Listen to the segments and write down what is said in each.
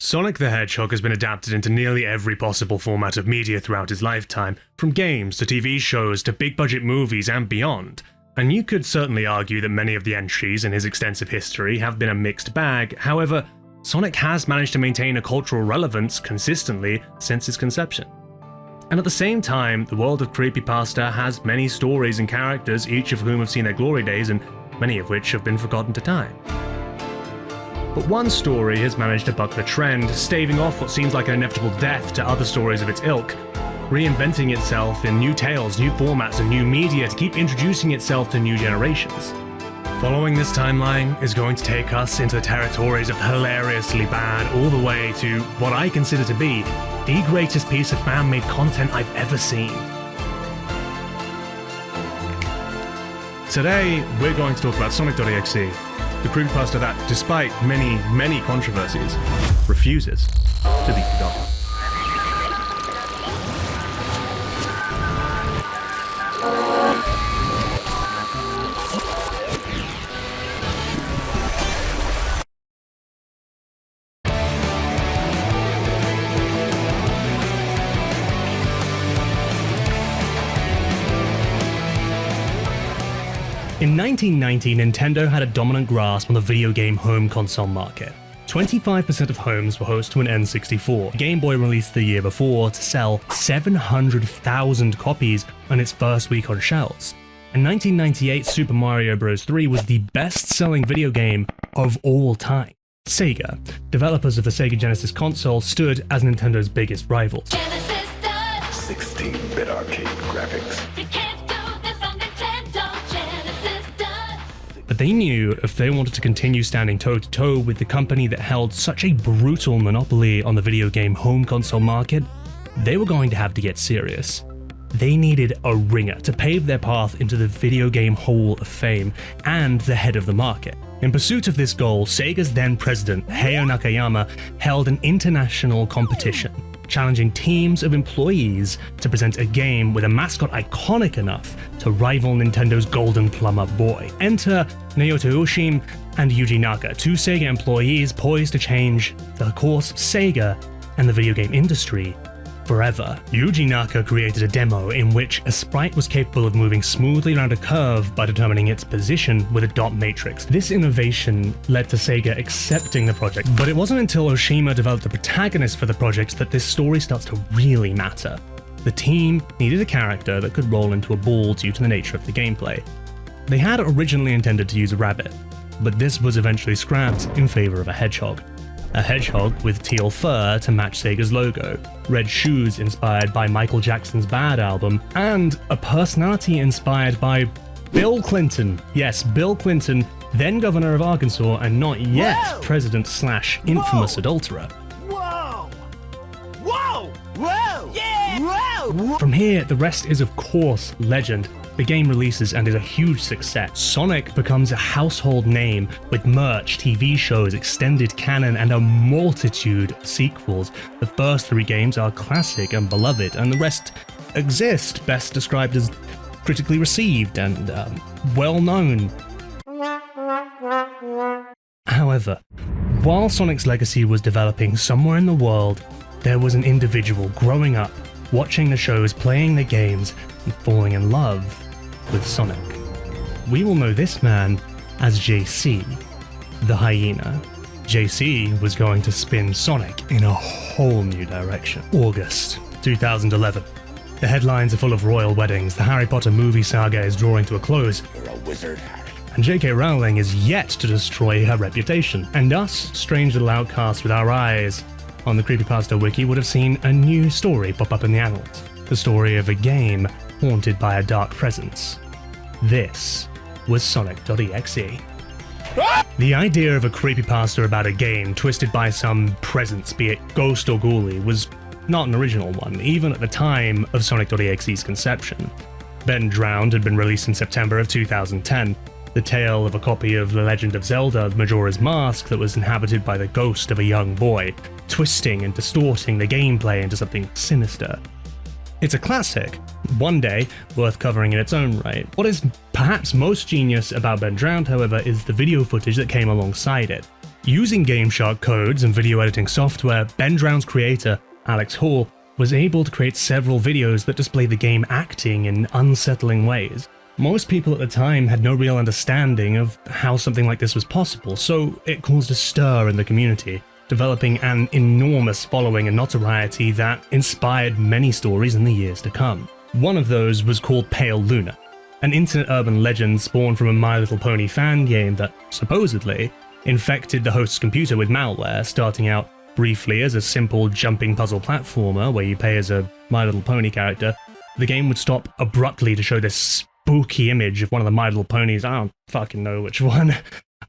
Sonic the Hedgehog has been adapted into nearly every possible format of media throughout his lifetime, from games to TV shows to big-budget movies and beyond. And you could certainly argue that many of the entries in his extensive history have been a mixed bag. However, Sonic has managed to maintain a cultural relevance consistently since its conception. And at the same time, the world of creepypasta has many stories and characters, each of whom have seen their glory days and many of which have been forgotten to time. But one story has managed to buck the trend, staving off what seems like an inevitable death to other stories of its ilk, reinventing itself in new tales, new formats, and new media to keep introducing itself to new generations. Following this timeline is going to take us into the territories of hilariously bad all the way to what I consider to be the greatest piece of fan-made content I've ever seen. Today, we're going to talk about Sonic.exe, the creepypasta that, despite many controversies, refuses to be forgotten. In 1990, Nintendo had a dominant grasp on the video game home console market. 25% of homes were host to an N64. Game Boy released the year before to sell 700,000 copies on its first week on shelves. In 1998, Super Mario Bros. 3 was the best-selling video game of all time. Sega, developers of the Sega Genesis console, stood as Nintendo's biggest rivals. 16-bit arcade graphics. But they knew if they wanted to continue standing toe-to-toe with the company that held such a brutal monopoly on the video game home console market, they were going to have to get serious. They needed a ringer to pave their path into the video game Hall of Fame and the head of the market. In pursuit of this goal, Sega's then president, Hayao Nakayama, held an international competition, challenging teams of employees to present a game with a mascot iconic enough to rival Nintendo's Golden Plumber Boy. Enter Naoto Yoshim and Yuji Naka, two Sega employees poised to change the course of Sega and the video game industry forever. Yuji Naka created a demo in which a sprite was capable of moving smoothly around a curve by determining its position with a dot matrix. This innovation led to Sega accepting the project, but it wasn't until Oshima developed the protagonist for the project that this story starts to really matter. The team needed a character that could roll into a ball due to the nature of the gameplay. They had originally intended to use a rabbit, but this was eventually scrapped in favor of a hedgehog. A hedgehog with teal fur to match Sega's logo, red shoes inspired by Michael Jackson's Bad album, and a personality inspired by Bill Clinton. Yes, Bill Clinton, then governor of Arkansas and not yet president/infamous adulterer. Whoa! Whoa! Whoa! Yeah! Whoa! From here, the rest is of course legend. The game releases and is a huge success. Sonic becomes a household name with merch, TV shows, extended canon, and a multitude of sequels. The first three games are classic and beloved, and the rest exist, best described as critically received and well-known. However, while Sonic's legacy was developing somewhere in the world, there was an individual growing up, watching the shows, playing the games, and falling in love with Sonic. We will know this man as JC the Hyena. JC was going to spin Sonic in a whole new direction. August 2011. The headlines are full of royal weddings, the Harry Potter movie saga is drawing to a close, You're a wizard, Harry. and J.K. Rowling is yet to destroy her reputation. And us, strange little outcasts with our eyes on the Creepypasta wiki, would have seen a new story pop up in the annals. The story of a game haunted by a dark presence. This was Sonic.exe. The idea of a creepypasta about a game twisted by some presence, be it ghost or ghoulie, was not an original one, even at the time of Sonic.exe's conception. Ben Drowned had been released in September of 2010, the tale of a copy of The Legend of Zelda: Majora's Mask that was inhabited by the ghost of a young boy, twisting and distorting the gameplay into something sinister. It's a classic, one day worth covering in its own right. What is perhaps most genius about Ben Drowned, however, is the video footage that came alongside it. Using GameShark codes and video editing software, Ben Drown's creator, Alex Hall, was able to create several videos that display the game acting in unsettling ways. Most people at the time had no real understanding of how something like this was possible, so it caused a stir in the community, developing an enormous following and notoriety that inspired many stories in the years to come. One of those was called Pale Luna, an internet urban legend spawned from a My Little Pony fan game that, supposedly, infected the host's computer with malware, starting out briefly as a simple jumping puzzle platformer where you play as a My Little Pony character. The game would stop abruptly to show this spooky image of one of the My Little Ponies, I don't fucking know which one,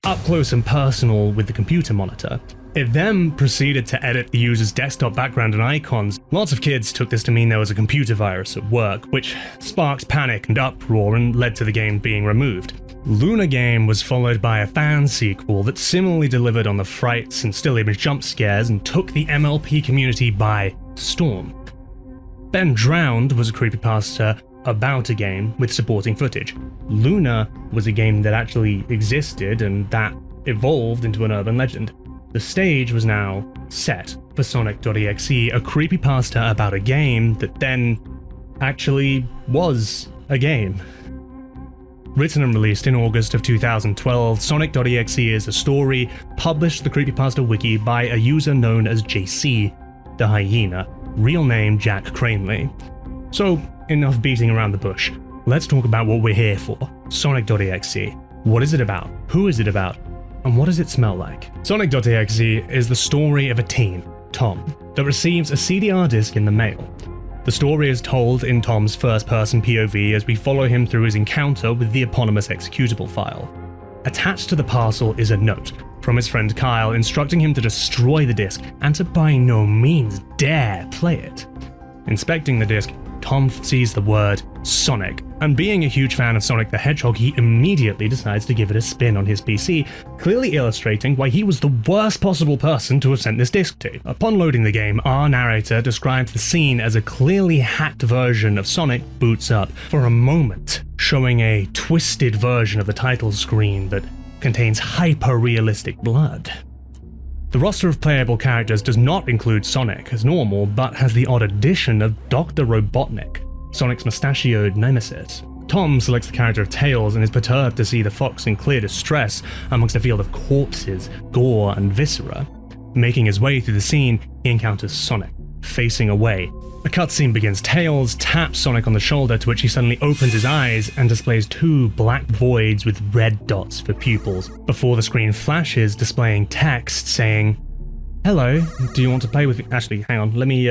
up close and personal with the computer monitor. It then proceeded to edit the user's desktop background and icons. Lots of kids took this to mean there was a computer virus at work, which sparked panic and uproar and led to the game being removed. Luna Game was followed by a fan sequel that similarly delivered on the frights and still image jump scares and took the MLP community by storm. Ben Drowned was a creepypasta about a game with supporting footage. Luna was a game that actually existed and that evolved into an urban legend. The stage was now set for Sonic.exe, a creepypasta about a game that then actually was a game. Written and released in August of 2012, Sonic.exe is a story published to the creepypasta wiki by a user known as JC the Hyena, real name Jack Cranley. So, enough beating around the bush. Let's talk about what we're here for. Sonic.exe. What is it about? Who is it about? And what does it smell like? Sonic.exe is the story of a teen, Tom, that receives a CDR disc in the mail. The story is told in Tom's first-person POV as we follow him through his encounter with the eponymous executable file. Attached to the parcel is a note from his friend Kyle instructing him to destroy the disc and to by no means dare play it. Inspecting the disc, Tom sees the word Sonic, and being a huge fan of Sonic the Hedgehog, he immediately decides to give it a spin on his PC, clearly illustrating why he was the worst possible person to have sent this disc to. Upon loading the game, our narrator describes the scene as a clearly hacked version of Sonic boots up for a moment, showing a twisted version of the title screen that contains hyper-realistic blood. The roster of playable characters does not include Sonic as normal, but has the odd addition of Dr. Robotnik, Sonic's mustachioed nemesis. Tom selects the character of Tails and is perturbed to see the fox in clear distress amongst a field of corpses, gore, and viscera. Making his way through the scene, he encounters Sonic, facing away. A cutscene begins. Tails taps Sonic on the shoulder, to which he suddenly opens his eyes and displays two black voids with red dots for pupils, before the screen flashes displaying text saying, "Hello, do you want to play with me?" Actually, hang on, let me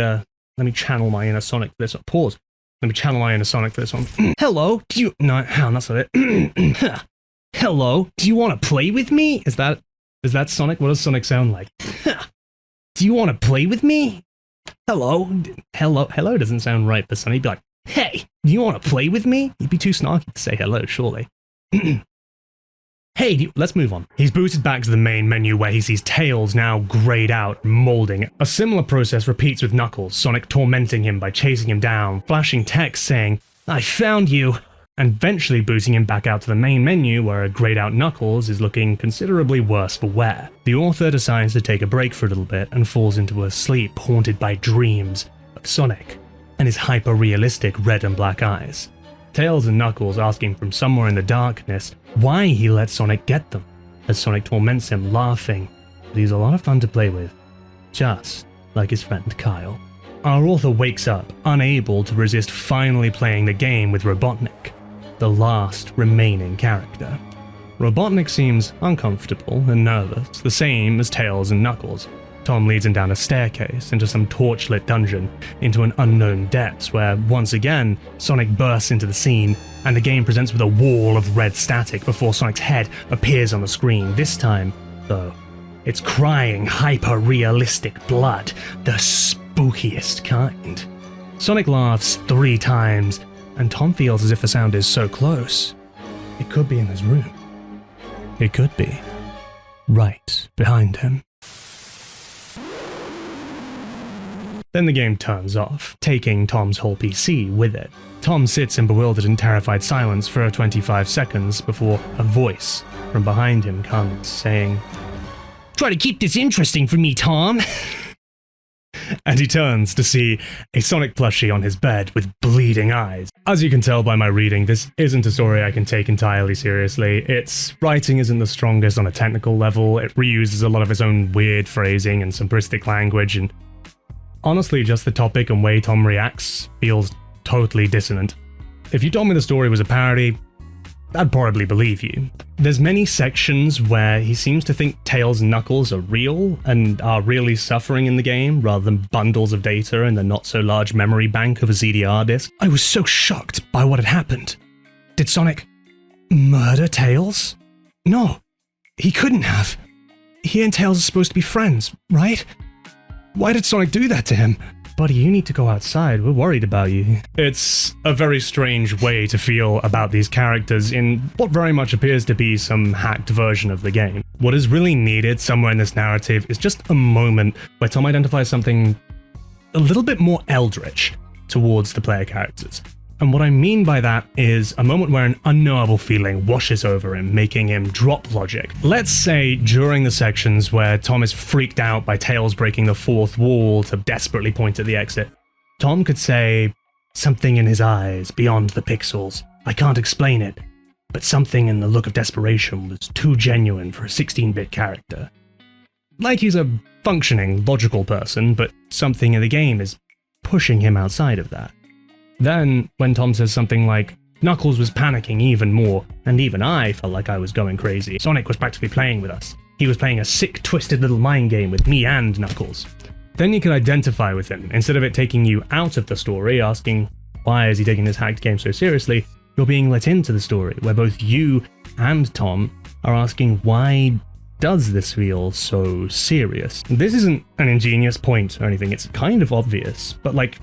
channel my inner Sonic for this one. Pause. Let me channel my inner Sonic for this one. Hello, do you... No, hang on, that's not it. Hello, do you want to play with me? Is that Sonic? What does Sonic sound like? Do you want to play with me? Hello doesn't sound right for Sonic. He'd be like, "Hey, do you want to play with me?" He'd be too snarky to say hello, surely. Hey, let's move on. He's booted back to the main menu where he sees Tails now grayed out, molding. A similar process repeats with Knuckles, Sonic tormenting him by chasing him down, flashing text saying, "I found you," and eventually booting him back out to the main menu where a grayed out Knuckles is looking considerably worse for wear. The author decides to take a break for a little bit and falls into a sleep haunted by dreams of Sonic and his hyper-realistic red and black eyes. Tails and Knuckles asking from somewhere in the darkness why he let Sonic get them, as Sonic torments him, laughing that he's a lot of fun to play with, just like his friend Kyle. Our author wakes up, unable to resist finally playing the game with Robotnik, the last remaining character. Robotnik seems uncomfortable and nervous, the same as Tails and Knuckles. Tom leads him down a staircase into some torchlit dungeon, into an unknown depths where, once again, Sonic bursts into the scene, and the game presents with a wall of red static before Sonic's head appears on the screen. This time, though, it's crying hyper-realistic blood, the spookiest kind. Sonic laughs 3 times, and Tom feels as if the sound is so close. It could be in his room. It could be right behind him. Then the game turns off, taking Tom's whole PC with it. Tom sits in bewildered and terrified silence for 25 seconds before a voice from behind him comes, saying, Try to keep this interesting for me, Tom. And he turns to see a Sonic plushie on his bed with bleeding eyes. As you can tell by my reading, this isn't a story I can take entirely seriously. Its writing isn't the strongest on a technical level, it reuses a lot of its own weird phrasing and simplistic language, and honestly, just the topic and way Tom reacts feels totally dissonant. If you told me the story was a parody, I'd probably believe you. There's many sections where he seems to think Tails and Knuckles are real and are really suffering in the game rather than bundles of data in the not-so-large memory bank of a CDR disk. I was so shocked by what had happened. Did Sonic murder Tails? No, he couldn't have. He and Tails are supposed to be friends, right? Why did Sonic do that to him? Buddy, you need to go outside, we're worried about you. It's a very strange way to feel about these characters in what very much appears to be some hacked version of the game. What is really needed somewhere in this narrative is just a moment where Tom identifies something a little bit more eldritch towards the player characters. And what I mean by that is a moment where an unknowable feeling washes over him, making him drop logic. Let's say during the sections where Tom is freaked out by Tails breaking the fourth wall to desperately point at the exit, Tom could say, "Something in his eyes, beyond the pixels. I can't explain it, but something in the look of desperation was too genuine for a 16-bit character." Like he's a functioning, logical person, but something in the game is pushing him outside of that. Then, when Tom says something like, "Knuckles was panicking even more, and even I felt like I was going crazy. Sonic was practically playing with us. He was playing a sick, twisted little mind game with me and Knuckles." Then you can identify with him. Instead of it taking you out of the story, asking, why is he taking this hacked game so seriously, you're being let into the story, where both you and Tom are asking, why does this feel so serious? This isn't an ingenious point or anything, it's kind of obvious, but like,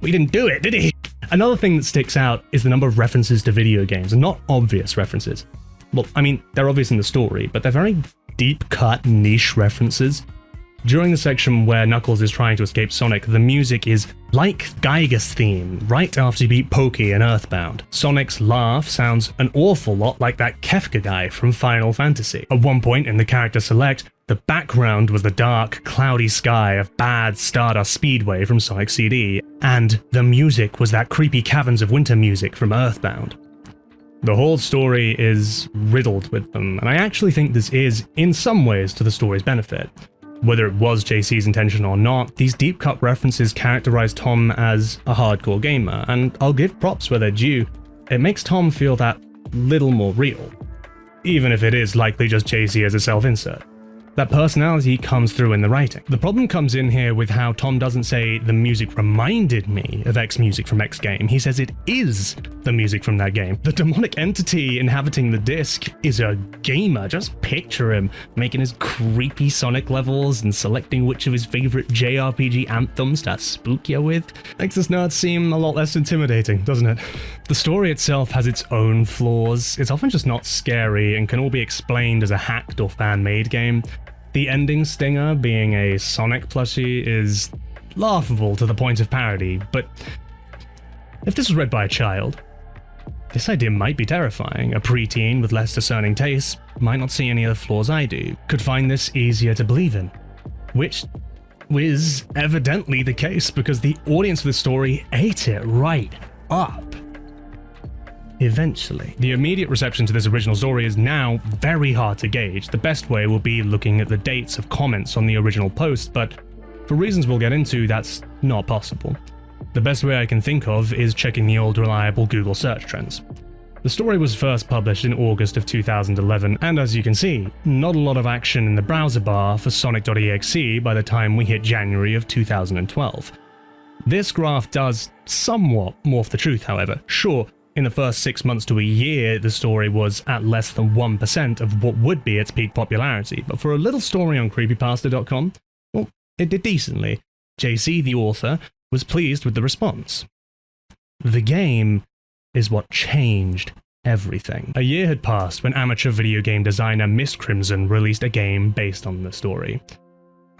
we didn't do it, did he? Another thing that sticks out is the number of references to video games, and not obvious references. Well, I mean, they're obvious in the story, but they're very deep-cut, niche references. During the section where Knuckles is trying to escape Sonic, the music is like Geiger's theme, right after you beat Pokey in Earthbound. Sonic's laugh sounds an awful lot like that Kefka guy from Final Fantasy. At one point in the character select, the background was the dark, cloudy sky of Bad Stardust Speedway from Sonic CD, and the music was that creepy Caverns of Winter music from Earthbound. The whole story is riddled with them, and I actually think this is, in some ways, to the story's benefit. Whether it was JC's intention or not, these deep-cut references characterize Tom as a hardcore gamer, and I'll give props where they're due. It makes Tom feel that little more real, even if it is likely just JC as a self-insert. That personality comes through in the writing. The problem comes in here with how Tom doesn't say the music reminded me of X music from X game. He says it is the music from that game. The demonic entity inhabiting the disc is a gamer. Just picture him making his creepy Sonic levels and selecting which of his favorite JRPG anthems to spook you with. Makes this nerd seem a lot less intimidating, doesn't it? The story itself has its own flaws. It's often just not scary and can all be explained as a hacked or fan-made game. The ending stinger being a Sonic plushie is laughable to the point of parody, but if this was read by a child, this idea might be terrifying. A preteen with less discerning tastes might not see any of the flaws I do, could find this easier to believe in, which is evidently the case because the audience for the story ate it right up. Eventually. The immediate reception to this original story is now very hard to gauge. The best way will be looking at the dates of comments on the original post, but for reasons we'll get into, that's not possible. The best way I can think of is checking the old reliable Google search trends. The story was first published in August of 2011, and as you can see, not a lot of action in the browser bar for Sonic.exe by the time we hit January of 2012. This graph does somewhat morph the truth, however. Sure, in the first 6 months to a year, the story was at less than 1% of what would be its peak popularity, but for a little story on creepypasta.com, well, it did decently. JC, the author, was pleased with the response. The game is what changed everything. A year had passed when amateur video game designer Miss Crimson released a game based on the story.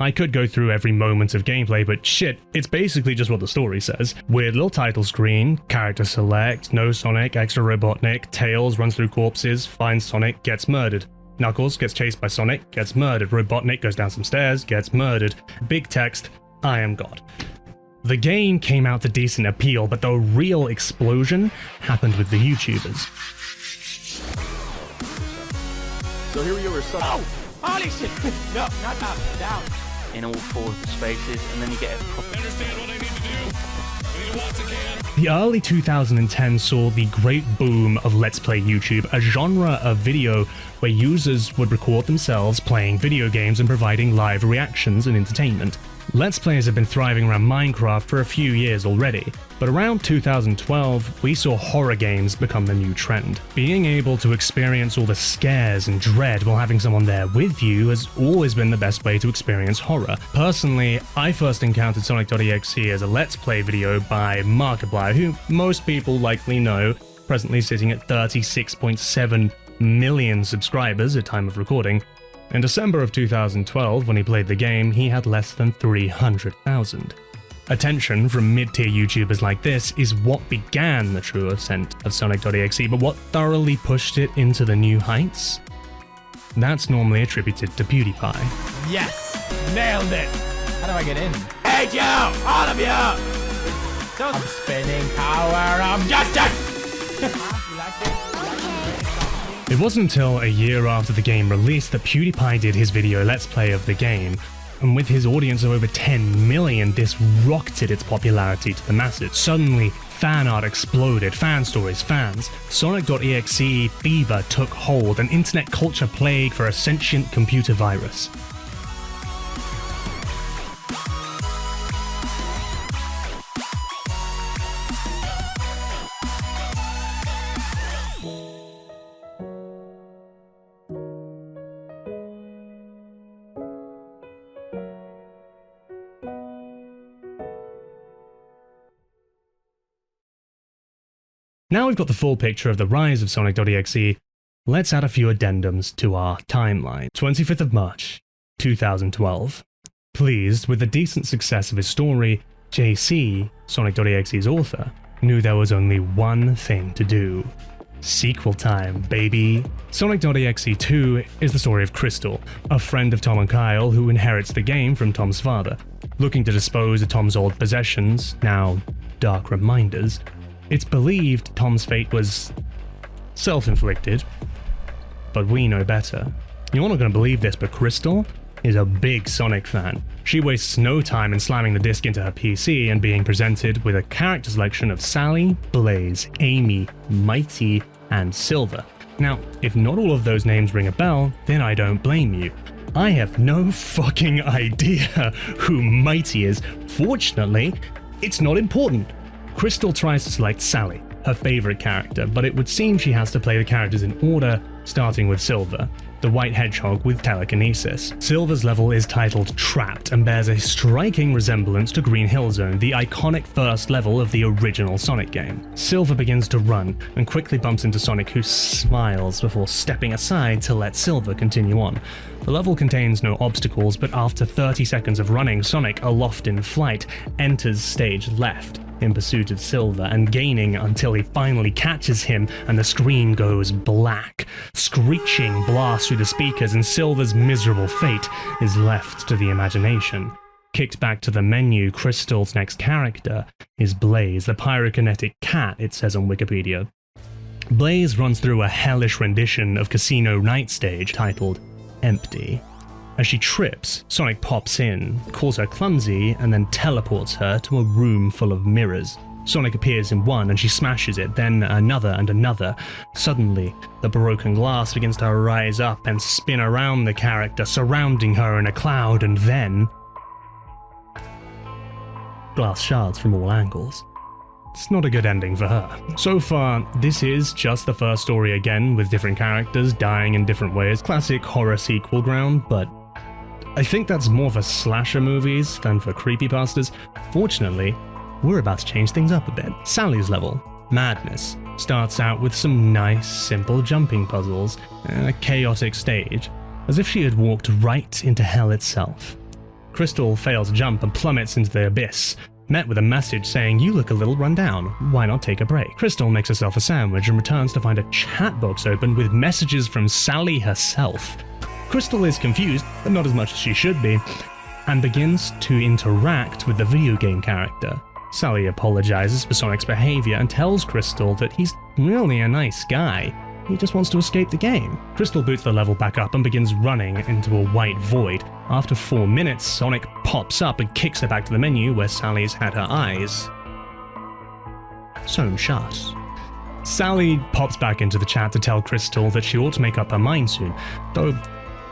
I could go through every moment of gameplay, but shit, it's basically just what the story says. Weird little title screen, character select, no Sonic, extra Robotnik, Tails runs through corpses, finds Sonic, gets murdered. Knuckles gets chased by Sonic, gets murdered. Robotnik goes down some stairs, gets murdered. Big text, I am God. The game came out to decent appeal, but the real explosion happened with the YouTubers. So here we are, Oh! Holy shit! No, not up, down. In all four of the spaces, and then you get a proper... Understand what I need to do. I need to watch again. The early 2010s saw the great boom of Let's Play YouTube, a genre of video where users would record themselves playing video games and providing live reactions and entertainment. Let's Players have been thriving around Minecraft for a few years already, but around 2012, we saw horror games become the new trend. Being able to experience all the scares and dread while having someone there with you has always been the best way to experience horror. Personally, I first encountered Sonic.exe as a Let's Play video by Markiplier, who most people likely know, presently sitting at 36.7 million subscribers at time of recording. In December of 2012, when he played the game, he had less than 300,000. Attention from mid-tier YouTubers like this is what began the true ascent of Sonic.exe, but what thoroughly pushed it into the new heights? That's normally attributed to PewDiePie. Yes! Nailed it! How do I get in? Hey, Joe! All of you! I'm spinning power of justice! It wasn't until a year after the game released that PewDiePie did his video Let's Play of the game, and with his audience of over 10 million, this rocketed its popularity to the masses. Suddenly, fan art exploded, fan stories, fans. Sonic.exe fever took hold, an internet culture plague for a sentient computer virus. Now we've got the full picture of the rise of Sonic.exe, let's add a few addendums to our timeline. 25th of March, 2012. Pleased with the decent success of his story, JC, Sonic.exe's author, knew there was only one thing to do. Sequel time, baby! Sonic.exe 2 is the story of Crystal, a friend of Tom and Kyle who inherits the game from Tom's father. Looking to dispose of Tom's old possessions, now dark reminders, it's believed Tom's fate was self-inflicted, but we know better. You're not going to believe this, but Crystal is a big Sonic fan. She wastes no time in slamming the disc into her PC and being presented with a character selection of Sally, Blaze, Amy, Mighty, and Silver. Now, if not all of those names ring a bell, then I don't blame you. I have no fucking idea who Mighty is. Fortunately, it's not important. Crystal tries to select Sally, her favorite character, but it would seem she has to play the characters in order, starting with Silver, the white hedgehog with telekinesis. Silver's level is titled Trapped and bears a striking resemblance to Green Hill Zone, the iconic first level of the original Sonic game. Silver begins to run and quickly bumps into Sonic, who smiles before stepping aside to let Silver continue on. The level contains no obstacles, but after 30 seconds of running, Sonic, aloft in flight, enters stage left in pursuit of Silver and gaining until he finally catches him and the screen goes black. Screeching blasts through the speakers and Silver's miserable fate is left to the imagination. Kicked back to the menu, Crystal's next character is Blaze, the pyrokinetic cat, it says on Wikipedia. Blaze runs through a hellish rendition of Casino Night Stage titled Empty. As she trips, Sonic pops in, calls her clumsy, and then teleports her to a room full of mirrors. Sonic appears in one and she smashes it, then another and another. Suddenly, the broken glass begins to rise up and spin around the character, surrounding her in a cloud, and then glass shards from all angles. It's not a good ending for her. So far, this is just the first story again, with different characters dying in different ways. Classic horror sequel ground, but I think that's more for slasher movies than for creepypastas. Fortunately, we're about to change things up a bit. Sally's level, Madness, starts out with some nice, simple jumping puzzles and a chaotic stage, as if she had walked right into hell itself. Crystal fails a jump and plummets into the abyss, met with a message saying, "You look a little run down, why not take a break?" Crystal makes herself a sandwich and returns to find a chat box open with messages from Sally herself. Crystal is confused, but not as much as she should be, and begins to interact with the video game character. Sally apologizes for Sonic's behavior and tells Crystal that he's really a nice guy. He just wants to escape the game. Crystal boots the level back up and begins running into a white void. After 4 minutes, Sonic pops up and kicks her back to the menu where Sally's had her eyes sewn shut. Sally pops back into the chat to tell Crystal that she ought to make up her mind soon, though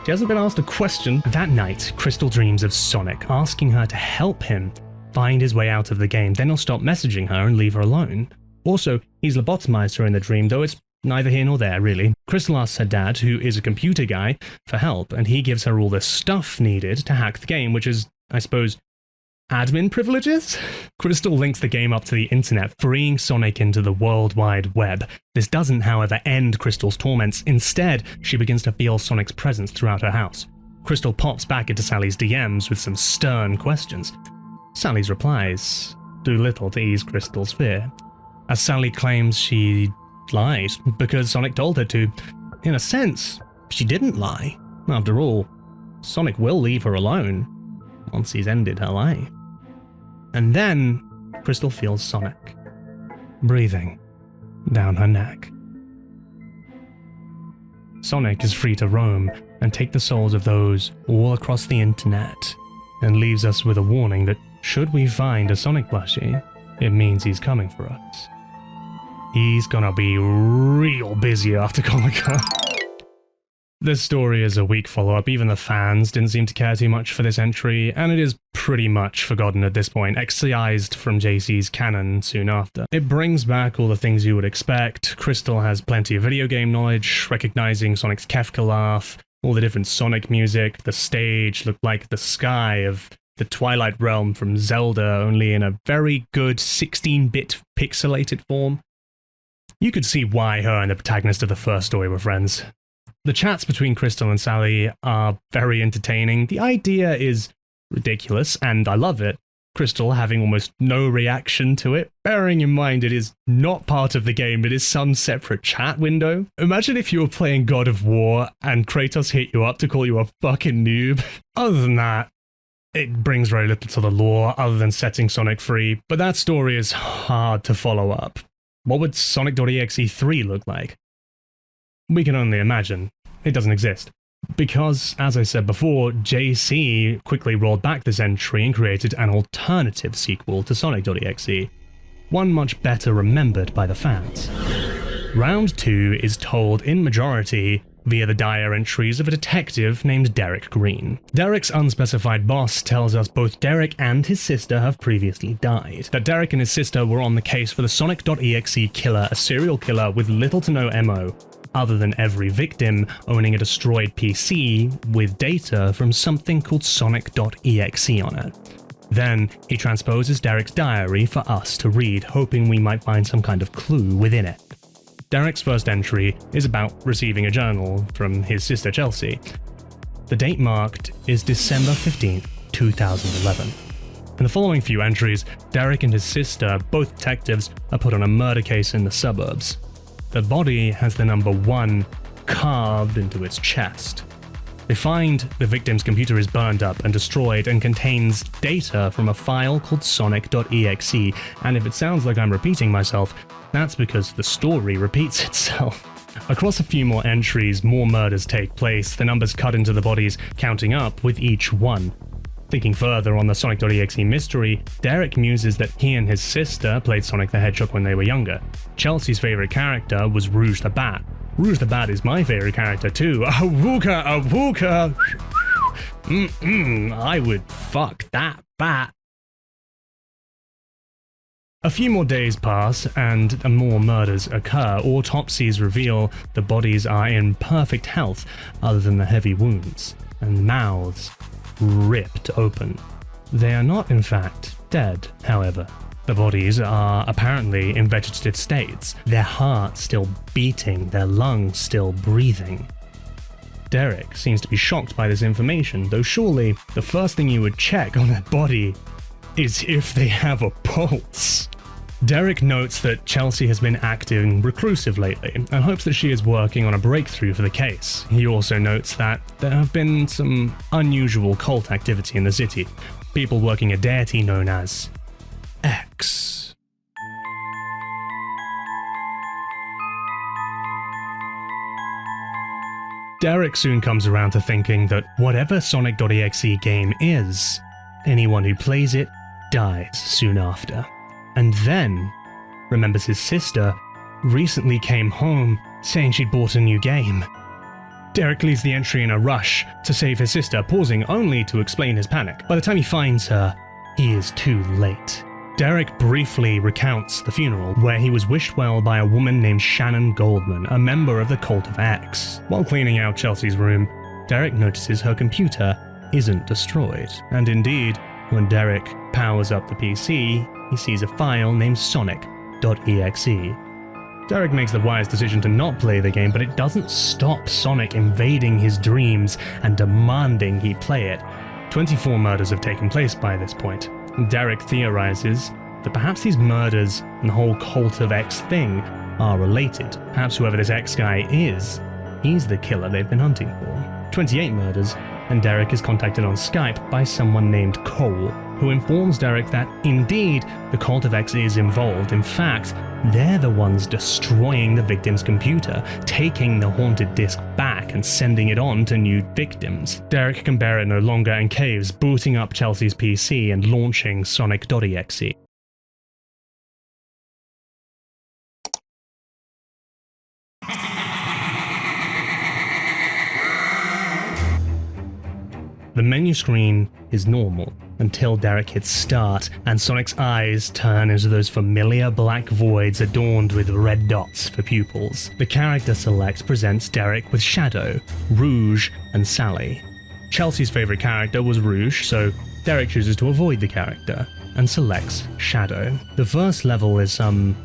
she hasn't been asked a question. That night, Crystal dreams of Sonic, asking her to help him find his way out of the game, then he'll stop messaging her and leave her alone. Also, he's lobotomized her in the dream, though it's neither here nor there, really. Crystal asks her dad, who is a computer guy, for help, and he gives her all the stuff needed to hack the game, which is, I suppose, admin privileges? Crystal links the game up to the internet, freeing Sonic into the World Wide Web. This doesn't, however, end Crystal's torments. Instead, she begins to feel Sonic's presence throughout her house. Crystal pops back into Sally's DMs with some stern questions. Sally's replies do little to ease Crystal's fear, as Sally claims she lied because Sonic told her to. In a sense, she didn't lie. After all, Sonic will leave her alone once he's ended her life. And then Crystal feels Sonic breathing down her neck. Sonic is free to roam and take the souls of those all across the internet, and leaves us with a warning that should we find a Sonic plushie, it means he's coming for us. He's gonna be real busy after Comic-Con. This story is a weak follow-up. Even the fans didn't seem to care too much for this entry, and it is pretty much forgotten at this point, excised from JC's canon soon after. It brings back all the things you would expect. Crystal has plenty of video game knowledge, recognizing Sonic's Kefka laugh, all the different Sonic music, the stage looked like the sky of the Twilight Realm from Zelda, only in a very good 16-bit pixelated form. You could see why her and the protagonist of the first story were friends. The chats between Crystal and Sally are very entertaining. The idea is ridiculous, and I love it. Crystal having almost no reaction to it, bearing in mind it is not part of the game, it is some separate chat window. Imagine if you were playing God of War and Kratos hit you up to call you a fucking noob. Other than that, it brings very little to the lore other than setting Sonic free, but that story is hard to follow up. What would Sonic.exe 3 look like? We can only imagine. It doesn't exist. Because, as I said before, JC quickly rolled back this entry and created an alternative sequel to Sonic.exe, one much better remembered by the fans. Round 2 is told in majority via the diary entries of a detective named Derek Green. Derek's unspecified boss tells us both Derek and his sister have previously died, that Derek and his sister were on the case for the Sonic.exe killer, a serial killer with little to no MO, other than every victim owning a destroyed PC with data from something called Sonic.exe on it. Then he transposes Derek's diary for us to read, hoping we might find some kind of clue within it. Derek's first entry is about receiving a journal from his sister Chelsea. The date marked is December 15th, 2011. In the following few entries, Derek and his sister, both detectives, are put on a murder case in the suburbs. The body has the number 1 carved into its chest. They find the victim's computer is burned up and destroyed and contains data from a file called Sonic.exe, and if it sounds like I'm repeating myself, that's because the story repeats itself. Across a few more entries, more murders take place, the numbers cut into the bodies, counting up with each one. Thinking further on the Sonic.exe mystery, Derek muses that he and his sister played Sonic the Hedgehog when they were younger. Chelsea's favorite character was Rouge the Bat. Rouge the Bat is my favorite character too. Awooka, awooka! I would fuck that bat. A few more days pass and more murders occur. Autopsies reveal the bodies are in perfect health other than the heavy wounds, and mouths ripped open. They are not in fact dead, however. The bodies are apparently in vegetative states, their hearts still beating, their lungs still breathing. Derek seems to be shocked by this information, though surely the first thing you would check on a body is if they have a pulse. Derek notes that Chelsea has been acting reclusive lately and hopes that she is working on a breakthrough for the case. He also notes that there have been some unusual cult activity in the city, people working a deity known as X. Derek soon comes around to thinking that whatever Sonic.exe game is, anyone who plays it dies soon after. And then remembers his sister recently came home saying she'd bought a new game. Derek leaves the entry in a rush to save his sister, pausing only to explain his panic. By the time he finds her, he is too late. Derek briefly recounts the funeral, where he was wished well by a woman named Shannon Goldman, a member of the Cult of X. While cleaning out Chelsea's room, Derek notices her computer isn't destroyed, and indeed, when Derek powers up the PC, he sees a file named Sonic.exe. Derek makes the wise decision to not play the game, but it doesn't stop Sonic invading his dreams and demanding he play it. 24 murders have taken place by this point. Derek theorizes that perhaps these murders and the whole Cult of X thing are related. Perhaps whoever this X guy is, he's the killer they've been hunting for. 28 murders, and Derek is contacted on Skype by someone named Cole, who informs Derek that indeed the Cult of X is involved. In fact, they're the ones destroying the victim's computer, taking the haunted disk back and sending it on to new victims. Derek can bear it no longer and caves, booting up Chelsea's PC and launching Sonic.exe. The menu screen is normal until Derek hits start and Sonic's eyes turn into those familiar black voids adorned with red dots for pupils. The character select presents Derek with Shadow, Rouge, and Sally. Chelsea's favorite character was Rouge, so Derek chooses to avoid the character and selects Shadow. The first level is some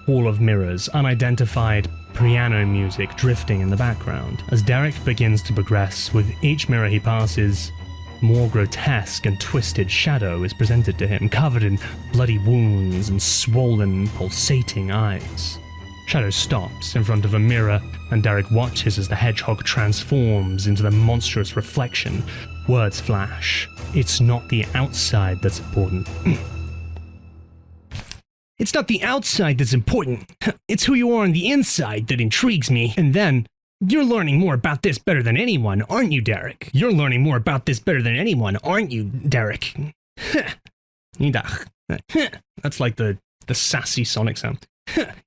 Hall of Mirrors, unidentified piano music drifting in the background. As Derek begins to progress, with each mirror he passes, more grotesque and twisted Shadow is presented to him, covered in bloody wounds and swollen, pulsating eyes. Shadow stops in front of a mirror, and Derek watches as the Hedgehog transforms into the monstrous reflection. Words flash. It's not the outside that's important. It's not the outside that's important. It's who you are on the inside that intrigues me. And then, you're learning more about this better than anyone, aren't you, Derek? You're learning more about this better than anyone, aren't you, Derek? That's like the sassy Sonic sound.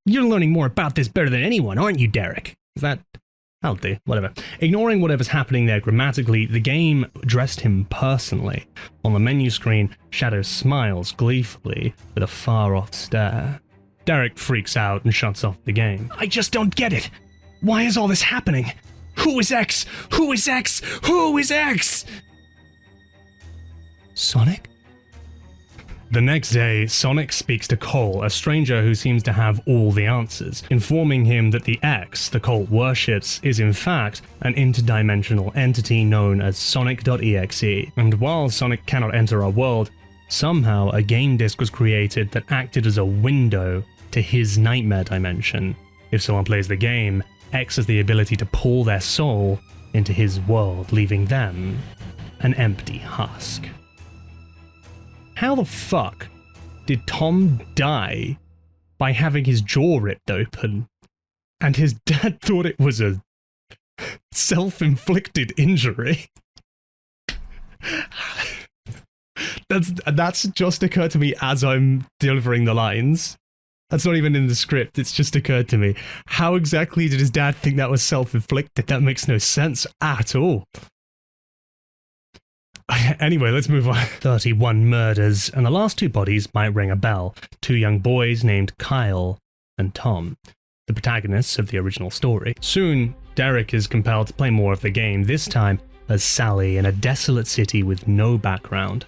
You're learning more about this better than anyone, aren't you, Derek? Is that... I'll do, whatever. Ignoring whatever's happening there grammatically, the game addressed him personally. On the menu screen, Shadow smiles gleefully with a far-off stare. Derek freaks out and shuts off the game. I just don't get it! Why is all this happening? Who is X? Who is X? Who is X? Sonic? The next day, Sonic speaks to Cole, a stranger who seems to have all the answers, informing him that the X the cult worships is in fact an interdimensional entity known as Sonic.exe. And while Sonic cannot enter our world, somehow a game disc was created that acted as a window to his nightmare dimension. If someone plays the game, X has the ability to pull their soul into his world, leaving them an empty husk. How the fuck did Tom die by having his jaw ripped open, and his dad thought it was a self-inflicted injury? That's just occurred to me as I'm delivering the lines. That's not even in the script, it's just occurred to me. How exactly did his dad think that was self-inflicted? That makes no sense at all. Anyway, let's move on. 31 murders, and the last two bodies might ring a bell. Two young boys named Kyle and Tom, the protagonists of the original story. Soon, Derek is compelled to play more of the game, this time as Sally in a desolate city with no background.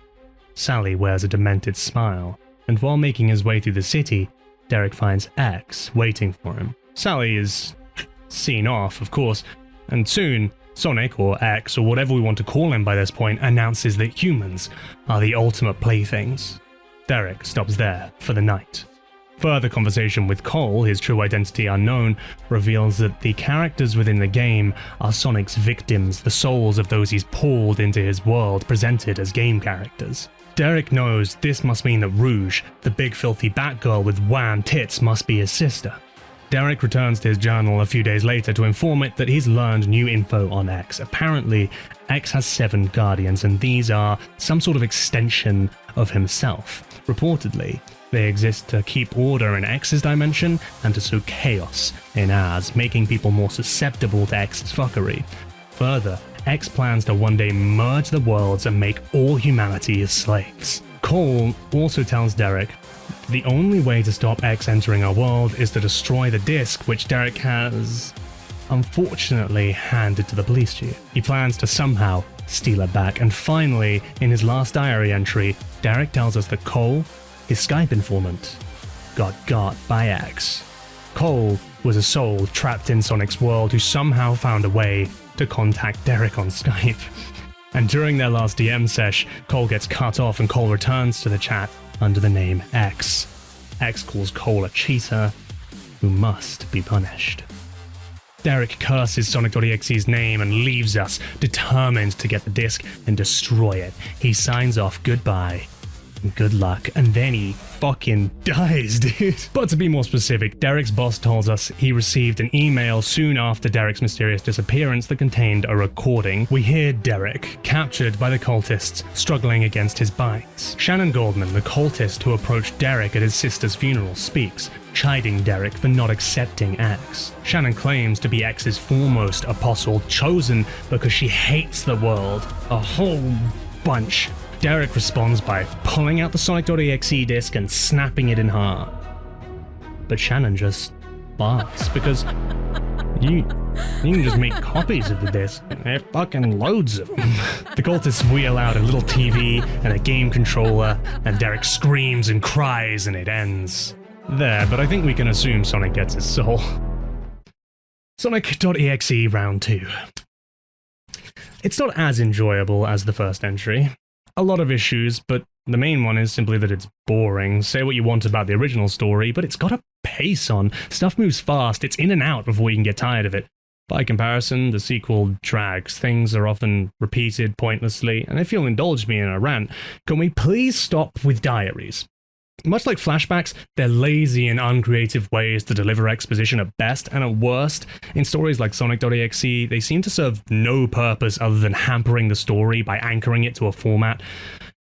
Sally wears a demented smile, and while making his way through the city, Derek finds X waiting for him. Sally is seen off, of course, and soon, Sonic, or X, or whatever we want to call him by this point, announces that humans are the ultimate playthings. Derek stops there for the night. Further conversation with Cole, his true identity unknown, reveals that the characters within the game are Sonic's victims, the souls of those he's pulled into his world, presented as game characters. Derek knows this must mean that Rouge, the big filthy Batgirl with wham tits, must be his sister. Derek returns to his journal a few days later to inform it that he's learned new info on X. Apparently, X has 7 guardians, and these are some sort of extension of himself. Reportedly, they exist to keep order in X's dimension and to sow chaos in ours, making people more susceptible to X's fuckery. Further, X plans to one day merge the worlds and make all humanity his slaves. Cole also tells Derek the only way to stop X entering our world is to destroy the disc, which Derek has unfortunately handed to the police chief. He plans to somehow steal it back, and finally, in his last diary entry, Derek tells us that Cole, his Skype informant, got by X. Cole was a soul trapped in Sonic's world who somehow found a way to contact Derek on Skype. And during their last DM sesh, Cole gets cut off and Cole returns to the chat under the name X. X calls Cole a cheater who must be punished. Derek curses Sonic.exe's name and leaves us, determined to get the disc and destroy it. He signs off goodbye. Good luck, and then he fucking dies, dude. But to be more specific, Derek's boss tells us he received an email soon after Derek's mysterious disappearance that contained a recording. We hear Derek, captured by the cultists, struggling against his binds. Shannon Goldman, the cultist who approached Derek at his sister's funeral, speaks, chiding Derek for not accepting X. Shannon claims to be X's foremost apostle, chosen because she hates the world. A whole bunch. Derek responds by pulling out the Sonic.exe disc and snapping it in half. But Shannon just laughs because you can just make copies of the disc. There are fucking loads of them. The cultists wheel out a little TV and a game controller, and Derek screams and cries and it ends there, but I think we can assume Sonic gets his soul. Sonic.exe Round 2. It's not as enjoyable as the first entry. A lot of issues, but the main one is simply that it's boring. Say what you want about the original story, but it's got a pace on. Stuff moves fast, it's in and out before you can get tired of it. By comparison, the sequel drags. Things are often repeated pointlessly, and if you'll indulge me in a rant, can we please stop with diaries? Much like flashbacks, they're lazy and uncreative ways to deliver exposition at best, and at worst, in stories like Sonic.exe, they seem to serve no purpose other than hampering the story by anchoring it to a format.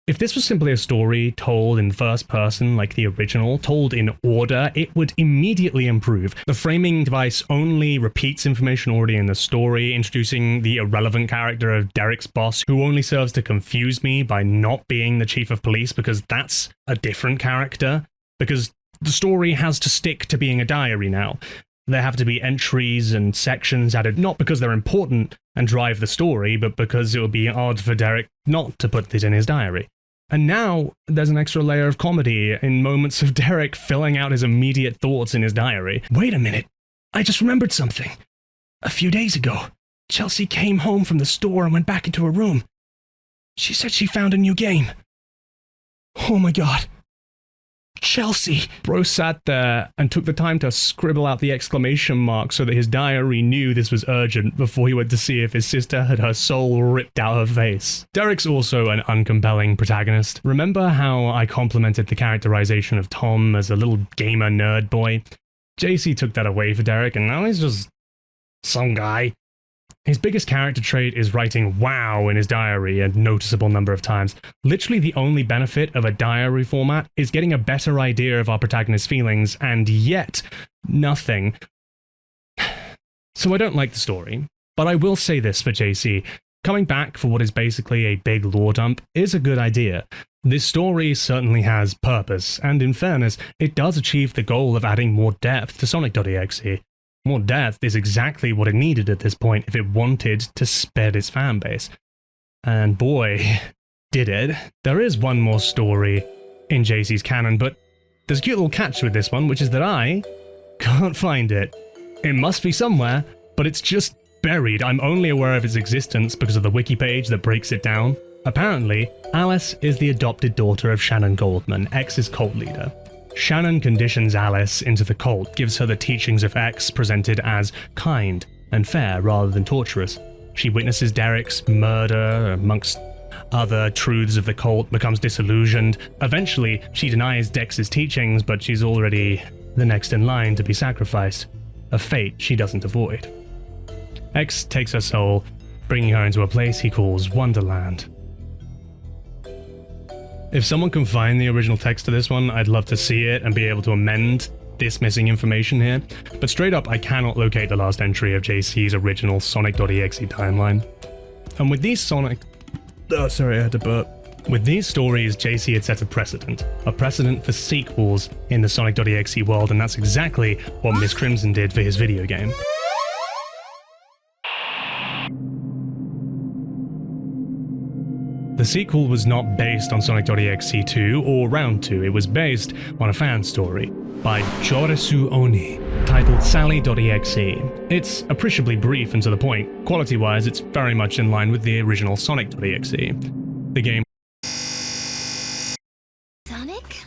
If this was simply a story told in first person like the original, told in order, it would immediately improve. The framing device only repeats information already in the story, introducing the irrelevant character of Derek's boss, who only serves to confuse me by not being the chief of police, because that's a different character. Because the story has to stick to being a diary now. There have to be entries and sections added, not because they're important and drive the story, but because it would be odd for Derek not to put this in his diary. And now there's an extra layer of comedy in moments of Derek filling out his immediate thoughts in his diary. Wait a minute, I just remembered something. A few days ago, Chelsea came home from the store and went back into her room. She said she found a new game. Oh my god. Chelsea! Bro sat there and took the time to scribble out the exclamation mark so that his diary knew this was urgent before he went to see if his sister had her soul ripped out her face. Derek's also an uncompelling protagonist. Remember how I complimented the characterization of Tom as a little gamer nerd boy? JC took that away for Derek, and now he's just some guy. His biggest character trait is writing wow in his diary a noticeable number of times. Literally the only benefit of a diary format is getting a better idea of our protagonist's feelings, and yet nothing. So I don't like the story, but I will say this for JC. Coming back for what is basically a big lore dump is a good idea. This story certainly has purpose, and in fairness, it does achieve the goal of adding more depth to Sonic.exe. More depth is exactly what it needed at this point if it wanted to spread its fanbase. And boy, did it. There is one more story in JC's canon, but there's a cute little catch with this one, which is that I can't find it. It must be somewhere, but it's just buried. I'm only aware of its existence because of the wiki page that breaks it down. Apparently, Alice is the adopted daughter of Shannon Goldman, X's cult leader. Shannon conditions Alice into the cult, gives her the teachings of X presented as kind and fair rather than torturous. She witnesses Derek's murder amongst other truths of the cult, becomes disillusioned. Eventually, she denies Dex's teachings, but she's already the next in line to be sacrificed, a fate she doesn't avoid. X takes her soul, bringing her into a place he calls Wonderland. If someone can find the original text to this one, I'd love to see it and be able to amend this missing information here, but straight up I cannot locate the last entry of JC's original Sonic.exe timeline. And with these sorry, I had to burp. With these stories, JC had set a precedent for sequels in the Sonic.exe world, and that's exactly what Miss Crimson did for his video game. The sequel was not based on Sonic.exe 2 or Round 2, it was based on a fan story by Joresu Oni, titled Sally.exe. It's appreciably brief and to the point. Quality-wise, it's very much in line with the original Sonic.exe. The game... Sonic?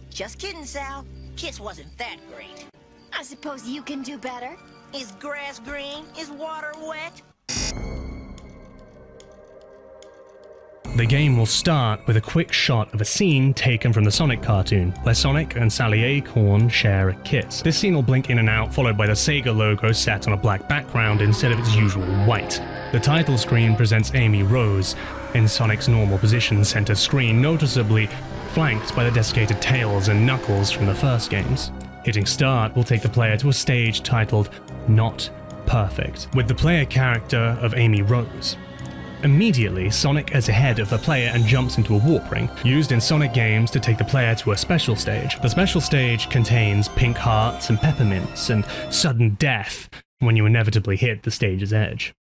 Just kidding, Sal. Kiss wasn't that great. I suppose you can do better. Is grass green? Is water wet? The game will start with a quick shot of a scene taken from the Sonic cartoon, where Sonic and Sally Acorn share a kiss. This scene will blink in and out, followed by the Sega logo set on a black background instead of its usual white. The title screen presents Amy Rose in Sonic's normal position center screen, noticeably flanked by the desiccated tails and knuckles from the first games. Hitting start will take the player to a stage titled Not Perfect, with the player character of Amy Rose. Immediately, Sonic is ahead of the player and jumps into a warp ring, used in Sonic games to take the player to a special stage. The special stage contains pink hearts and peppermints and sudden death when you inevitably hit the stage's edge.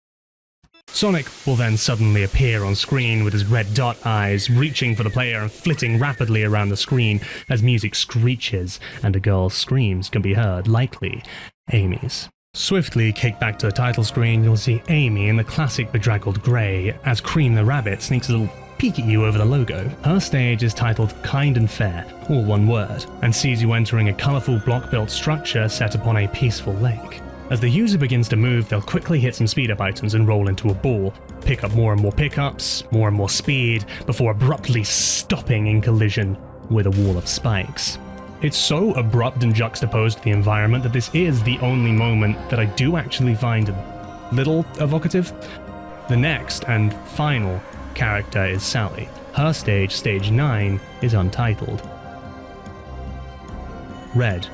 Sonic will then suddenly appear on screen with his red dot eyes, reaching for the player and flitting rapidly around the screen as music screeches and a girl's screams can be heard, likely Amy's. Swiftly kicked back to the title screen, you'll see Amy in the classic bedraggled grey as Cream the Rabbit sneaks a little peek at you over the logo. Her stage is titled Kind and Fair, all one word, and sees you entering a colourful block-built structure set upon a peaceful lake. As the user begins to move, they'll quickly hit some speed-up items and roll into a ball, pick up more and more pickups, more and more speed, before abruptly stopping in collision with a wall of spikes. It's so abrupt and juxtaposed to the environment that this is the only moment that I do actually find a little evocative. The next and final character is Sally. Her stage, stage 9, is untitled. Red,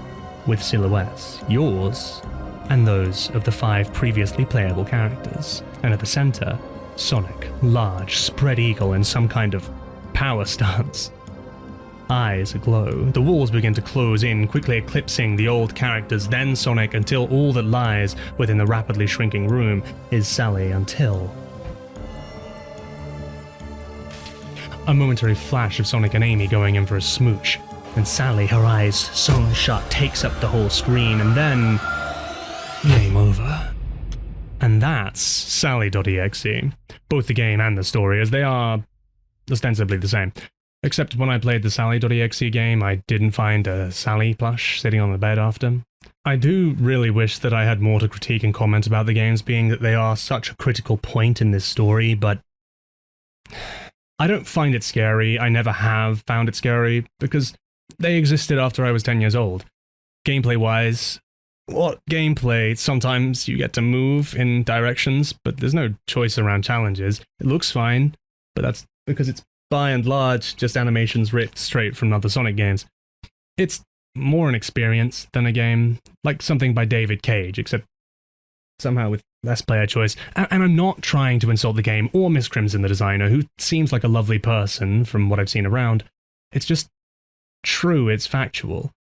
with silhouettes, yours, and those of the 5 previously playable characters. And at the center, Sonic, large, spread eagle in some kind of power stance. Eyes aglow. The walls begin to close in, quickly eclipsing the old characters, then Sonic, until all that lies within the rapidly shrinking room is Sally, until... A momentary flash of Sonic and Amy going in for a smooch, and Sally, her eyes sewn shut, takes up the whole screen, and then... game over. And that's Sally.exe. Both the game and the story, as they are ostensibly the same. Except when I played the Sally.exe game, I didn't find a Sally plush sitting on the bed after. I do really wish that I had more to critique and comment about the games, being that they are such a critical point in this story, but I don't find it scary. I never have found it scary, because they existed after I was 10 years old. Gameplay-wise, what gameplay? Sometimes you get to move in directions, but there's no choice around challenges. It looks fine, but that's because it's by and large just animations ripped straight from other Sonic games. It's more an experience than a game, like something by David Cage, except somehow with less player choice. And I'm not trying to insult the game or Miss Crimson, the designer, who seems like a lovely person from what I've seen around. It's just true, it's factual.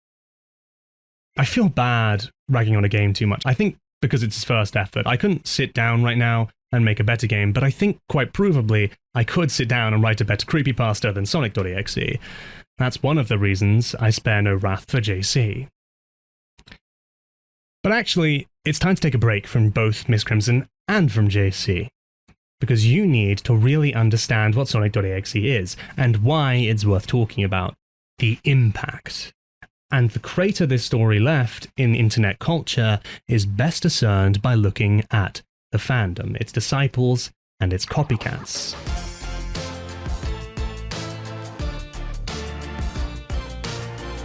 I feel bad ragging on a game too much. I think because it's his first effort, I couldn't sit down right now and make a better game, but I think quite provably I could sit down and write a better creepypasta than Sonic.exe. That's one of the reasons I spare no wrath for JC. But actually, it's time to take a break from both Miss Crimson and from JC. because you need to really understand what Sonic.exe is and why it's worth talking about. The impact. And the crater this story left in internet culture is best discerned by looking at the fandom, its disciples, and its copycats.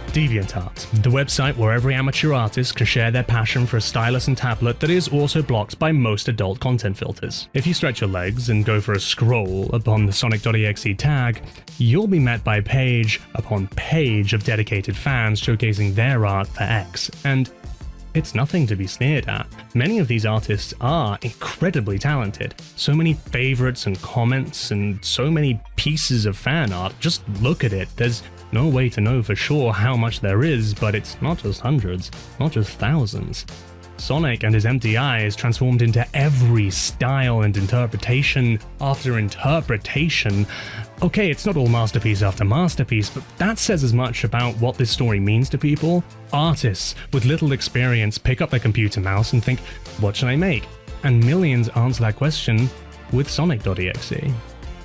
DeviantArt, the website where every amateur artist can share their passion for a stylus and tablet that is also blocked by most adult content filters. If you stretch your legs and go for a scroll upon the Sonic.exe tag, you'll be met by page upon page of dedicated fans showcasing their art for X, and it's nothing to be sneered at. Many of these artists are incredibly talented. So many favorites and comments and so many pieces of fan art. Just look at it. There's no way to know for sure how much there is, but it's not just hundreds, not just thousands. Sonic and his empty eyes transformed into every style and interpretation after interpretation. Okay, it's not all masterpiece after masterpiece, but that says as much about what this story means to people. Artists with little experience pick up their computer mouse and think, what should I make? And millions answer that question with Sonic.exe.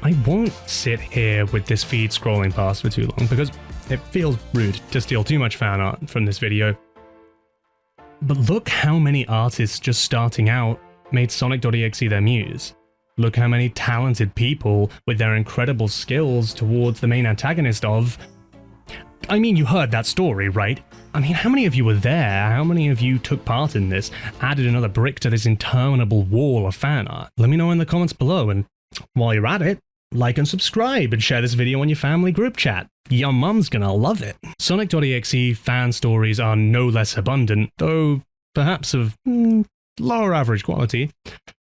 I won't sit here with this feed scrolling past for too long because it feels rude to steal too much fan art from this video. But look how many artists just starting out made Sonic.exe their muse. Look how many talented people with their incredible skills towards the main antagonist of... I mean, you heard that story, right? I mean, how many of you were there? How many of you took part in this? Added another brick to this interminable wall of fan art? Let me know in the comments below, and while you're at it, like and subscribe and share this video on your family group chat. Your mum's gonna love it. Sonic.exe fan stories are no less abundant, though perhaps of lower average quality.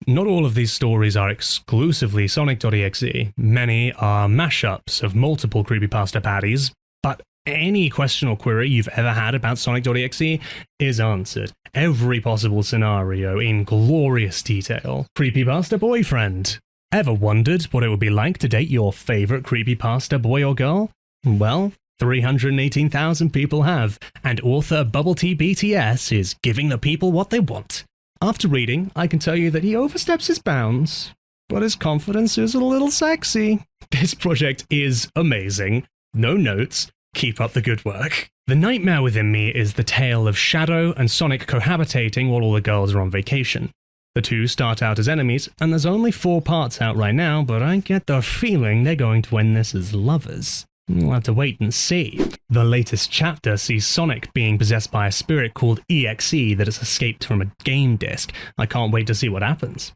Not all of these stories are exclusively Sonic.exe. Many are mashups of multiple creepypasta patties, but any question or query you've ever had about Sonic.exe is answered. Every possible scenario in glorious detail. Creepypasta boyfriend. Ever wondered what it would be like to date your favorite creepypasta boy or girl? Well, 318,000 people have, and author Bubble Tea BTS is giving the people what they want. After reading, I can tell you that he oversteps his bounds, but his confidence is a little sexy. This project is amazing. No notes. Keep up the good work. The nightmare within me is the tale of Shadow and Sonic cohabitating while all the girls are on vacation. The two start out as enemies, and there's only 4 parts out right now, but I get the feeling they're going to end this as lovers. We'll have to wait and see. The latest chapter sees Sonic being possessed by a spirit called EXE that has escaped from a game disc. I can't wait to see what happens.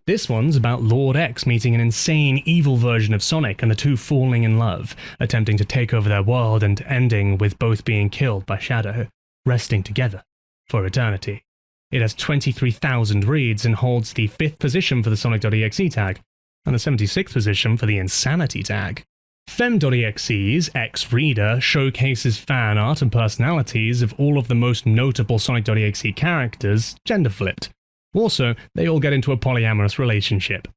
This one's about Lord X meeting an insane, evil version of Sonic and the two falling in love, attempting to take over their world and ending with both being killed by Shadow, resting together for eternity. It has 23,000 reads and holds the 5th position for the Sonic.exe tag, and the 76th position for the Insanity tag. Fem.exe's X Reader showcases fan art and personalities of all of the most notable Sonic.exe characters, gender flipped. Also, they all get into a polyamorous relationship.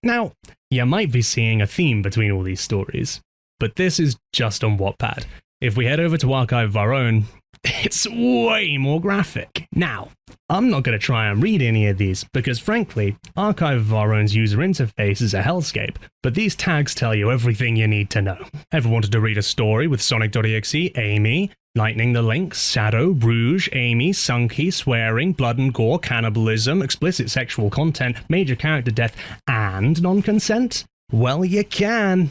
Now, you might be seeing a theme between all these stories, but this is just on Wattpad. If we head over to Archive of Our Own, it's way more graphic. Now, I'm not going to try and read any of these because, frankly, Archive of Our Own's user interface is a hellscape, but these tags tell you everything you need to know. Ever wanted to read a story with Sonic.exe, Amy, Lightning the Lynx, Shadow, Rouge, Amy, Sunky, swearing, blood and gore, cannibalism, explicit sexual content, major character death, and non-consent? Well, you can.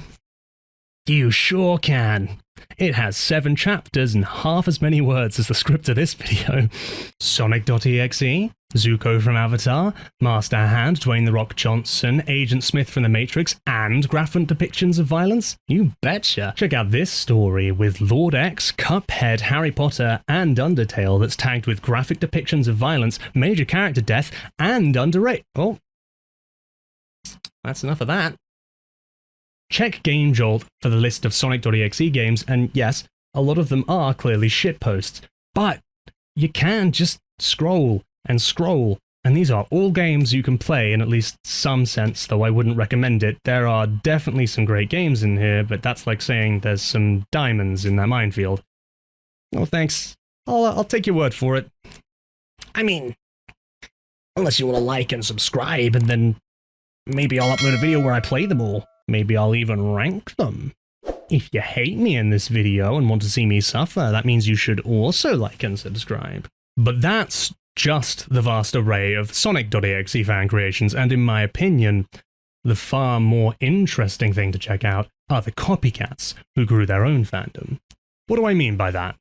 You sure can. It has 7 chapters and half as many words as the script of this video. Sonic.exe, Zuko from Avatar, Master Hand, Dwayne The Rock Johnson, Agent Smith from The Matrix, and graphic depictions of violence? You betcha. Check out this story with Lord X, Cuphead, Harry Potter, and Undertale that's tagged with graphic depictions of violence, major character death, and underrated. Oh, that's enough of that. Check Game Jolt for the list of Sonic.exe games, and yes, a lot of them are clearly shitposts, but you can just scroll and scroll, and these are all games you can play in at least some sense, though I wouldn't recommend it. There are definitely some great games in here, but that's like saying there's some diamonds in that minefield. No thanks. I'll take your word for it. I mean, unless you want to like and subscribe and then Maybe I'll upload a video where I play them all. Maybe I'll even rank them. If you hate me in this video and want to see me suffer, that means you should also like and subscribe. But that's just the vast array of Sonic.exe fan creations, and in my opinion, the far more interesting thing to check out are the copycats who grew their own fandom. What do I mean by that?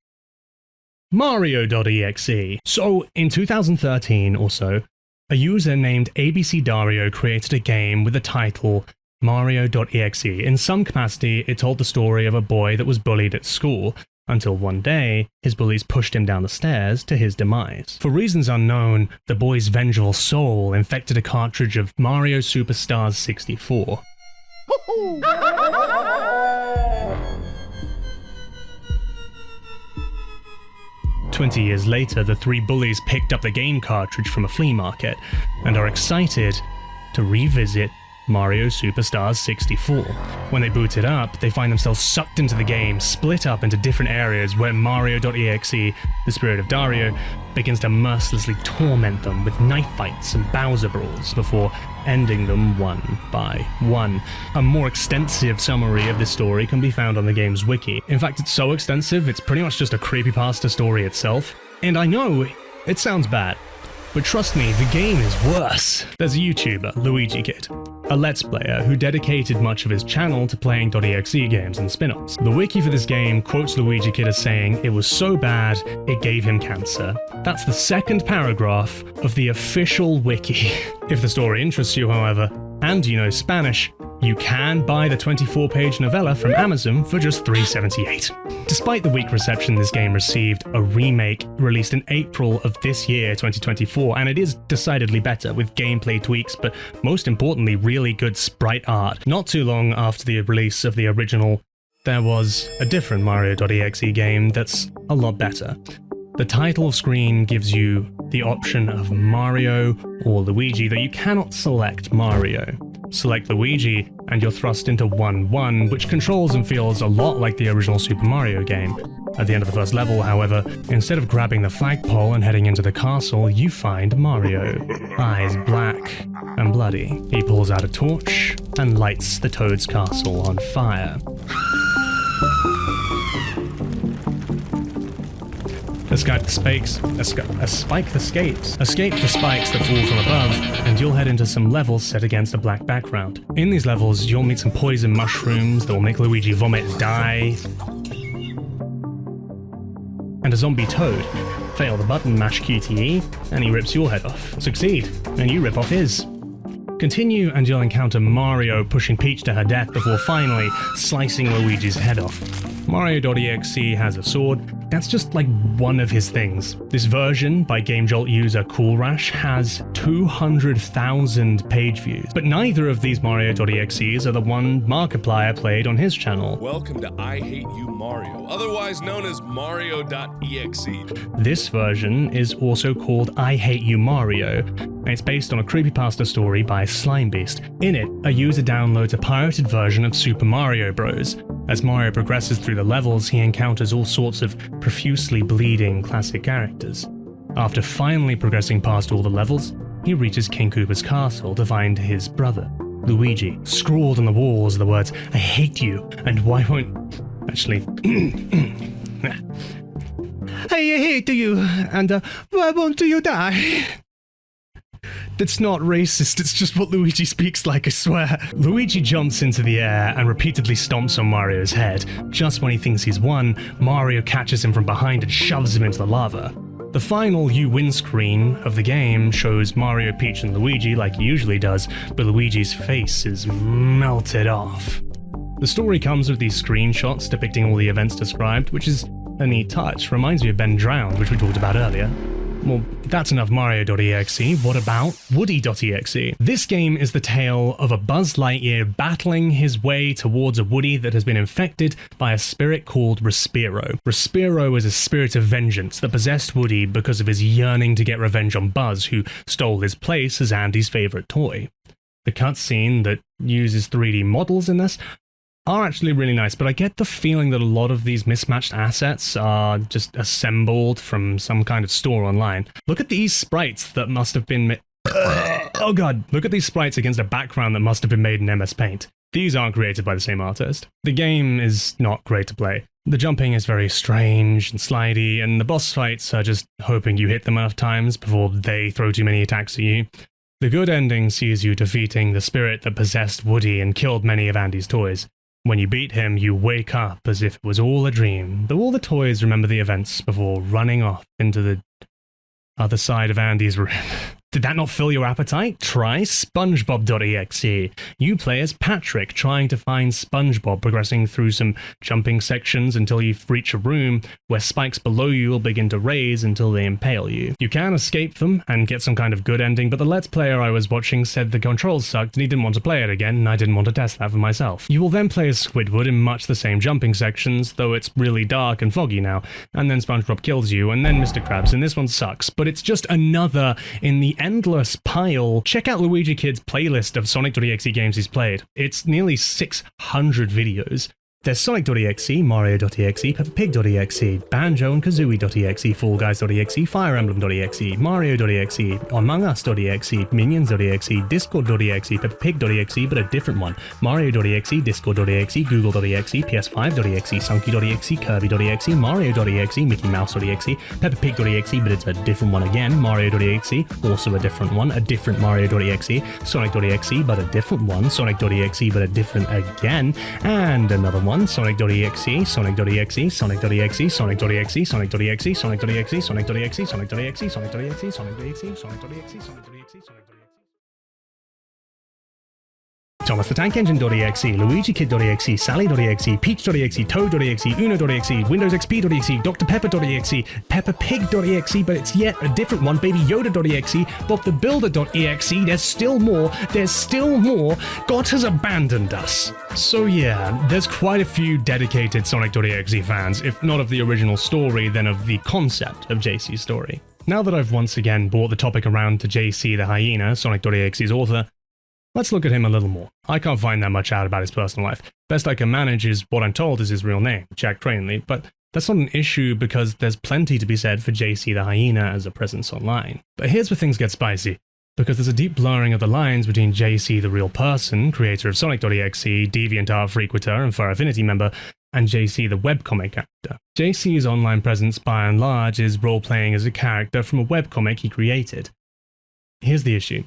Mario.exe. So, in 2013 or so, a user named ABC Dario created a game with the title Mario.exe. In some capacity, it told the story of a boy that was bullied at school, until one day, his bullies pushed him down the stairs to his demise. For reasons unknown, the boy's vengeful soul infected a cartridge of Mario Superstars 64. 20 years later, the three bullies picked up the game cartridge from a flea market and are excited to revisit Mario Superstars 64. When they boot it up, they find themselves sucked into the game, split up into different areas where Mario.exe, the spirit of Dario, begins to mercilessly torment them with knife fights and Bowser brawls before ending them one by one. A more extensive summary of this story can be found on the game's wiki. In fact, it's so extensive, it's pretty much just a creepypasta story itself. And I know, it sounds bad, but trust me, the game is worse. There's a YouTuber, Luigi Kid, a Let's Player who dedicated much of his channel to playing .exe games and spin-offs. The wiki for this game quotes Luigi Kid as saying, "It was so bad, it gave him cancer." That's the second paragraph of the official wiki. If the story interests you, however, and you know Spanish, you can buy the 24-page novella from Amazon for just $3.78. Despite the weak reception this game received, a remake released in April of this year, 2024, and it is decidedly better with gameplay tweaks, but most importantly, really good sprite art. Not too long after the release of the original, there was a different Mario.exe game that's a lot better. The title screen gives you the option of Mario or Luigi, though you cannot select Mario. Select Luigi, and you're thrust into 1-1, which controls and feels a lot like the original Super Mario game. At the end of the first level, however, instead of grabbing the flagpole and heading into the castle, you find Mario. Eyes black and bloody. He pulls out a torch and lights the Toad's castle on fire. Escape the spikes. Escape the spikes that fall from above, and you'll head into some levels set against a black background. In these levels, you'll meet some poison mushrooms that will make Luigi vomit and die, and a zombie toad. Fail the button, mash QTE, and he rips your head off. Succeed, and you rip off his. Continue and you'll encounter Mario pushing Peach to her death before finally slicing Luigi's head off. Mario.exe has a sword. That's just like one of his things. This version by GameJolt user CoolRash has 200,000 page views, but neither of these Mario.exes are the one Markiplier played on his channel. Welcome to I Hate You Mario, otherwise known as Mario.exe. This version is also called I Hate You Mario, and it's based on a creepypasta story by Slimebeast. In it, a user downloads a pirated version of Super Mario Bros. As Mario progresses through the levels, he encounters all sorts of profusely bleeding classic characters. After finally progressing past all the levels, he reaches King Koopa's castle to find his brother, Luigi. Scrawled on the walls are the words, "I hate you, and why won't..." Actually... "I hate you, and why won't you die?" That's not racist, it's just what Luigi speaks like, I swear. Luigi jumps into the air and repeatedly stomps on Mario's head. Just when he thinks he's won, Mario catches him from behind and shoves him into the lava. The final "You Win" screen of the game shows Mario, Peach, and Luigi like he usually does, but Luigi's face is melted off. The story comes with these screenshots depicting all the events described, which is a neat touch. Reminds me of Ben Drowned, which we talked about earlier. Well, that's enough Mario.exe. What about Woody.exe? This game is the tale of a Buzz Lightyear battling his way towards a Woody that has been infected by a spirit called Respiro. Respiro is a spirit of vengeance that possessed Woody because of his yearning to get revenge on Buzz, who stole his place as Andy's favorite toy. The cutscene that uses 3D models in this are actually really nice, but I get the feeling that a lot of these mismatched assets are just assembled from some kind of store online. Look at these sprites that must have been Oh god, look at these sprites against a background that must have been made in MS Paint. These aren't created by the same artist. The game is not great to play. The jumping is very strange and slidey, and the boss fights are just hoping you hit them enough times before they throw too many attacks at you. The good ending sees you defeating the spirit that possessed Woody and killed many of Andy's toys. When you beat him, you wake up as if it was all a dream, though all the toys remember the events before running off into the other side of Andy's room. Did that not fill your appetite? Try Spongebob.exe. You play as Patrick, trying to find SpongeBob, progressing through some jumping sections until you reach a room where spikes below you will begin to raise until they impale you. You can escape them and get some kind of good ending, but the Let's Player I was watching said the controls sucked and he didn't want to play it again, and I didn't want to test that for myself. You will then play as Squidward in much the same jumping sections, though it's really dark and foggy now, and then SpongeBob kills you, and then Mr. Krabs, and this one sucks, but it's just another in the endless pile. Check out Luigi Kid's playlist of Sonic.exe games he's played. It's nearly 600 videos. There's Sonic.exe, Mario.exe, Peppa.Pig.exe, Banjo and Kazooie.exe, Fall Guys.exe, Fire Emblem.exe, Mario.exe, Among Us.exe, Minions.exe, Discord.exe, Peppa.Pig.exe, but a different one, Mario.exe, Discord.exe, Google.exe, PS5.exe, Sunky.exe, Kirby.exe, Mario.exe, Mickey Mouse.exe, Peppa.Pig.exe, but it's a different one again, Mario.exe, also a different one, a different Mario.exe, Sonic.exe, but a different one, Sonic.exe, but a different again, and another one, Sonic.exe, Sonic.exe, Sonic.exe, Sonic.exe, Sonic.exe, Sonic.exe, Sonic.exe, Sonic.exe, Sonic.exe, Sonic.exe, Sonic.exe, Sonic.exe, Sonic.exe, Sonic.exe. Thomas the Tank Engine.exe, Luigi Kid.exe, Sally.exe, Peach.exe, Toad.exe, Uno.exe, Windows XP.exe, Dr. Pepper.exe, Peppa Pig.exe, but it's yet a different one, Baby Yoda.exe, Bob the Builder.exe, there's still more, God has abandoned us. So yeah, there's quite a few dedicated Sonic.exe fans, if not of the original story, then of the concept of JC's story. Now that I've once again brought the topic around to JC the Hyena, Sonic.exe's author, let's look at him a little more. I can't find that much out about his personal life. Best I can manage is what I'm told is his real name, Jack Cranley, but that's not an issue because there's plenty to be said for JC the Hyena as a presence online. But here's where things get spicy, because there's a deep blurring of the lines between JC the real person, creator of Sonic.exe, DeviantArt frequenter and Fur Affinity member, and JC the webcomic actor. JC's online presence by and large is role-playing as a character from a webcomic he created. Here's the issue.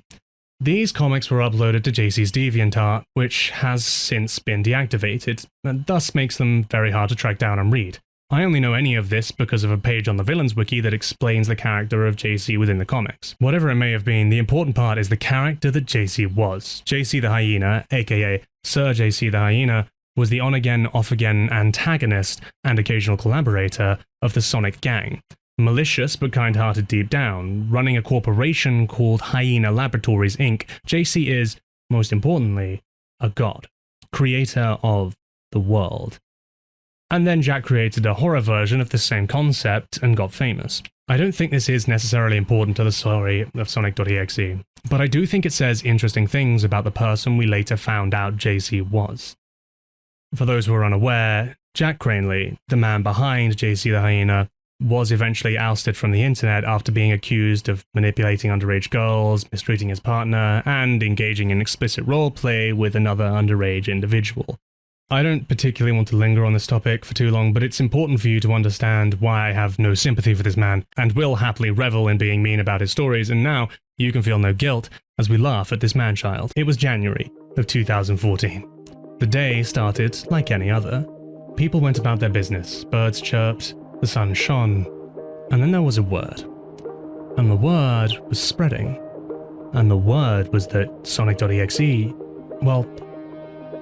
These comics were uploaded to JC's DeviantArt, which has since been deactivated, and thus makes them very hard to track down and read. I only know any of this because of a page on the Villains Wiki that explains the character of JC within the comics. Whatever it may have been, the important part is the character that JC was. JC the Hyena, aka Sir JC the Hyena, was the on-again, off-again antagonist and occasional collaborator of the Sonic gang. Malicious but kind-hearted deep down, running a corporation called Hyena Laboratories Inc., JC is, most importantly, a god, creator of the world. And then Jack created a horror version of the same concept and got famous. I don't think this is necessarily important to the story of Sonic.exe, but I do think it says interesting things about the person we later found out JC was. For those who are unaware, Jack Cranley, the man behind JC the Hyena, was eventually ousted from the internet after being accused of manipulating underage girls, mistreating his partner, and engaging in explicit roleplay with another underage individual. I don't particularly want to linger on this topic for too long, but it's important for you to understand why I have no sympathy for this man, and will happily revel in being mean about his stories, and now you can feel no guilt as we laugh at this man-child. It was January of 2014. The day started like any other. People went about their business, birds chirped, the sun shone, and then there was a word. And the word was spreading. And the word was that Sonic.exe, well,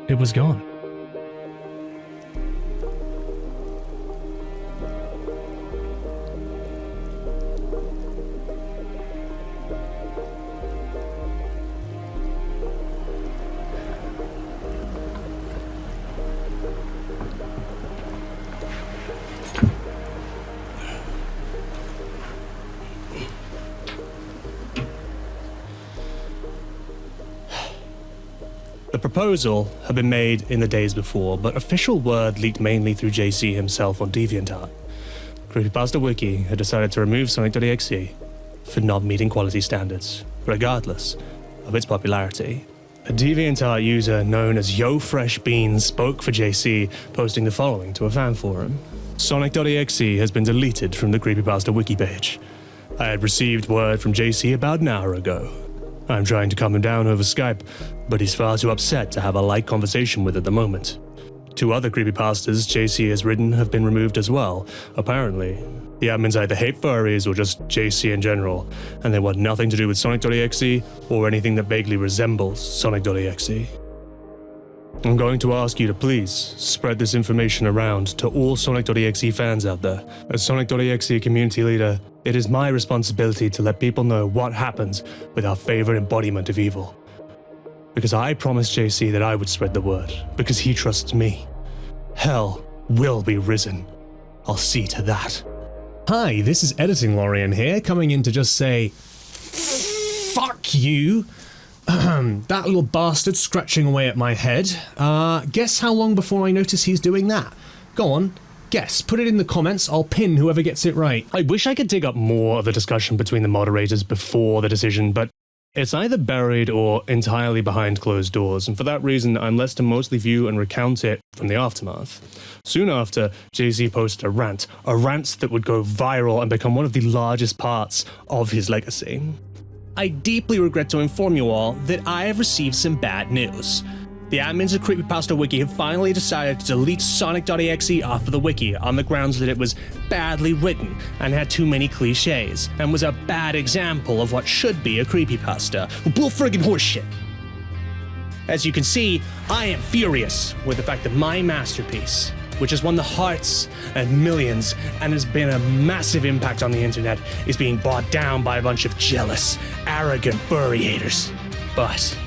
it was gone. The proposal had been made in the days before, but official word leaked mainly through JC himself on DeviantArt. Creepypasta Wiki had decided to remove Sonic.exe for not meeting quality standards, regardless of its popularity. A DeviantArt user known as YoFreshBeans spoke for JC, posting the following to a fan forum. Sonic.exe has been deleted from the creepypasta wiki page. I had received word from JC about an hour ago. I'm trying to calm him down over Skype, but he's far too upset to have a light conversation with at the moment. 2 other creepypastas JC has written have been removed as well. Apparently, the admins either hate furries or just JC in general, and they want nothing to do with Sonic.exe or anything that vaguely resembles Sonic.exe. I'm going to ask you to please spread this information around to all Sonic.exe fans out there. As Sonic.exe community leader, it is my responsibility to let people know what happens with our favorite embodiment of evil. Because I promised JC that I would spread the word, because he trusts me. Hell will be risen. I'll see to that. Hi, this is Editing Laurian here, coming in to just say, fuck you. That little bastard scratching away at my head. Guess how long before I notice he's doing that? Go on, guess. Put it in the comments, I'll pin whoever gets it right. I wish I could dig up more of the discussion between the moderators before the decision, but it's either buried or entirely behind closed doors, and for that reason, I'm left to mostly view and recount it from the aftermath. Soon after, JC posted a rant that would go viral and become one of the largest parts of his legacy. I deeply regret to inform you all that I have received some bad news. The admins of Creepypasta Wiki have finally decided to delete Sonic.exe off of the wiki on the grounds that it was badly written and had too many cliches, and was a bad example of what should be a creepypasta. Bull friggin' horseshit. As you can see, I am furious with the fact that my masterpiece, which has won the hearts and millions and has been a massive impact on the internet, is being bought down by a bunch of jealous, arrogant furry haters. But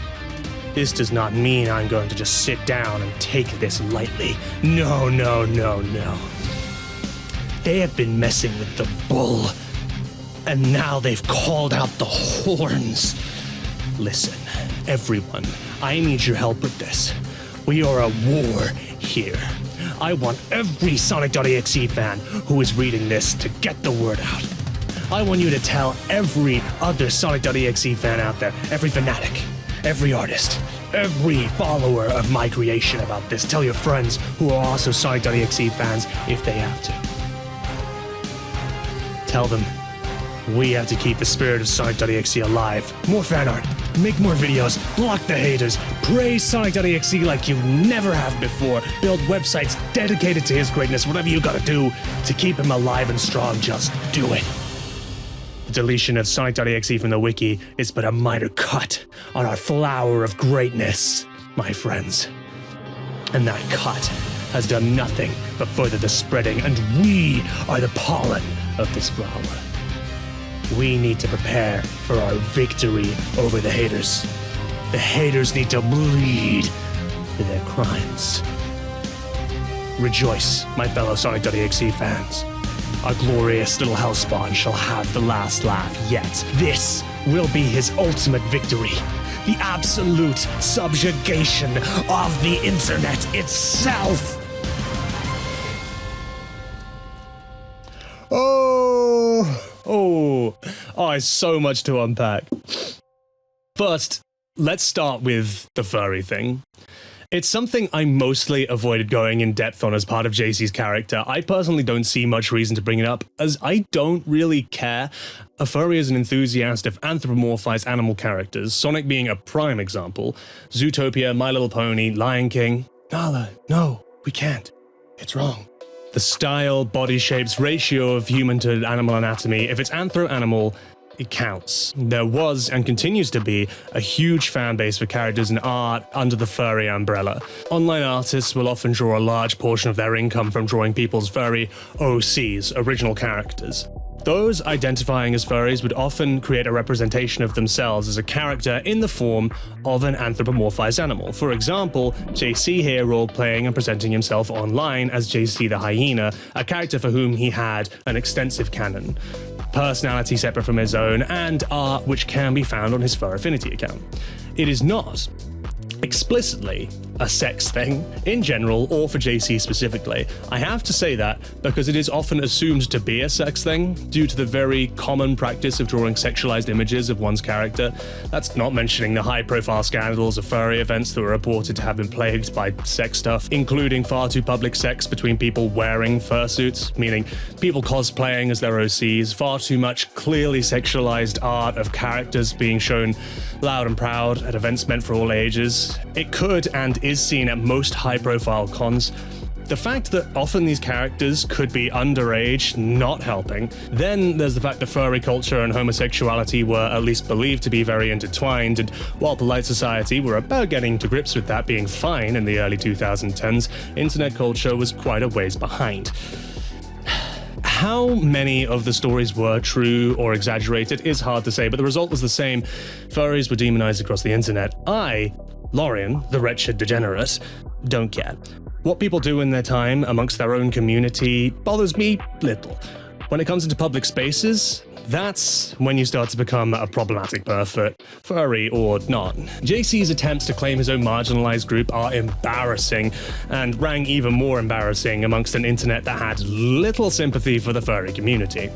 this does not mean I'm going to just sit down and take this lightly. No, no, no, no. They have been messing with the bull, and now they've called out the horns. Listen, everyone, I need your help with this. We are at war here. I want every Sonic.exe fan who is reading this to get the word out. I want you to tell every other Sonic.exe fan out there, every fanatic, every artist, every follower of my creation about this. Tell your friends who are also Sonic.exe fans if they have to. Tell them we have to keep the spirit of Sonic.exe alive. More fan art, make more videos, block the haters, praise Sonic.exe like you never have before, build websites dedicated to his greatness. Whatever you gotta do to keep him alive and strong, just do it. The deletion of Sonic.exe from the wiki is but a minor cut on our flower of greatness, my friends. And that cut has done nothing but further the spreading, and we are the pollen of this flower. We need to prepare for our victory over the haters. The haters need to bleed for their crimes. Rejoice, my fellow Sonic.exe fans. Our glorious little hellspawn shall have the last laugh yet. This will be his ultimate victory. The absolute subjugation of the internet itself. Oh, it's so much to unpack. First, let's start with the furry thing. It's something I mostly avoided going in depth on as part of JC's character. I personally don't see much reason to bring it up, as I don't really care. A furry is an enthusiast of anthropomorphized animal characters, Sonic being a prime example. Zootopia, My Little Pony, Lion King. Nala, no, we can't. It's wrong. The style, body shapes, ratio of human to animal anatomy, if it's anthro-animal, it counts. There was, and continues to be, a huge fan base for characters in art under the furry umbrella. Online artists will often draw a large portion of their income from drawing people's furry OCs, original characters. Those identifying as furries would often create a representation of themselves as a character in the form of an anthropomorphized animal. For example, JC here role-playing and presenting himself online as JC the Hyena, a character for whom he had an extensive canon, personality separate from his own, and art which can be found on his Fur Affinity account. It is not explicitly a sex thing in general or for JC specifically. I have to say that because it is often assumed to be a sex thing due to the very common practice of drawing sexualized images of one's character. That's not mentioning the high-profile scandals of furry events that were reported to have been plagued by sex stuff, including far too public sex between people wearing fursuits, meaning people cosplaying as their OCs, far too much clearly sexualized art of characters being shown loud and proud at events meant for all ages. It could and is seen at most high-profile cons. The fact that often these characters could be underage, not helping. Then there's the fact that furry culture and homosexuality were at least believed to be very intertwined, and while polite society were about getting to grips with that being fine in the early 2010s, internet culture was quite a ways behind. How many of the stories were true or exaggerated is hard to say, but the result was the same. Furries were demonized across the internet. I, Laurian, the wretched degenerate, don't care. What people do in their time amongst their own community bothers me little. When it comes into public spaces, that's when you start to become a problematic pervert, furry or not. JC's attempts to claim his own marginalized group are embarrassing, and rang even more embarrassing amongst an internet that had little sympathy for the furry community.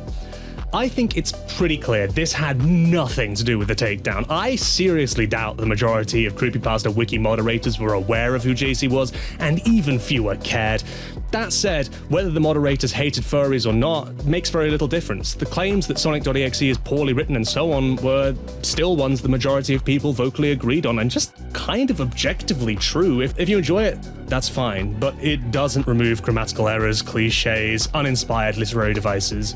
I think it's pretty clear this had nothing to do with the takedown. I seriously doubt the majority of creepypasta wiki moderators were aware of who JC was, and even fewer cared. That said, whether the moderators hated furries or not makes very little difference. The claims that Sonic.exe is poorly written and so on were still ones the majority of people vocally agreed on, and just kind of objectively true. If you enjoy it, that's fine, but it doesn't remove grammatical errors, cliches, uninspired literary devices.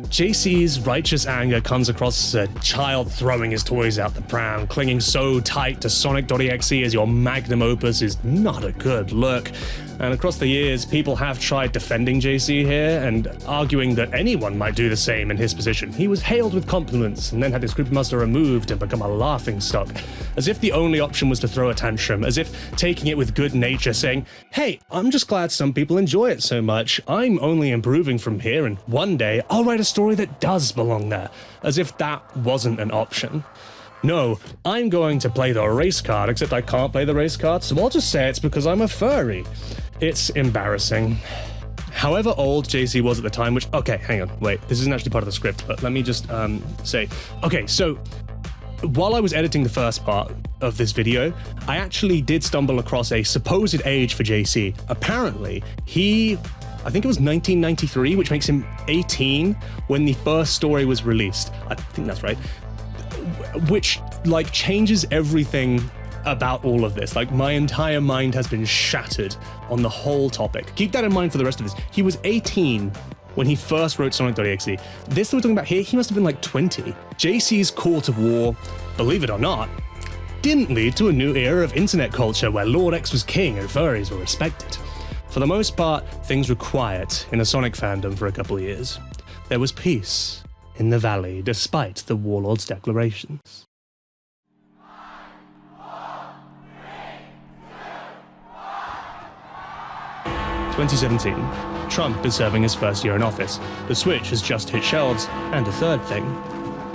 JC's righteous anger comes across as a child throwing his toys out the pram. Clinging so tight to Sonic.exe as your magnum opus is not a good look. And across the years, people have tried defending JC here and arguing that anyone might do the same in his position. He was hailed with compliments and then had his creepypasta removed and become a laughingstock. As if the only option was to throw a tantrum, as if taking it with good nature, saying, "Hey, I'm just glad some people enjoy it so much. I'm only improving from here, and one day I'll write a story that does belong there." As if that wasn't an option. No, I'm going to play the race card, except I can't play the race card, so I'll just say it's because I'm a furry. It's embarrassing. However old JC was at the time, which, okay, hang on, wait, this isn't actually part of the script, but let me just say, okay, so while I was editing the first part of this video, I actually did stumble across a supposed age for JC. Apparently, I think it was 1993, which makes him 18 when the first story was released. I think that's right. Which, like, changes everything about all of this. Like, my entire mind has been shattered on the whole topic. Keep that in mind for the rest of this. He was 18 when he first wrote Sonic.exe. This that we're talking about here, he must have been like 20. JC's call to war, believe it or not, didn't lead to a new era of internet culture where Lord X was king and furries were respected. For the most part, things were quiet in the Sonic fandom for a couple of years. There was peace in the valley despite the warlord's declarations. 2017. Trump is serving his first year in office. The Switch has just hit shelves, and a third thing.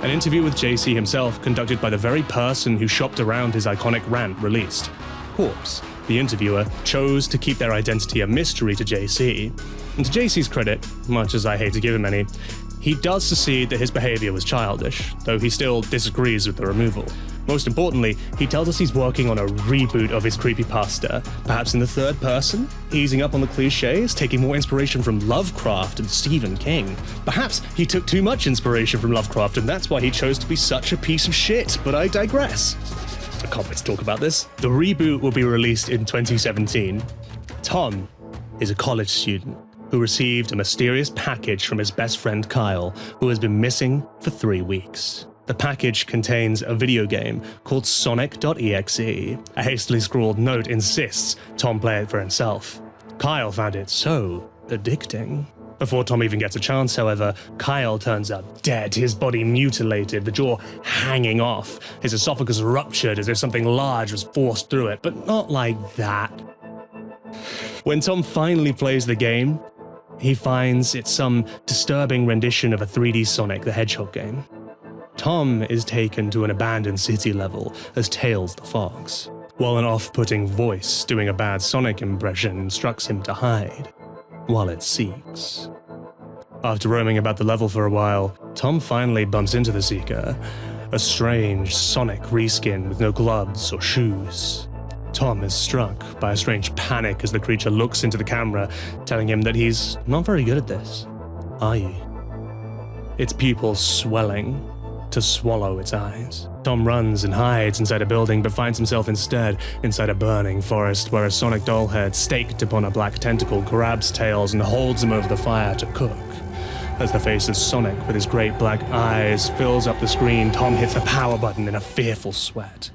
An interview with JC himself, conducted by the very person who shopped around his iconic Rant, released. Corpse, the interviewer, chose to keep their identity a mystery to JC. And to JC's credit, much as I hate to give him any, he does concede that his behavior was childish, though he still disagrees with the removal. Most importantly, he tells us he's working on a reboot of his creepypasta, perhaps in the third person, easing up on the cliches, taking more inspiration from Lovecraft and Stephen King. Perhaps he took too much inspiration from Lovecraft and that's why he chose to be such a piece of shit, but I digress. I can't wait to talk about this. The reboot will be released in 2017. Tom is a college student who received a mysterious package from his best friend Kyle, who has been missing for 3 weeks. The package contains a video game called Sonic.exe. A hastily scrawled note insists Tom play it for himself. Kyle found it so addicting. Before Tom even gets a chance, however, Kyle turns up dead, his body mutilated, the jaw hanging off, his esophagus ruptured as if something large was forced through it, but not like that. When Tom finally plays the game, he finds it's some disturbing rendition of a 3D Sonic the Hedgehog game. Tom is taken to an abandoned city level as Tails the Fox. while an off-putting voice doing a bad Sonic impression instructs him to hide, while it seeks. After roaming about the level for a while, Tom finally bumps into the Seeker, a strange Sonic reskin with no gloves or shoes. Tom is struck by a strange panic as the creature looks into the camera, telling him that he's not very good at this, are you? Its pupils swelling to swallow its eyes. Tom runs and hides inside a building, but finds himself instead inside a burning forest where a Sonic doll head staked upon a black tentacle grabs Tails and holds him over the fire to cook. As the face of Sonic with his great black eyes fills up the screen, Tom hits the power button in a fearful sweat.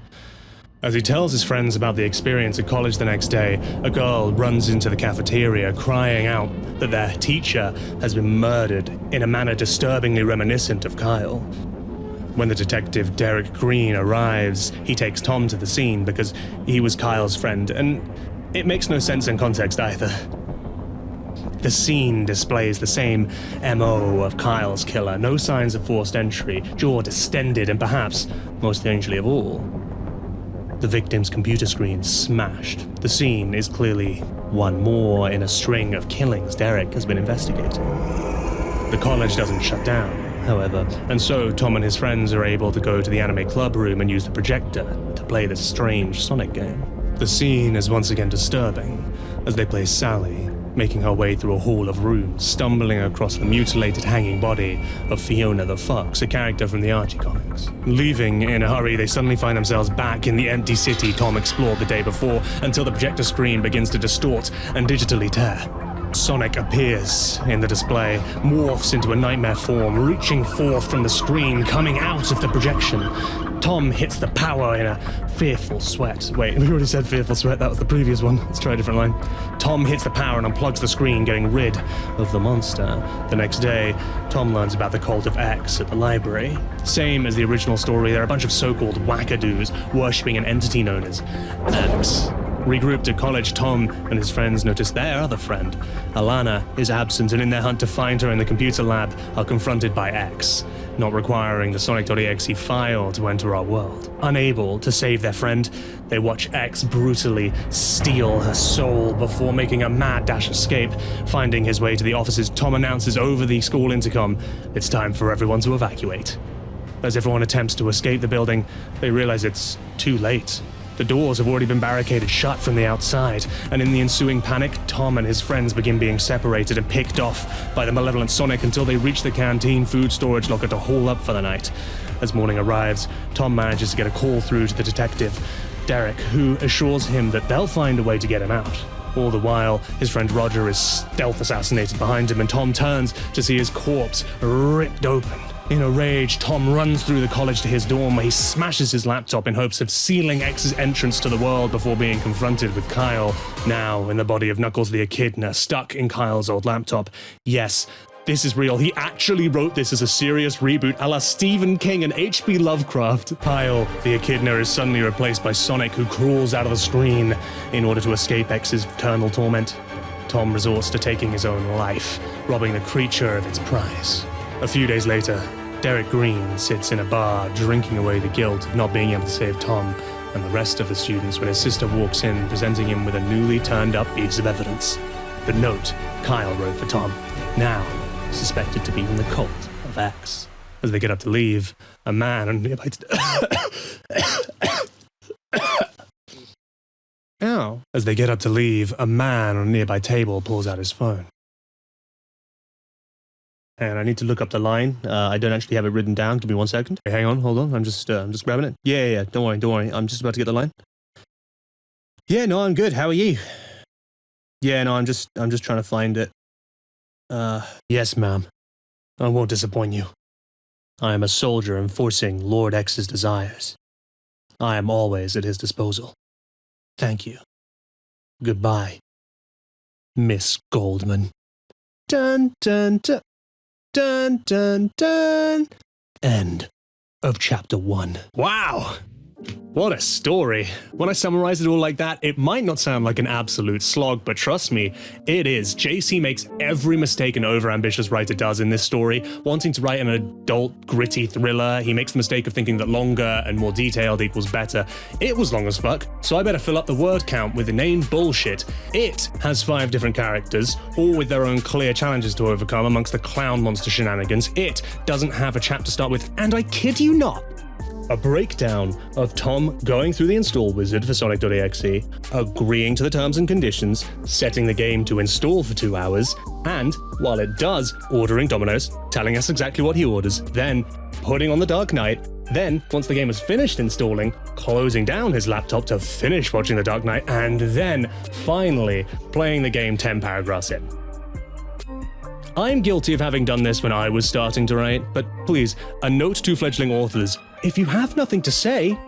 As he tells his friends about the experience at college the next day, a girl runs into the cafeteria crying out that their teacher has been murdered in a manner disturbingly reminiscent of Kyle. When the detective Derek Green arrives, he takes Tom to the scene because he was Kyle's friend, and it makes no sense in context either. The scene displays the same MO of Kyle's killer, no signs of forced entry, jaw distended, and perhaps, most strangely of all, the victim's computer screen smashed. The scene is clearly one more in a string of killings Derek has been investigating. The college doesn't shut down, however, and so Tom and his friends are able to go to the anime club room and use the projector to play this strange Sonic game. The scene is once again disturbing as they play Sally, making her way through a hall of rooms, stumbling across the mutilated hanging body of Fiona the Fox, a character from the Archie comics. Leaving in a hurry, they suddenly find themselves back in the empty city Tom explored the day before, until the projector screen begins to distort and digitally tear. Sonic appears in the display, morphs into a nightmare form, reaching forth from the screen, coming out of the projection. Tom hits the power in a fearful sweat. Wait, we already said fearful sweat, that was the previous one. Let's try a different line. Tom hits the power and unplugs the screen, getting rid of the monster. The next day, Tom learns about the cult of X at the library. Same as the original story, there are a bunch of so-called wackadoos worshipping an entity known as X. Regrouped at college, Tom and his friends notice their other friend, Alana, is absent, and in their hunt to find her in the computer lab are confronted by X, not requiring the Sonic.exe file to enter our world. Unable to save their friend, they watch X brutally steal her soul before making a mad dash escape. Finding his way to the offices, Tom announces over the school intercom, it's time for everyone to evacuate. As everyone attempts to escape the building, they realize it's too late. The doors have already been barricaded shut from the outside, and in the ensuing panic, Tom and his friends begin being separated and picked off by the malevolent Sonic until they reach the canteen food storage locker to haul up for the night. As morning arrives, Tom manages to get a call through to the detective, Derek, who assures him that they'll find a way to get him out. All the while, his friend Roger is stealth assassinated behind him, and Tom turns to see his corpse ripped open. In a rage, Tom runs through the college to his dorm where he smashes his laptop in hopes of sealing X's entrance to the world before being confronted with Kyle, now in the body of Knuckles the Echidna, stuck in Kyle's old laptop. Yes, this is real. He actually wrote this as a serious reboot a la Stephen King and H.P. Lovecraft. Kyle the Echidna is suddenly replaced by Sonic, who crawls out of the screen in order to escape X's eternal torment. Tom resorts to taking his own life, robbing the creature of its prize. A few days later, Derek Green sits in a bar drinking away the guilt of not being able to save Tom and the rest of the students when his sister walks in, presenting him with a newly turned up piece of evidence. The note Kyle wrote for Tom, now suspected to be from the cult of X. As they get up to leave, a man on nearby As they get up to leave, a man on a nearby table pulls out his phone. And I need to look up the line. I don't actually have it written down. Give me 1 second. Hey, hang on, hold on. I'm just grabbing it. Yeah. Don't worry. I'm just about to get the line. Yeah, no, I'm good. How are you? Yeah, no, I'm just trying to find it. Yes, ma'am. I won't disappoint you. I am a soldier enforcing Lord X's desires. I am always at his disposal. Thank you. Goodbye, Miss Goldman. Dun dun dun. Dun dun dun. End of chapter 1. Wow! What a story. When I summarize it all like that, it might not sound like an absolute slog, but trust me, it is. JC makes every mistake an overambitious writer does in this story. Wanting to write an adult, gritty thriller, he makes the mistake of thinking that longer and more detailed equals better. It was long as fuck, so I better fill up the word count with inane bullshit. It has 5 different characters, all with their own clear challenges to overcome amongst the clown monster shenanigans. It doesn't have a chapter to start with, and I kid you not, a breakdown of Tom going through the install wizard for Sonic.exe, agreeing to the terms and conditions, setting the game to install for 2 hours, and, while it does, ordering Domino's, telling us exactly what he orders, then putting on the Dark Knight, then, once the game is finished installing, closing down his laptop to finish watching the Dark Knight, and then, finally, playing the game 10 paragraphs in. I'm guilty of having done this when I was starting to write, but please, a note to fledgling authors: if you have nothing to say,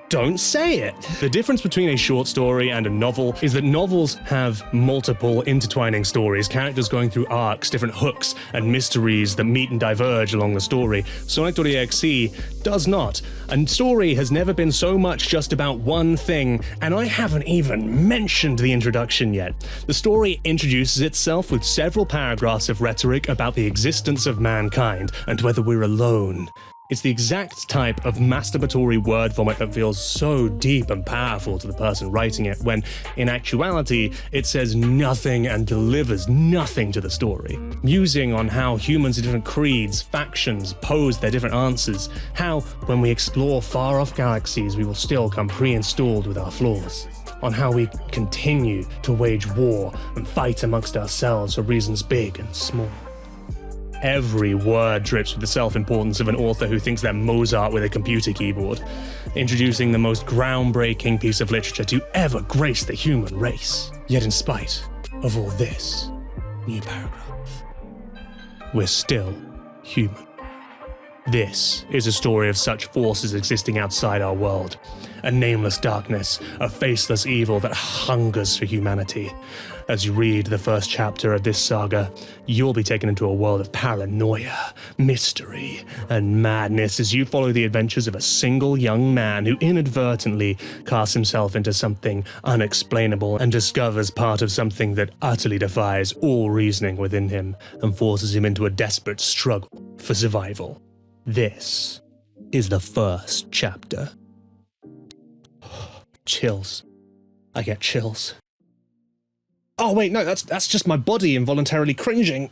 don't say it. The difference between a short story and a novel is that novels have multiple intertwining stories, characters going through arcs, different hooks and mysteries that meet and diverge along the story. Sonic.exe does not. A story has never been so much just about one thing, and I haven't even mentioned the introduction yet. The story introduces itself with several paragraphs of rhetoric about the existence of mankind and whether we're alone. It's the exact type of masturbatory word vomit that feels so deep and powerful to the person writing it, when, in actuality, it says nothing and delivers nothing to the story. Musing on how humans of different creeds, factions, pose their different answers, how, when we explore far-off galaxies, we will still come pre-installed with our flaws. On how we continue to wage war and fight amongst ourselves for reasons big and small. Every word drips with the self-importance of an author who thinks they're Mozart with a computer keyboard, introducing the most groundbreaking piece of literature to ever grace the human race. Yet in spite of all this, new paragraph, we're still human. This is a story of such forces existing outside our world, a nameless darkness, a faceless evil that hungers for humanity. As you read the first chapter of this saga, you'll be taken into a world of paranoia, mystery, and madness as you follow the adventures of a single young man who inadvertently casts himself into something unexplainable and discovers part of something that utterly defies all reasoning within him and forces him into a desperate struggle for survival. This is the first chapter. Chills. I get chills. Oh wait, no, that's just my body involuntarily cringing.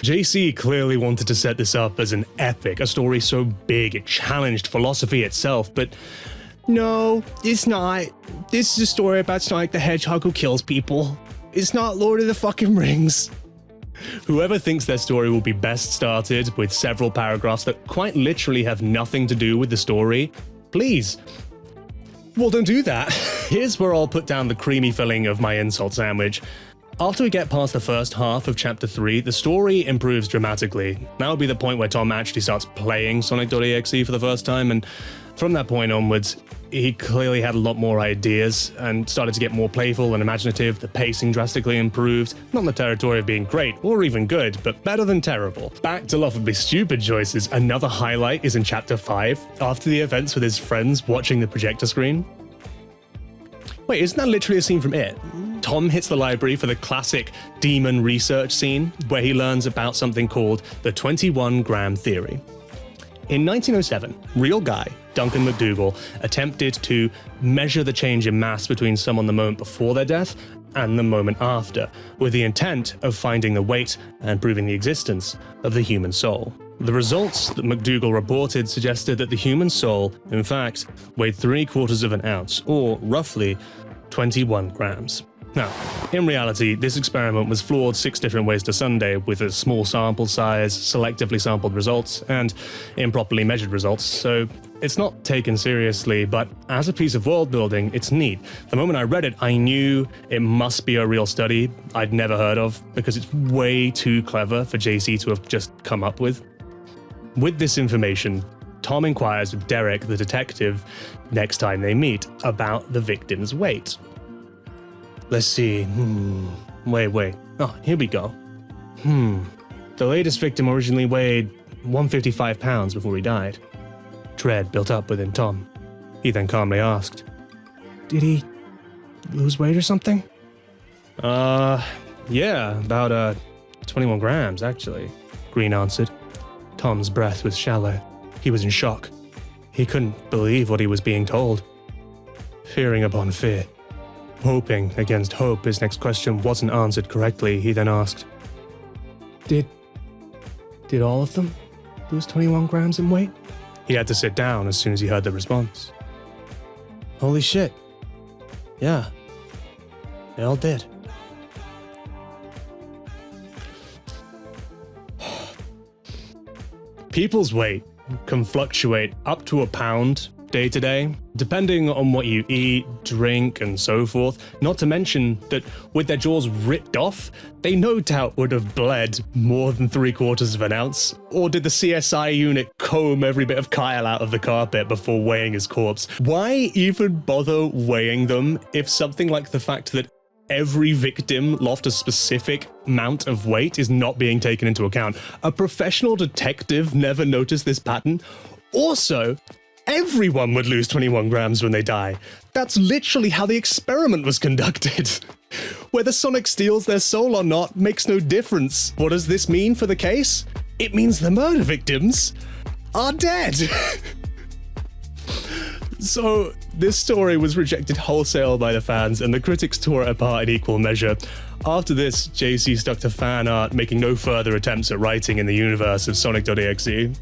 JC clearly wanted to set this up as an epic, a story so big it challenged philosophy itself, but no, it's not. This is a story about Sonic the Hedgehog who kills people. It's not Lord of the fucking Rings. Whoever thinks their story will be best started with several paragraphs that quite literally have nothing to do with the story, please, well, don't do that. Here's where I'll put down the creamy filling of my insult sandwich. After we get past the first half of chapter 3, the story improves dramatically. That will be the point where Tom actually starts playing Sonic.exe for the first time, and from that point onwards, he clearly had a lot more ideas and started to get more playful and imaginative. The pacing drastically improved, not in the territory of being great or even good, but better than terrible. Back to laughably stupid choices, another highlight is in chapter 5, after the events with his friends watching the projector screen. Wait, isn't that literally a scene from It? Tom hits the library for the classic demon research scene, where he learns about something called the 21-gram theory. In 1907, real guy, Duncan McDougal, attempted to measure the change in mass between someone the moment before their death and the moment after, with the intent of finding the weight and proving the existence of the human soul. The results that McDougal reported suggested that the human soul, in fact, weighed 3/4 of an ounce, or roughly 21 grams. Now, in reality, this experiment was flawed 6 different ways to Sunday, with a small sample size, selectively sampled results, and improperly measured results, so it's not taken seriously, but as a piece of world building, it's neat. The moment I read it, I knew it must be a real study I'd never heard of, because it's way too clever for JC to have just come up with. With this information, Tom inquires with Derek, the detective, next time they meet, about the victim's weight. Let's see. Wait. Oh, here we go. The latest victim originally weighed 155 pounds before he died. Dread built up within Tom. He then calmly asked, "Did he lose weight or something?" Yeah, about 21 grams, actually," Green answered. Tom's breath was shallow. He was in shock. He couldn't believe what he was being told. Fearing upon fear. Hoping against hope his next question wasn't answered correctly, he then asked, Did all of them lose 21 grams in weight?" He had to sit down as soon as he heard the response. "Holy shit. Yeah. They all did." People's weight can fluctuate up to a pound day to day, depending on what you eat, drink, and so forth. Not to mention that with their jaws ripped off, they no doubt would have bled more than 3/4 of an ounce. Or did the CSI unit comb every bit of Kyle out of the carpet before weighing his corpse? Why even bother weighing them if something like the fact that every victim lost a specific amount of weight is not being taken into account? A professional detective never noticed this pattern? Also, everyone would lose 21 grams when they die. That's literally how the experiment was conducted. Whether Sonic steals their soul or not makes no difference. What does this mean for the case? It means the murder victims are dead. So, this story was rejected wholesale by the fans, and the critics tore it apart in equal measure. After this, JC stuck to fan art, making no further attempts at writing in the universe of Sonic.exe.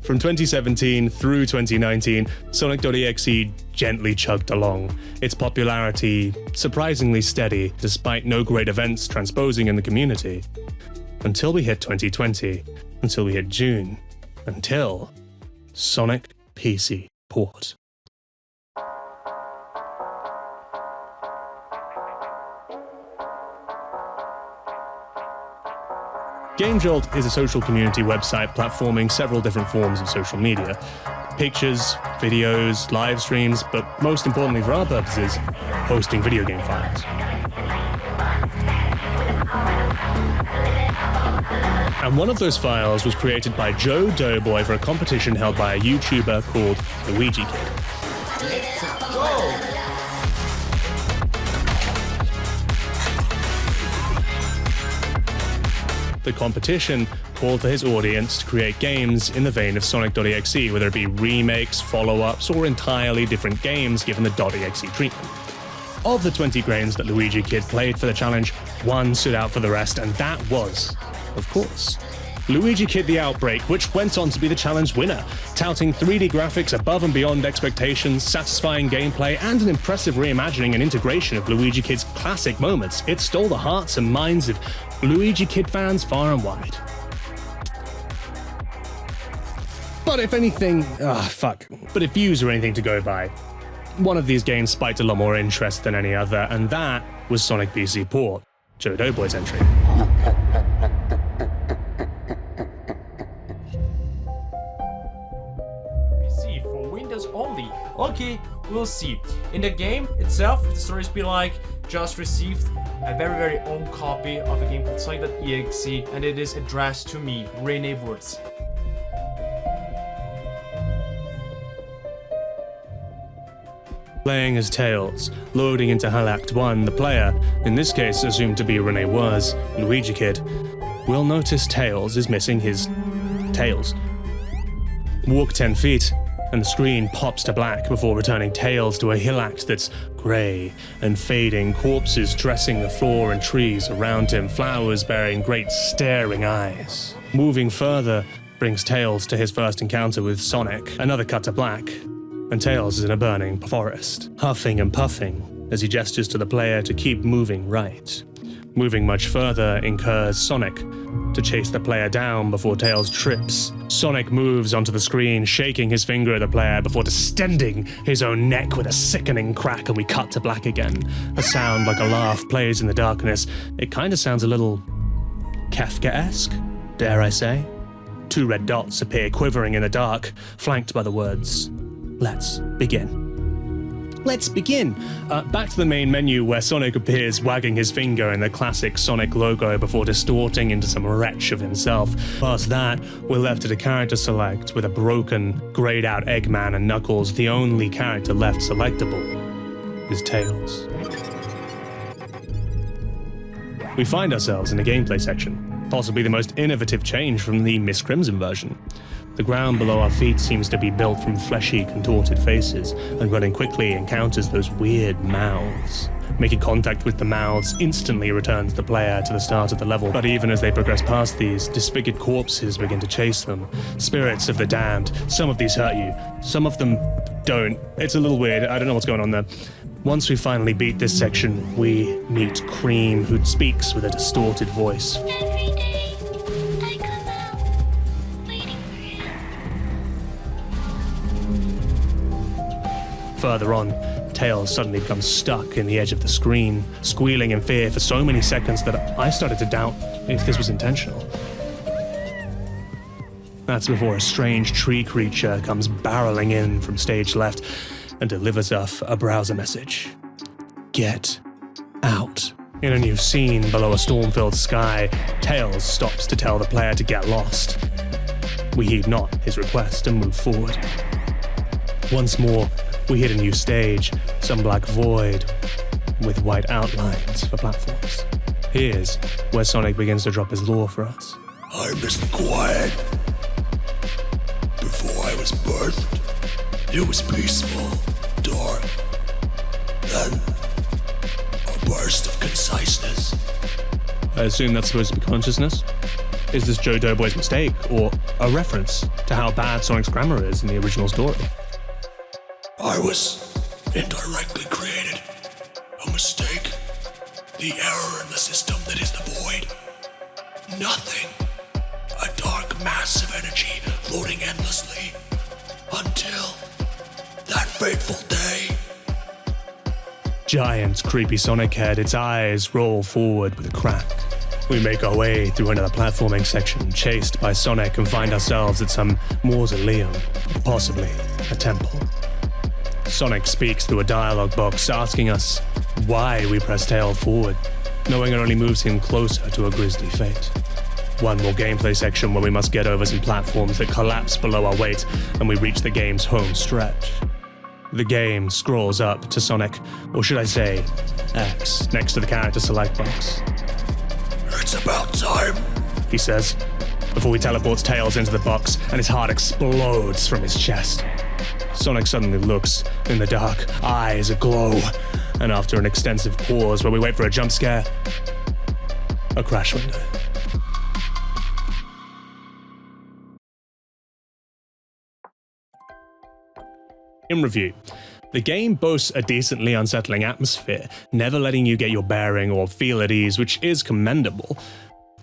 From 2017 through 2019, Sonic.exe gently chugged along, its popularity surprisingly steady despite no great events transposing in the community. Until we hit 2020, until we hit June, until Sonic PC port. GameJolt is a social community website platforming several different forms of social media. Pictures, videos, live streams, but most importantly for our purposes, hosting video game files. And one of those files was created by Joe Doughboy for a competition held by a YouTuber called Luigi Kid. The competition called for his audience to create games in the vein of Sonic.exe, whether it be remakes, follow-ups, or entirely different games given the .exe treatment. Of the 20 games that Luigi Kid played for the challenge, one stood out for the rest, and that was, of course, Luigi Kid The Outbreak, which went on to be the challenge winner, touting 3D graphics above and beyond expectations, satisfying gameplay, and an impressive reimagining and integration of Luigi Kid's classic moments. It stole the hearts and minds of Luigi Kid fans far and wide. But if anything, But if views are anything to go by, one of these games spiked a lot more interest than any other, and that was Sonic PC Port, Joe Doughboy's entry. PC for Windows only. Okay, we'll see. In the game itself, the stories be like, just received a very own copy of a game called Sonic.exe, and it is addressed to me, Rene Woods. Playing as Tails, loading into HAL Act 1, the player, in this case assumed to be Rene was Luigi Kid, will notice Tails is missing his tails. Walk 10 feet, and the screen pops to black before returning Tails to a HAL Act that's grey and fading, corpses dressing the floor and trees around him, flowers bearing great staring eyes. Moving further brings Tails to his first encounter with Sonic, another cut to black, and Tails is in a burning forest, huffing and puffing as he gestures to the player to keep moving right. Moving much further incurs Sonic to chase the player down before Tails trips. Sonic moves onto the screen, shaking his finger at the player before distending his own neck with a sickening crack, and we cut to black again. A sound like a laugh plays in the darkness. It kinda sounds a little Kafka-esque, dare I say. 2 red dots appear quivering in the dark, flanked by the words, "Let's begin." let's begin. Back to the main menu where Sonic appears wagging his finger in the classic Sonic logo before distorting into some wretch of himself. Past that, we're left at a character select with a broken, grayed out Eggman and Knuckles. The only character left selectable is Tails. We find ourselves in the gameplay section, possibly the most innovative change from the Miss Crimson version. The ground below our feet seems to be built from fleshy, contorted faces, and running quickly encounters those weird mouths. Making contact with the mouths instantly returns the player to the start of the level, but even as they progress past these, disfigured corpses begin to chase them. Spirits of the damned. Some of these hurt you, some of them don't. It's a little weird, I don't know what's going on there. Once we finally beat this section, we meet Cream, who speaks with a distorted voice. Every day, I come out, waiting for you. Further on, Tails suddenly becomes stuck in the edge of the screen, squealing in fear for so many seconds that I started to doubt if this was intentional. That's before a strange tree creature comes barreling in from stage left and delivers us a browser message. Get out. In a new scene below a storm-filled sky, Tails stops to tell the player to get lost. We heed not his request and move forward. Once more, we hit a new stage, some black void with white outlines for platforms. Here's where Sonic begins to drop his lore for us. I missed quiet. Before I was birthed, it was peaceful, dark. Then, a burst of conciseness. I assume that's supposed to be consciousness? Is this Joe Doughboy's mistake, or a reference to how bad Sonic's grammar is in the original story? I was indirectly created. A mistake. The error in the system that is the void. Nothing. A dark mass of energy floating endlessly. Until that fateful day. Giant, creepy Sonic head, its eyes roll forward with a crack. We make our way through another platforming section, chased by Sonic, and find ourselves at some mausoleum, possibly a temple. Sonic speaks through a dialogue box, asking us why we press tail forward, knowing it only moves him closer to a grisly fate. One more gameplay section where we must get over some platforms that collapse below our weight, and we reach the game's home stretch. The game scrolls up to Sonic, or should I say, X, next to the character select box. It's about time, he says, before he teleports Tails into the box and his heart explodes from his chest. Sonic suddenly looks in the dark, eyes aglow, and after an extensive pause where we wait for a jump scare, a crash window. In review, the game boasts a decently unsettling atmosphere, never letting you get your bearing or feel at ease, which is commendable.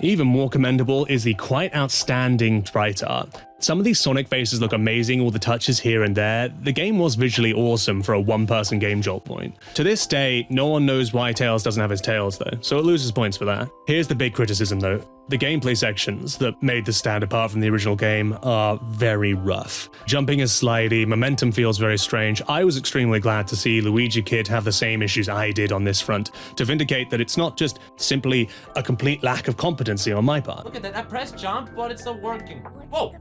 Even more commendable is the quite outstanding sprite art. Some of these Sonic faces look amazing, all the touches here and there. The game was visually awesome for a one-person game jolt point. To this day, no one knows why Tails doesn't have his tails though, so it loses points for that. Here's the big criticism though. The gameplay sections that made this stand apart from the original game are very rough. Jumping is slidey, momentum feels very strange. I was extremely glad to see Luigi Kid have the same issues I did on this front, to vindicate that it's not just simply a complete lack of competency on my part. Look at that, I pressed jump, but it's not working. Whoa!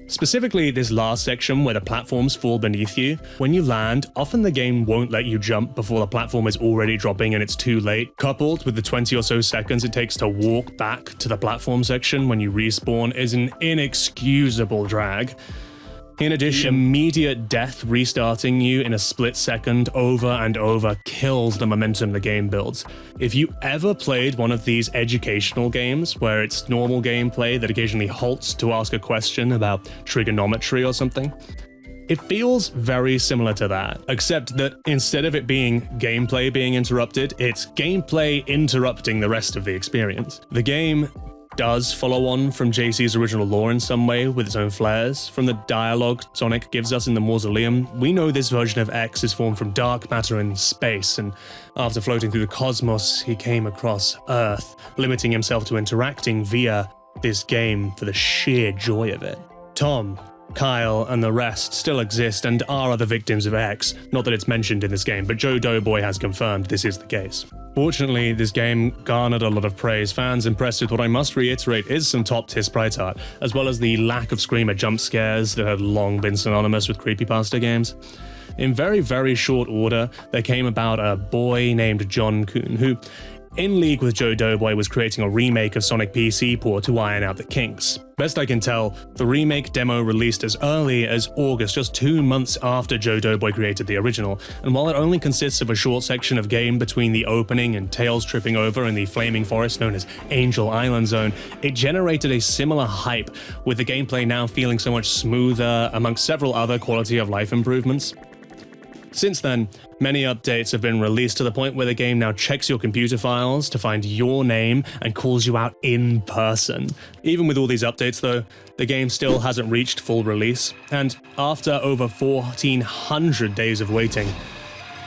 Specifically this last section where the platforms fall beneath you. When you land, often the game won't let you jump before the platform is already dropping and it's too late. Coupled with the 20 or so seconds it takes to walk back to the platform section when you respawn is an inexcusable drag. In addition, immediate death restarting you in a split second over and over kills the momentum the game builds. If you ever played one of these educational games where it's normal gameplay that occasionally halts to ask a question about trigonometry or something, it feels very similar to that, except that instead of it being gameplay being interrupted, it's gameplay interrupting the rest of the experience. The game does follow on from JC's original lore in some way with its own flares. From the dialogue Sonic gives us in the mausoleum, we know this version of X is formed from dark matter in space, and after floating through the cosmos, he came across Earth, limiting himself to interacting via this game for the sheer joy of it. Tom, Kyle, and the rest still exist and are other victims of X. Not that it's mentioned in this game, but Joe Doughboy has confirmed this is the case. Fortunately, this game garnered a lot of praise, fans impressed with what I must reiterate is some top-tier sprite art, as well as the lack of screamer jump scares that had long been synonymous with creepypasta games. In very, very short order, there came about a boy named John Kuhn, who, in league with Joe Doughboy, was creating a remake of Sonic PC port to iron out the kinks. Best I can tell, the remake demo released as early as August, just 2 months after Joe Doughboy created the original, and while it only consists of a short section of game between the opening and Tails tripping over in the flaming forest known as Angel Island Zone, it generated a similar hype, with the gameplay now feeling so much smoother amongst several other quality of life improvements. Since then, many updates have been released to the point where the game now checks your computer files to find your name and calls you out in person. Even with all these updates though, the game still hasn't reached full release, and after over 1,400 days of waiting,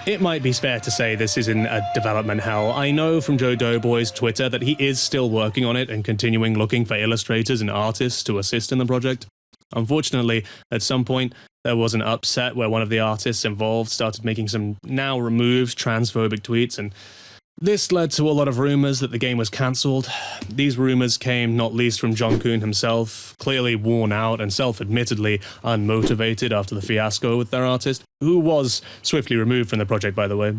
it might be fair to say this is in a development hell. I know from Joe Doughboy's Twitter that he is still working on it and continuing looking for illustrators and artists to assist in the project. Unfortunately, at some point, there was an upset where one of the artists involved started making some now removed transphobic tweets, and this led to a lot of rumors that the game was cancelled. These rumors came not least from John Kuhn himself, clearly worn out and self-admittedly unmotivated after the fiasco with their artist, who was swiftly removed from the project, by the way.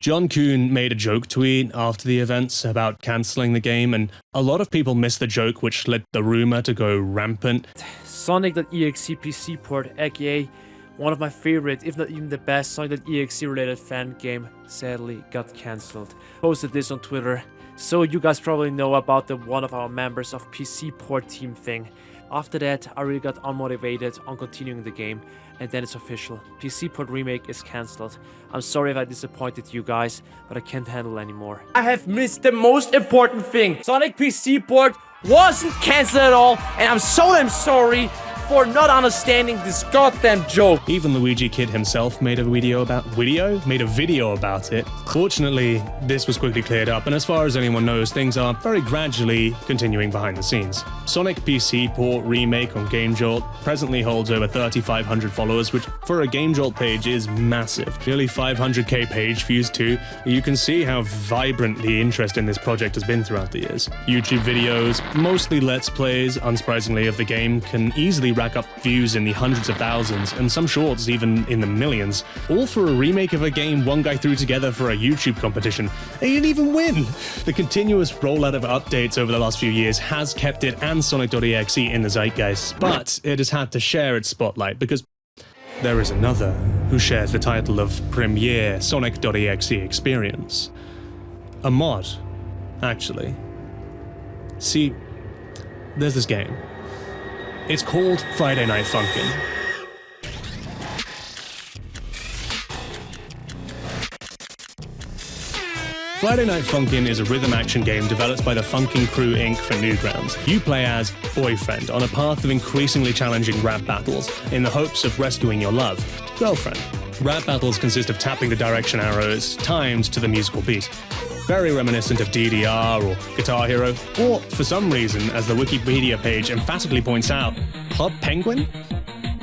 John Kuhn made a joke tweet after the events about cancelling the game, and a lot of people missed the joke, which led the rumor to go rampant. Sonic.exe PC port, aka one of my favorite, if not even the best, Sonic.exe related fan game, sadly got cancelled. Posted this on Twitter, so you guys probably know about the one of our members of PC port team thing. After that, I really got unmotivated on continuing the game, and then it's official. PC port remake is cancelled. I'm sorry if I disappointed you guys, but I can't handle anymore. I have missed the most important thing. Sonic PC port wasn't cancelled at all, and I'm so damn sorry for not understanding this goddamn joke. Even Luigi Kid himself made a video about it. Fortunately, this was quickly cleared up, and as far as anyone knows, things are very gradually continuing behind the scenes. Sonic PC port remake on GameJolt presently holds over 3,500 followers, which for a GameJolt page is massive. Nearly 500k page views too. You can see how vibrant the interest in this project has been throughout the years. YouTube videos, mostly Let's Plays, unsurprisingly, of the game can easily rack up views in the hundreds of thousands, and some shorts even in the millions, all for a remake of a game one guy threw together for a YouTube competition. He didn't even win! The continuous rollout of updates over the last few years has kept it and Sonic.exe in the zeitgeist, but it has had to share its spotlight because there is another who shares the title of Premier Sonic.exe Experience. A mod, actually. See, there's this game. It's called Friday Night Funkin'. Friday Night Funkin' is a rhythm action game developed by the Funkin' Crew Inc. for Newgrounds. You play as Boyfriend on a path of increasingly challenging rap battles in the hopes of rescuing your love, Girlfriend. Rap battles consist of tapping the direction arrows timed to the musical beat. Very reminiscent of DDR or Guitar Hero, or, for some reason, as the Wikipedia page emphatically points out, Club Penguin?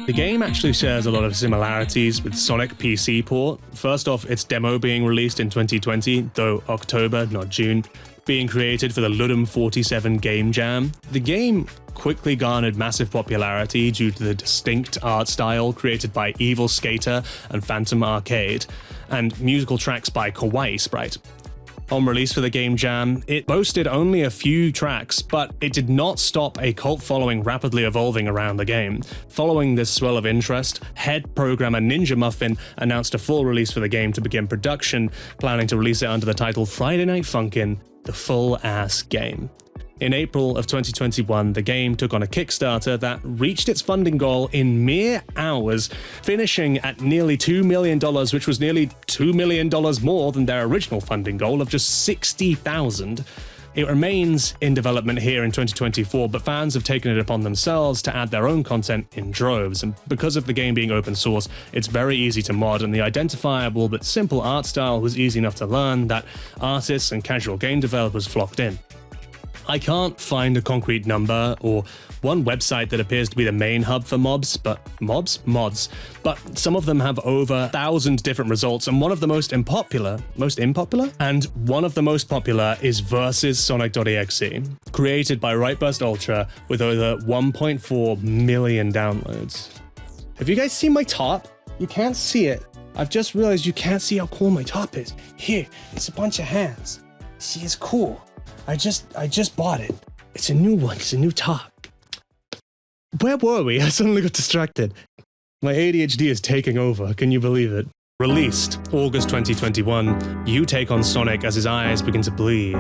The game actually shares a lot of similarities with Sonic PC port. First off, its demo being released in 2020, though October, not June, being created for the Ludum 47 Game Jam. The game quickly garnered massive popularity due to the distinct art style created by Evil Skater and Phantom Arcade, and musical tracks by Kawaii Sprite. On release for the Game Jam, it boasted only a few tracks, but it did not stop a cult following rapidly evolving around the game. Following this swell of interest, head programmer Ninja Muffin announced a full release for the game to begin production, planning to release it under the title Friday Night Funkin', the full-ass game. In April of 2021, the game took on a Kickstarter that reached its funding goal in mere hours, finishing at nearly $2 million, which was nearly $2 million more than their original funding goal of just $60,000. It remains in development here in 2024, but fans have taken it upon themselves to add their own content in droves, and because of the game being open source, it's very easy to mod, and the identifiable but simple art style was easy enough to learn that artists and casual game developers flocked in. I can't find a concrete number or one website that appears to be the main hub for mods, but some of them have over 1,000 different results, and one of the most unpopular, and one of the most popular is Vs Sonic.exe, created by Rightburst Ultra with over 1.4 million downloads. Have you guys seen my top? You can't see it. I've just realized you can't see how cool my top is. Here, it's a bunch of hands. See, it's cool. I just bought it. It's a new one. It's a new top. Where were we? I suddenly got distracted. My ADHD is taking over. Can you believe it? Released August 2021, you take on Sonic as his eyes begin to bleed,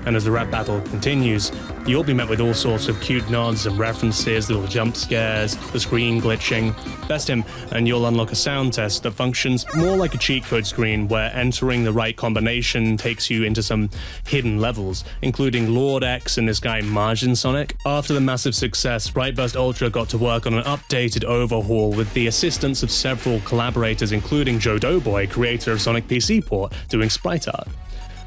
and as the rap battle continues, you'll be met with all sorts of cute nods and references, little jump scares, the screen glitching. Best him, and you'll unlock a sound test that functions more like a cheat code screen where entering the right combination takes you into some hidden levels, including Lord X and this guy Margin Sonic. After the massive success, Rightburst Ultra got to work on an updated overhaul with the assistance of several collaborators, including Joe Doughboy, creator of Sonic PC Port, doing sprite art.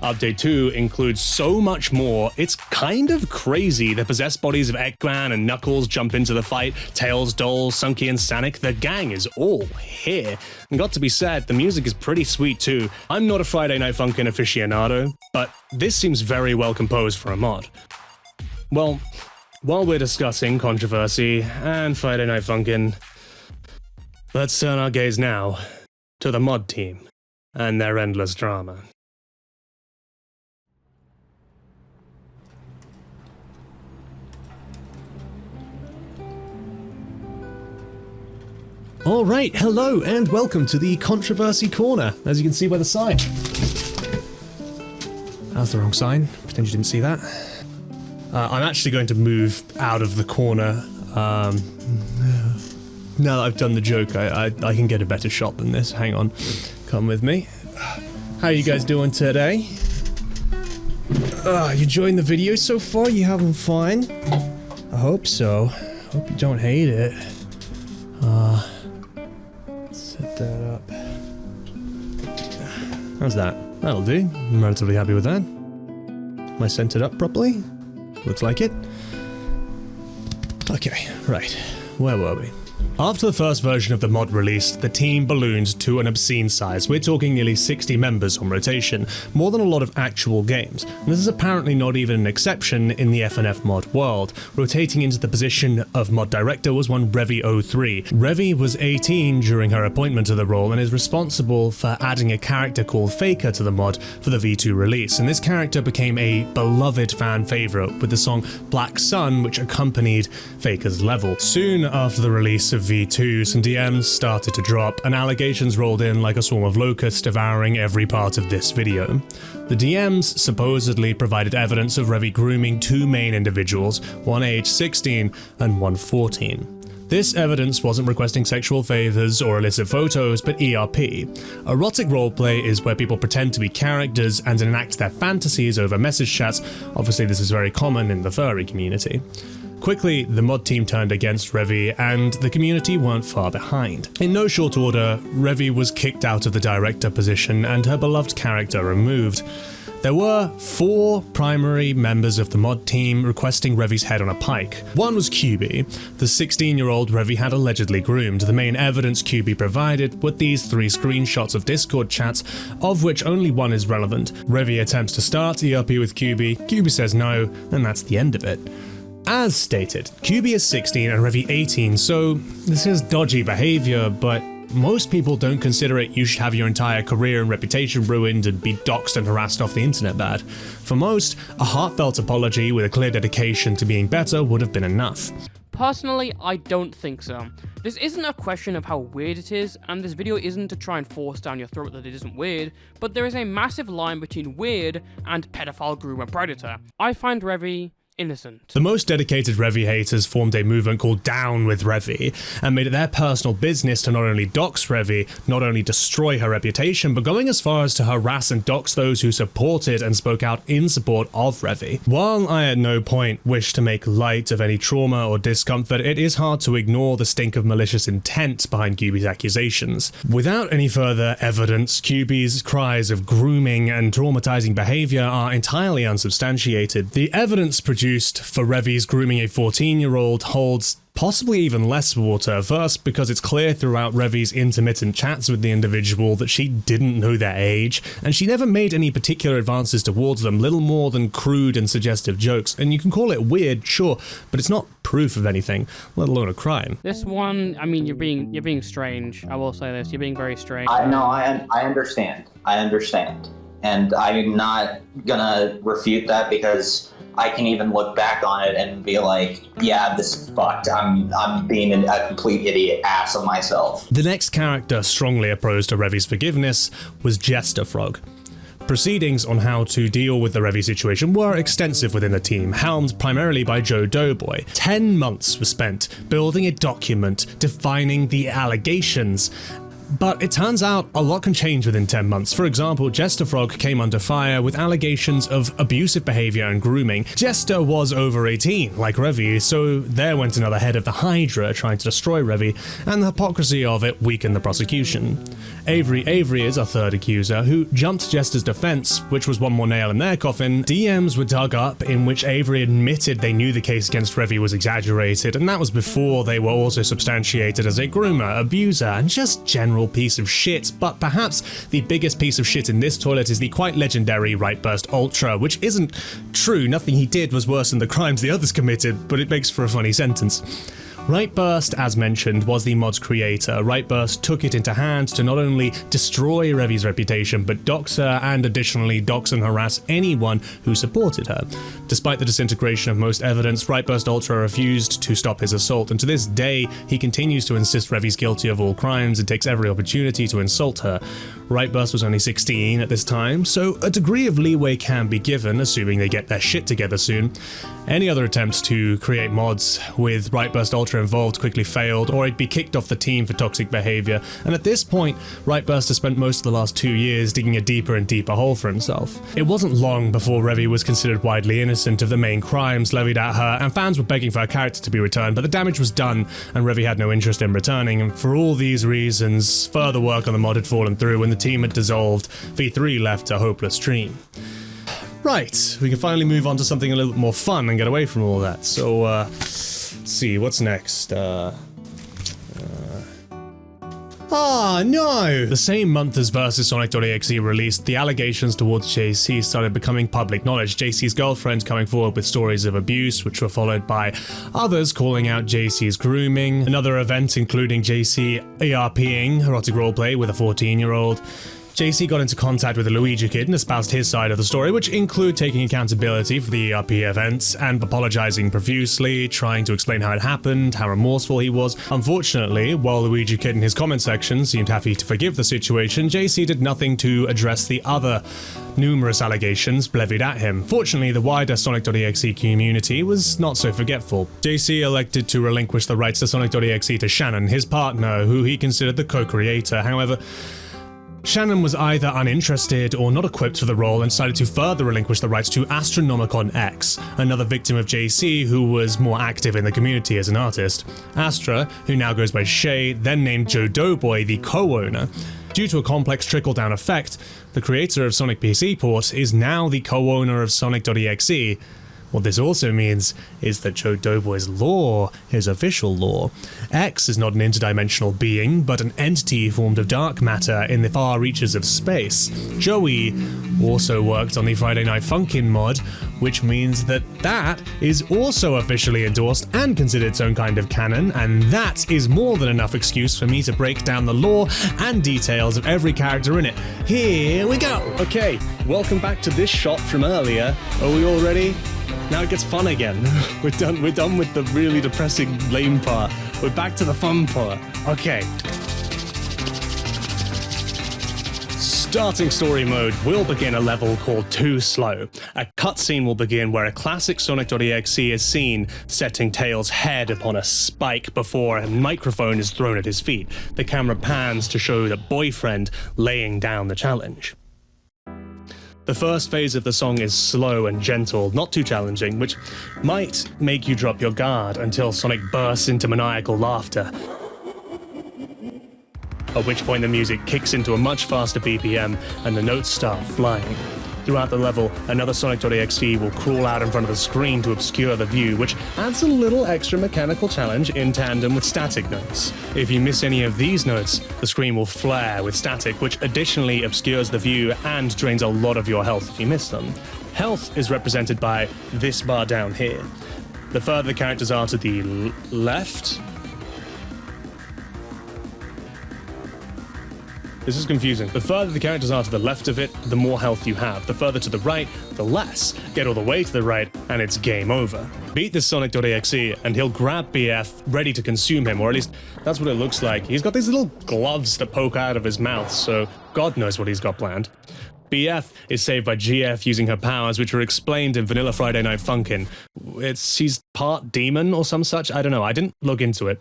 Update 2 includes so much more, it's kind of crazy. The possessed bodies of Eggman and Knuckles jump into the fight, Tails, Dolls, Sunky and Sonic, the gang is all here. And got to be said, the music is pretty sweet too. I'm not a Friday Night Funkin' aficionado, but this seems very well composed for a mod. Well, while we're discussing controversy and Friday Night Funkin', let's turn our gaze now to the mod team and their endless drama. Alright, hello and welcome to the Controversy Corner, as you can see by the sign. That's the wrong sign, pretend you didn't see that. I'm actually going to move out of the corner. Now that I've done the joke, I can get a better shot than this. Hang on. Come with me. How are you guys doing today? You enjoying the video so far? You having fun? I hope so. Hope you don't hate it. Set that up. How's that? That'll do. I'm relatively happy with that. Am I centered up properly? Looks like it. Okay, right. Where were we? After the first version of the mod released, the team ballooned to an obscene size. We're talking nearly 60 members on rotation, more than a lot of actual games. And this is apparently not even an exception in the FNF mod world. Rotating into the position of mod director was one Revy03. Revy was 18 during her appointment to the role and is responsible for adding a character called Faker to the mod for the V2 release. And this character became a beloved fan favorite with the song Black Sun, which accompanied Faker's level. Soon after the release of V2, some DMs started to drop, and allegations rolled in like a swarm of locusts devouring every part of this video. The DMs supposedly provided evidence of Revy grooming two main individuals, one aged 16 and one 14. This evidence wasn't requesting sexual favors or illicit photos, but ERP. Erotic roleplay is where people pretend to be characters and enact their fantasies over message chats. Obviously, this is very common in the furry community. Quickly, the mod team turned against Revy, and the community weren't far behind. In no short order, Revy was kicked out of the director position and her beloved character removed. There were 4 primary members of the mod team requesting Revy's head on a pike. One was QB, the 16-year-old Revy had allegedly groomed. The main evidence QB provided were these 3 screenshots of Discord chats, of which only one is relevant. Revy attempts to start ERP with QB, QB says no, and that's the end of it. As stated, QB is 16 and Revy 18, so this is dodgy behavior, but most people don't consider it you should have your entire career and reputation ruined and be doxxed and harassed off the internet bad. For most, a heartfelt apology with a clear dedication to being better would have been enough. Personally, I don't think so. This isn't a question of how weird it is, and this video isn't to try and force down your throat that it isn't weird, but there is a massive line between weird and pedophile groomer predator. I find Revy innocent. The most dedicated Revy haters formed a movement called Down with Revy and made it their personal business to not only dox Revy, not only destroy her reputation, but going as far as to harass and dox those who supported and spoke out in support of Revy. While I at no point wish to make light of any trauma or discomfort, it is hard to ignore the stink of malicious intent behind QB's accusations. Without any further evidence, QB's cries of grooming and traumatizing behavior are entirely unsubstantiated. The evidence produced introduced for Revy's grooming a 14-year-old holds possibly even less water. First, because it's clear throughout Revy's intermittent chats with the individual that she didn't know their age, and she never made any particular advances towards them, little more than crude and suggestive jokes. And you can call it weird, sure, but it's not proof of anything, let alone a crime. This one, I mean, you're being strange. I will say this, you're being very strange. I understand. I understand. And I'm not gonna refute that because I can even look back on it and be like, yeah, this is fucked. I'm being a complete idiot ass of myself. The next character strongly opposed to Revy's forgiveness was Jester Frog. Proceedings on how to deal with the Revy situation were extensive within the team, helmed primarily by Joe Doughboy. 10 months were spent building a document defining the allegations. But it turns out a lot can change within 10 months. For example, Jester Frog came under fire with allegations of abusive behavior and grooming. Jester was over 18, like Revy, so there went another head of the Hydra trying to destroy Revy, and the hypocrisy of it weakened the prosecution. Avery is our third accuser, who jumped Jester's defense, which was one more nail in their coffin. DMs were dug up in which Avery admitted they knew the case against Revy was exaggerated, and that was before they were also substantiated as a groomer, abuser, and just general piece of shit. But perhaps the biggest piece of shit in this toilet is the quite legendary Rightburst Ultra, which isn't true. Nothing he did was worse than the crimes the others committed, but it makes for a funny sentence. Rightburst, as mentioned, was the mod's creator. Rightburst took it into hand to not only destroy Revy's reputation, but dox her and additionally dox and harass anyone who supported her. Despite the disintegration of most evidence, Rightburst Ultra refused to stop his assault, and to this day, he continues to insist Revy's guilty of all crimes and takes every opportunity to insult her. Rightburst was only 16 at this time, so a degree of leeway can be given, assuming they get their shit together soon. Any other attempts to create mods with Rightburst Ultra involved quickly failed, or he'd be kicked off the team for toxic behavior, and at this point, Rightburst has spent most of the last 2 years digging a deeper and deeper hole for himself. It wasn't long before Revy was considered widely innocent of the main crimes levied at her, and fans were begging for her character to be returned, but the damage was done, and Revy had no interest in returning, and for all these reasons, further work on the mod had fallen through, and the team had dissolved. V3 left a hopeless dream. Right, we can finally move on to something a little bit more fun and get away from all that. So, let's see, what's next? No! The same month as Vs Sonic.exe released, the allegations towards JC started becoming public knowledge. JC's girlfriend coming forward with stories of abuse, which were followed by others calling out JC's grooming. Another event including JC ERPing erotic roleplay with a 14-year-old. JC got into contact with a Luigi kid and espoused his side of the story, which include taking accountability for the ERP events and apologizing profusely, trying to explain how it happened, how remorseful he was. Unfortunately, while Luigi kid in his comment section seemed happy to forgive the situation, JC did nothing to address the other numerous allegations levied at him. Fortunately, the wider Sonic.exe community was not so forgetful. JC elected to relinquish the rights to Sonic.exe to Shannon, his partner, who he considered the co-creator. However, Shannon was either uninterested or not equipped for the role and decided to further relinquish the rights to Astronomicon X, another victim of JC who was more active in the community as an artist. Astra, who now goes by Shay, then named Joe Doughboy the co-owner. Due to a complex trickle-down effect, the creator of Sonic PC Port is now the co-owner of Sonic.exe. What this also means is that Joe Doughboy's lore is official lore. X is not an interdimensional being, but an entity formed of dark matter in the far reaches of space. Joey also worked on the Friday Night Funkin' mod, which means that that is also officially endorsed and considered its own kind of canon, and that is more than enough excuse for me to break down the lore and details of every character in it. Here we go! Okay, welcome back to this shot from earlier. Are we all ready? Now it gets fun again. We're done with the really depressing, lame part. We're back to the fun part. Okay. Starting story mode, we'll begin a level called Too Slow. A cutscene will begin where a classic Sonic.exe is seen setting Tails' head upon a spike before a microphone is thrown at his feet. The camera pans to show the boyfriend laying down the challenge. The first phase of the song is slow and gentle, not too challenging, which might make you drop your guard until Sonic bursts into maniacal laughter. At which point the music kicks into a much faster BPM and the notes start flying. Throughout the level, another Sonic.exe will crawl out in front of the screen to obscure the view, which adds a little extra mechanical challenge in tandem with static notes. If you miss any of these notes, the screen will flare with static, which additionally obscures the view and drains a lot of your health if you miss them. Health is represented by this bar down here. The further the characters are to the left... This is confusing. The further the characters are to the left of it, the more health you have. The further to the right, the less. Get all the way to the right, and it's game over. Beat this Sonic.exe, and he'll grab BF, ready to consume him, or at least that's what it looks like. He's got these little gloves that poke out of his mouth, so God knows what he's got planned. BF is saved by GF using her powers, which are explained in Vanilla Friday Night Funkin'. She's part demon or some such, I don't know, I didn't look into it.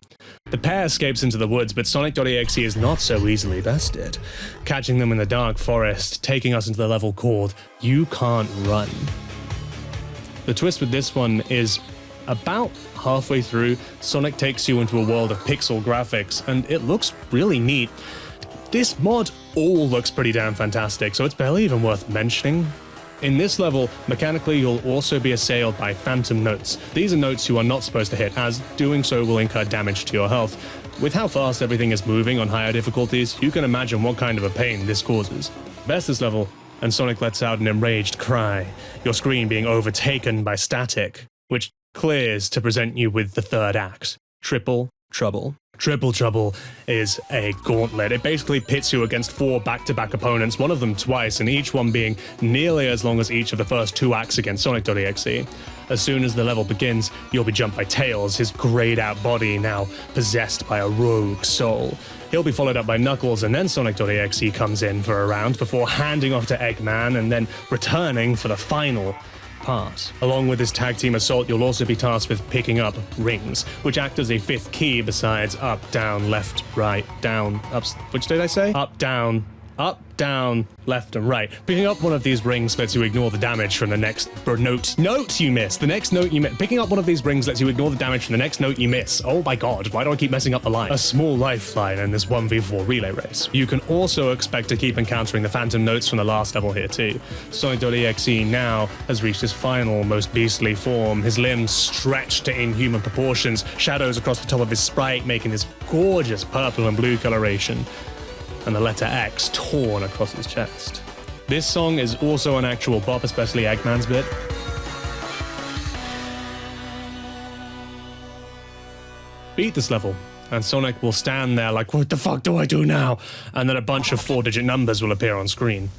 The pair escapes into the woods, but Sonic.exe is not so easily bested, catching them in the dark forest, taking us into the level called You Can't Run. The twist with this one is about halfway through, Sonic takes you into a world of pixel graphics, and it looks really neat. This mod all looks pretty damn fantastic, so it's barely even worth mentioning. In this level, mechanically you'll also be assailed by phantom notes. These are notes you are not supposed to hit, as doing so will incur damage to your health. With how fast everything is moving on higher difficulties, you can imagine what kind of a pain this causes. Best this level, and Sonic lets out an enraged cry, your screen being overtaken by static, which clears to present you with the third act, Triple Trouble. Triple Trouble is a gauntlet. It basically pits you against 4 back-to-back opponents, one of them twice, and each one being nearly as long as each of the first 2 acts against Sonic.exe. As soon as the level begins, you'll be jumped by Tails, his grayed-out body now possessed by a rogue soul. He'll be followed up by Knuckles, and then Sonic.exe comes in for a round before handing off to Eggman and then returning for the final part. Along with this tag team assault, you'll also be tasked with picking up rings, which act as a 5th key besides up, down, left, right, down, up, which did I say? Up, down, left, and right. Picking up one of these rings lets you ignore the damage from the next note you miss. The next note you miss. Picking up one of these rings lets you ignore the damage from the next note you miss. Oh my god, why do I keep messing up the line? A small lifeline in this 1v4 relay race. You can also expect to keep encountering the phantom notes from the last level here too. Sonic.exe now has reached his final, most beastly form, his limbs stretched to inhuman proportions, shadows across the top of his sprite making this gorgeous purple and blue coloration, and the letter X torn across his chest. This song is also an actual bop, especially Eggman's bit. Beat this level, and Sonic will stand there like, what the fuck do I do now? And then a bunch of 4-digit numbers will appear on screen.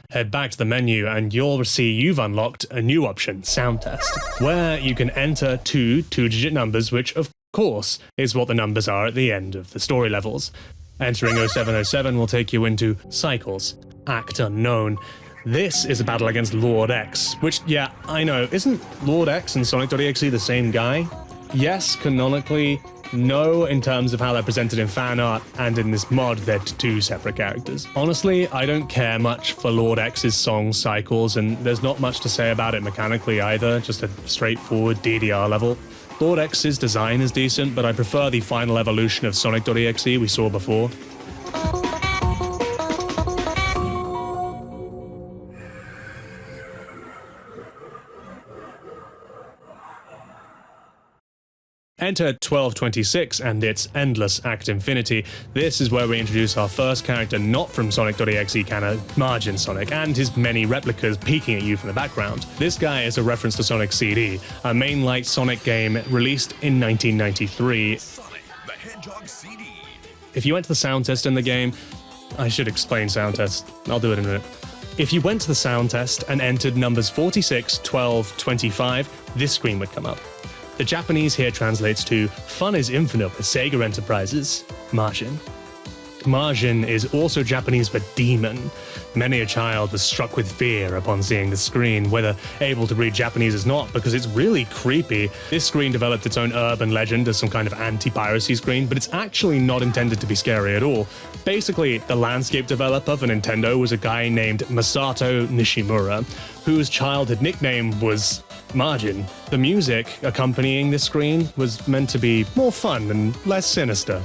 Head back to the menu and you'll see you've unlocked a new option, Sound Test, where you can enter 2 2-digit numbers, which of course is what the numbers are at the end of the story levels. Entering 0707 will take you into Cycles, Act Unknown. This is a battle against Lord X, which, yeah, I know, isn't Lord X and Sonic.exe the same guy? Yes, canonically. No, in terms of how they're presented in fan art, and in this mod, they're 2 separate characters. Honestly, I don't care much for Lord X's song Cycles, and there's not much to say about it mechanically either, just a straightforward DDR level. Lord X's design is decent, but I prefer the final evolution of Sonic.exe we saw before. Enter 1226 and its endless act infinity. This is where we introduce our first character not from Sonic.exe canon, Margin Sonic, and his many replicas peeking at you from the background. This guy is a reference to Sonic CD, a main-light Sonic game released in 1993. Sonic the Hedgehog CD. If you went to the sound test in the game, I should explain sound test, I'll do it in a minute. If you went to the sound test and entered numbers 46, 12, 25, this screen would come up. The Japanese here translates to, "Fun is infinite with Sega Enterprises, Margin." Margin is also Japanese for demon. Many a child was struck with fear upon seeing the screen, whether able to read Japanese is not, because it's really creepy. This screen developed its own urban legend as some kind of anti-piracy screen, but it's actually not intended to be scary at all. Basically, the landscape developer for Nintendo was a guy named Masato Nishimura, whose childhood nickname was Margin. The music accompanying this screen was meant to be more fun and less sinister.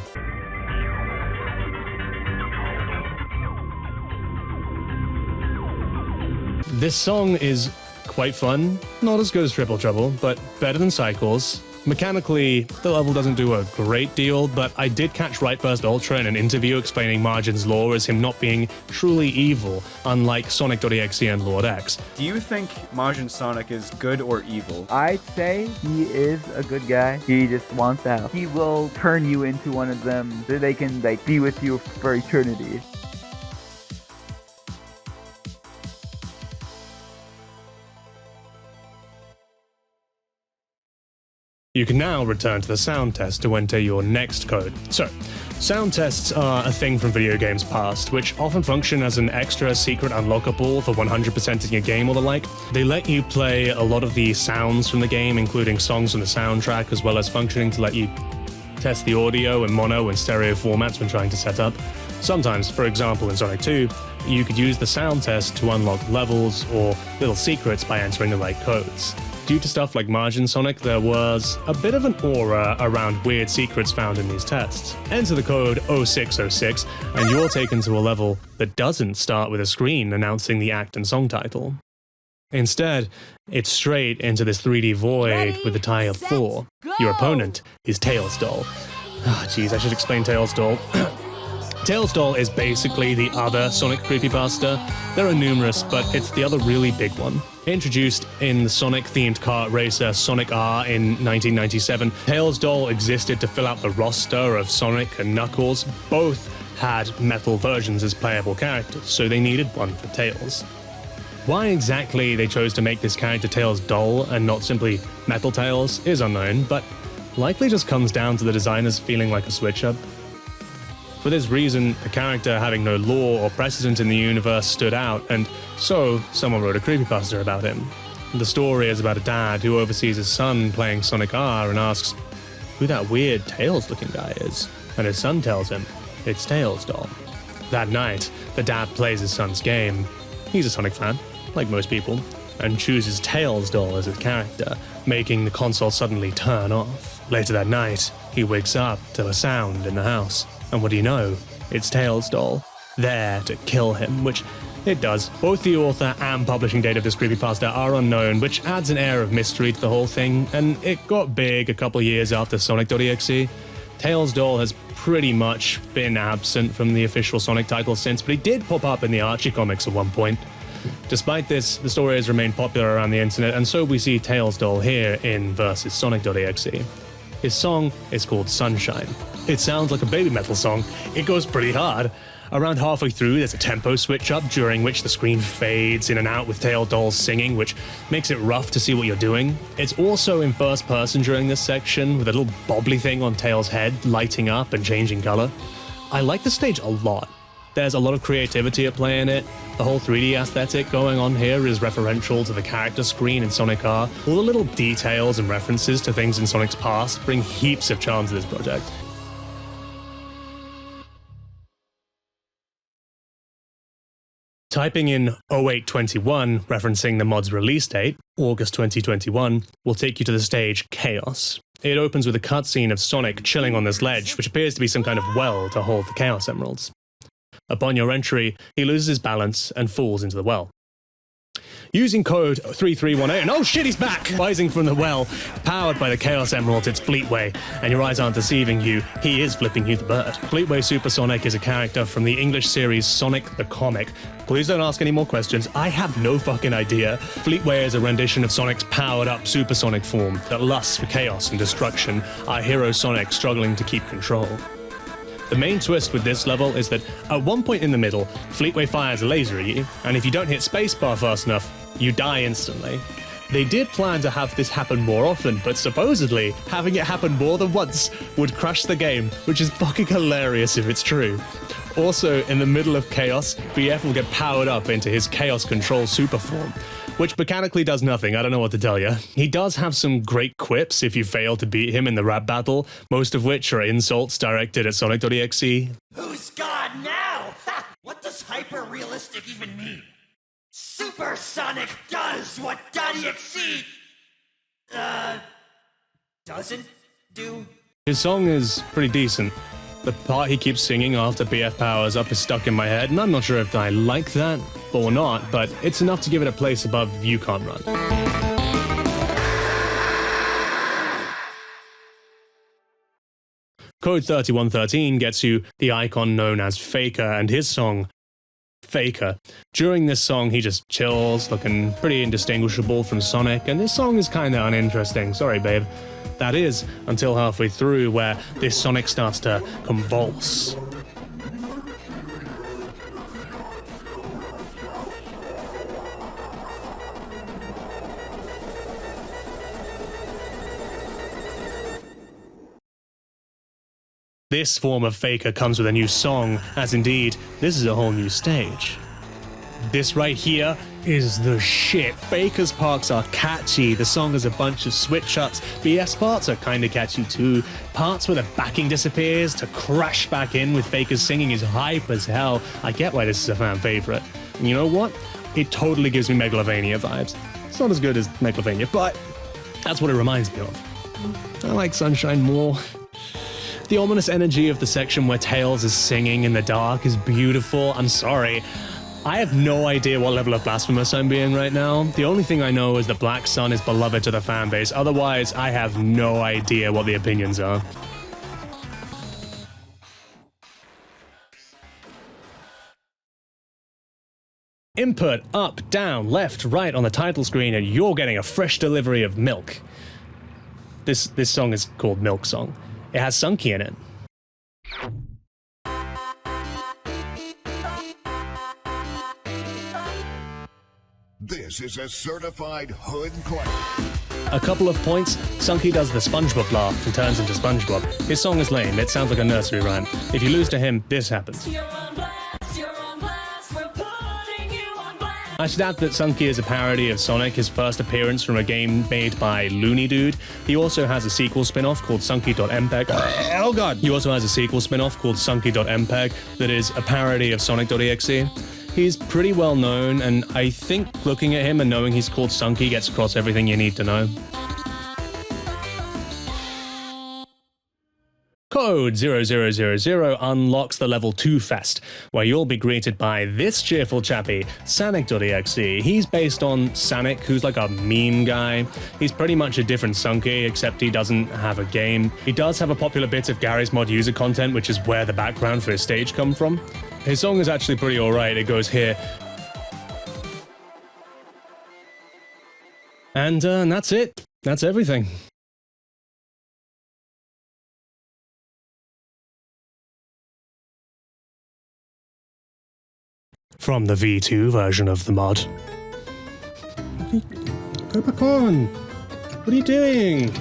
This song is quite fun, not as good as Triple Trouble, but better than Cycles. Mechanically, the level doesn't do a great deal, but I did catch Right First Ultra in an interview explaining Margin's lore as him not being truly evil, unlike Sonic.exe and Lord X. Do you think Margin Sonic is good or evil? I'd say he is a good guy. He just wants out. He will turn you into one of them so they can be with you for eternity. You can now return to the sound test to enter your next code. So, sound tests are a thing from video games past, which often function as an extra secret unlockable for 100%ing a game or the like. They let you play a lot of the sounds from the game, including songs from the soundtrack, as well as functioning to let you test the audio in mono and stereo formats when trying to set up. Sometimes, for example in Sonic 2, you could use the sound test to unlock levels or little secrets by entering the right codes. Due to stuff like Margin Sonic, there was a bit of an aura around weird secrets found in these tests. Enter the code 0606, and you're taken to a level that doesn't start with a screen announcing the act and song title. Instead, it's straight into this 3D void with the tile 4. Your opponent is Tails Doll. Ah, jeez, I should explain Tails Doll. Tails Doll is basically the other Sonic creepypasta. There are numerous, but it's the other really big one. Introduced in the Sonic-themed kart racer Sonic R in 1997, Tails Doll existed to fill out the roster of Sonic and Knuckles. Both had metal versions as playable characters, so they needed one for Tails. Why exactly they chose to make this character Tails Doll and not simply Metal Tails is unknown, but likely just comes down to the designers feeling like a switch-up. For this reason, the character having no lore or precedent in the universe stood out, and so someone wrote a creepypasta about him. The story is about a dad who oversees his son playing Sonic R and asks who that weird Tails-looking guy is, and his son tells him it's Tails Doll. That night, the dad plays his son's game. He's a Sonic fan, like most people, and chooses Tails Doll as his character, making the console suddenly turn off. Later that night, he wakes up to a sound in the house. And what do you know? It's Tails Doll, there to kill him, which it does. Both the author and publishing date of this creepypasta are unknown, which adds an air of mystery to the whole thing, and it got big a couple years after Sonic.exe. Tails Doll has pretty much been absent from the official Sonic title since, but he did pop up in the Archie comics at one point. Despite this, the story has remained popular around the internet, and so we see Tails Doll here in Vs Sonic.exe. His song is called Sunshine. It sounds like a baby metal song. It goes pretty hard. Around halfway through, there's a tempo switch up, during which the screen fades in and out with Tails Doll singing, which makes it rough to see what you're doing. It's also in first person during this section, with a little bobbly thing on Tails' head lighting up and changing color. I like the stage a lot. There's a lot of creativity at play in it. The whole 3D aesthetic going on here is referential to the character screen in Sonic R. All the little details and references to things in Sonic's past bring heaps of charm to this project. Typing in 0821, referencing the mod's release date, August 2021, will take you to the stage Chaos. It opens with a cutscene of Sonic chilling on this ledge, which appears to be some kind of well to hold the Chaos Emeralds. Upon your entry, he loses his balance and falls into the well. Using code 3318, and oh shit, he's back! Rising from the well, powered by the Chaos Emeralds, it's Fleetway, and your eyes aren't deceiving you, he is flipping you the bird. Fleetway Super Sonic is a character from the English series Sonic the Comic. Please don't ask any more questions, I have no fucking idea. Fleetway is a rendition of Sonic's powered-up supersonic form that lusts for chaos and destruction, our hero Sonic struggling to keep control. The main twist with this level is that at one point in the middle, Fleetway fires a laser at you, and if you don't hit spacebar fast enough, you die instantly. They did plan to have this happen more often, but supposedly, having it happen more than once would crash the game, which is fucking hilarious if it's true. Also, in the middle of Chaos, BF will get powered up into his Chaos Control super form, which mechanically does nothing, I don't know what to tell you. He does have some great quips if you fail to beat him in the rap battle, most of which are insults directed at Sonic.exe. Who's God now? Ha! What does hyper-realistic even mean? Super Sonic does what .exe doesn't do. His song is pretty decent. The part he keeps singing after BF powers up is stuck in my head, and I'm not sure if I like that. or not, but it's enough to give it a place above Yukon Run. Code 3113 gets you the icon known as Faker and his song, Faker. During this song, he just chills, looking pretty indistinguishable from Sonic, and this song is kinda uninteresting. Sorry, babe. That is, until halfway through, where this Sonic starts to convulse. This form of Faker comes with a new song, as indeed, this is a whole new stage. This right here is the shit. Faker's parts are catchy, the song has a bunch of switch-ups, BS parts are kinda catchy too. Parts where the backing disappears to crash back in with Faker's singing is hype as hell. I get why this is a fan favorite. And you know what? It totally gives me Megalovania vibes. It's not as good as Megalovania, but that's what it reminds me of. I like Sunshine more. The ominous energy of the section where Tails is singing in the dark is beautiful. I'm sorry. I have no idea what level of blasphemous I'm being right now. The only thing I know is that Black Sun is beloved to the fanbase. Otherwise, I have no idea what the opinions are. Input up, down, left, right on the title screen, and you're getting a fresh delivery of milk. This song is called Milk Song. It has Sunky in it. This is a certified hood clap. A couple of points, Sunky does the Spongebob laugh and turns into Spongebob. His song is lame, it sounds like a nursery rhyme. If you lose to him, this happens. I should add that Sunky is a parody of Sonic, his first appearance from a game made by Looney Dude. He also has a sequel spin-off called Sunky.mpeg. Oh god! He also has a sequel spin-off called Sunky.mpeg that is a parody of Sonic.exe. He's pretty well known, and I think looking at him and knowing he's called Sunky gets across everything you need to know. Code 0000 unlocks the level 2 fest, where you'll be greeted by this cheerful chappie, Sonic.exe. He's based on Sonic, who's like a meme guy. He's pretty much a different Sunky, except he doesn't have a game. He does have a popular bit of Gary's Mod user content, which is where the background for his stage come from. His song is actually pretty alright, it goes here. And that's it. That's everything. From the V2 version of the mod. Go back on! What are you doing?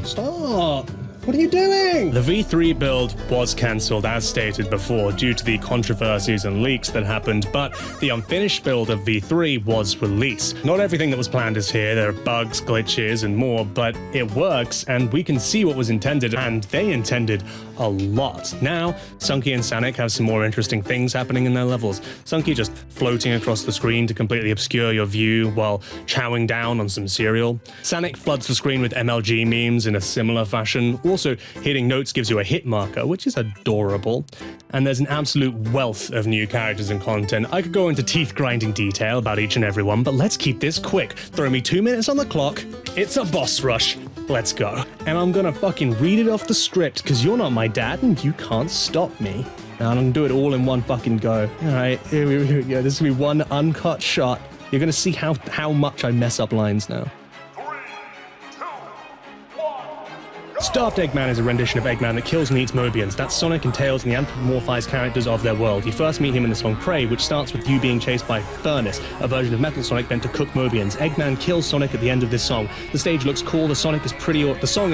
Stop! What are you doing? The V3 build was cancelled as stated before due to the controversies and leaks that happened, but the unfinished build of V3 was released. Not everything that was planned is here, there are bugs, glitches, and more, but it works, and we can see what was intended, and they intended a lot. Now, Sunky and Sonic have some more interesting things happening in their levels. Sunky just floating across the screen to completely obscure your view while chowing down on some cereal. Sonic floods the screen with MLG memes in a similar fashion. Also, hitting notes gives you a hit marker, which is adorable. And there's an absolute wealth of new characters and content. I could go into teeth-grinding detail about each and every one, but let's keep this quick. Throw me 2 minutes on the clock. It's a boss rush. Let's go. And I'm gonna fucking read it off the script, because you're not my dad and you can't stop me. And I'm gonna do it all in one fucking go. Alright, here we go. This will be one uncut shot. You're gonna see how much I mess up lines now. Starved Eggman is a rendition of Eggman that kills and eats Mobians. That's Sonic and Tails and the anthropomorphized characters of their world. You first meet him in the song Prey, which starts with you being chased by Furnace, a version of Metal Sonic meant to cook Mobians. Eggman kills Sonic at the end of this song. The stage looks cool, the song is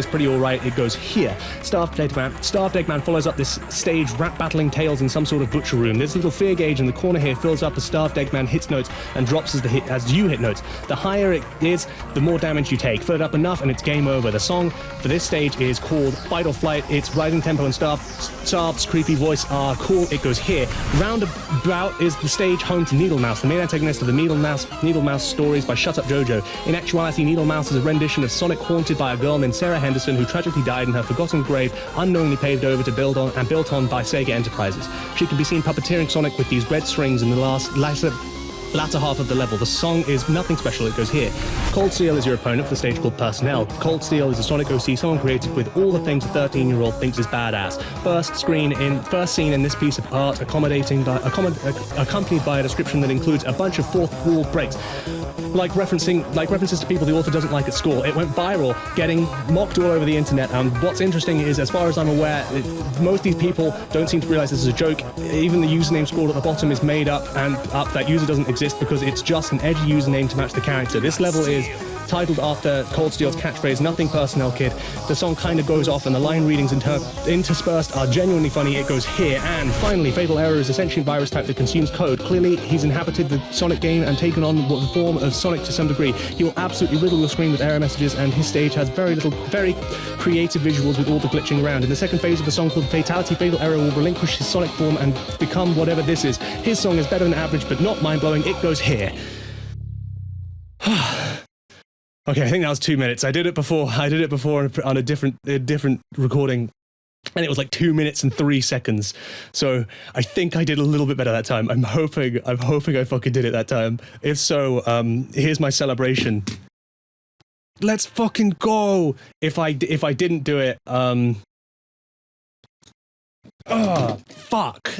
pretty alright, it goes here. Starved Eggman follows up this stage rap battling Tails in some sort of butcher room. This little fear gauge in the corner here fills up as Starved Eggman hits notes and drops as you hit notes. The higher it is, the more damage you take. Fill it up enough and it's game over. The song for this stage stage is called Fight or Flight. It's rising tempo and stuff. Saab's creepy voice are cool. It goes here. Roundabout is the stage home to Needle Mouse, the main antagonist of the Needle Mouse stories by Shut Up Jojo. In actuality, Needle Mouse is a rendition of Sonic haunted by a girl named Sarah Henderson who tragically died in her forgotten grave, unknowingly paved over to built on by Sega Enterprises. She can be seen puppeteering Sonic with these red strings in the latter half of the level. The song is nothing special, it goes here. Cold Steel is your opponent for the stage called Personnel. Cold Steel is a Sonic OC song created with all the things a 13-year-old thinks is badass. First scene in this piece of art accompanied by a description that includes a bunch of fourth wall breaks. Like references to people the author doesn't like at school. It went viral, getting mocked all over the internet, and what's interesting is, as far as I'm aware, most of these people don't seem to realize this is a joke. Even the username scrolled at the bottom is made up, and that user doesn't exist because it's just an edgy username to match the character. This level is titled after Cold Steel's catchphrase, "Nothing Personnel, Kid." The song kind of goes off and the line readings interspersed are genuinely funny. It goes here. And finally, Fatal Error is a sentient virus type that consumes code. Clearly, he's inhabited the Sonic game and taken on the form of Sonic to some degree. He will absolutely riddle your screen with error messages, and his stage has very creative visuals with all the glitching around. In the second phase of the song called Fatality, Fatal Error will relinquish his Sonic form and become whatever this is. His song is better than average, but not mind-blowing. It goes here. Okay, I think that was 2 minutes. I did it before on a different recording, and it was like 2 minutes and 3 seconds. So I think I did a little bit better that time. I'm hoping I fucking did it that time. If so, here's my celebration. Let's fucking go! If I didn't do it, fuck.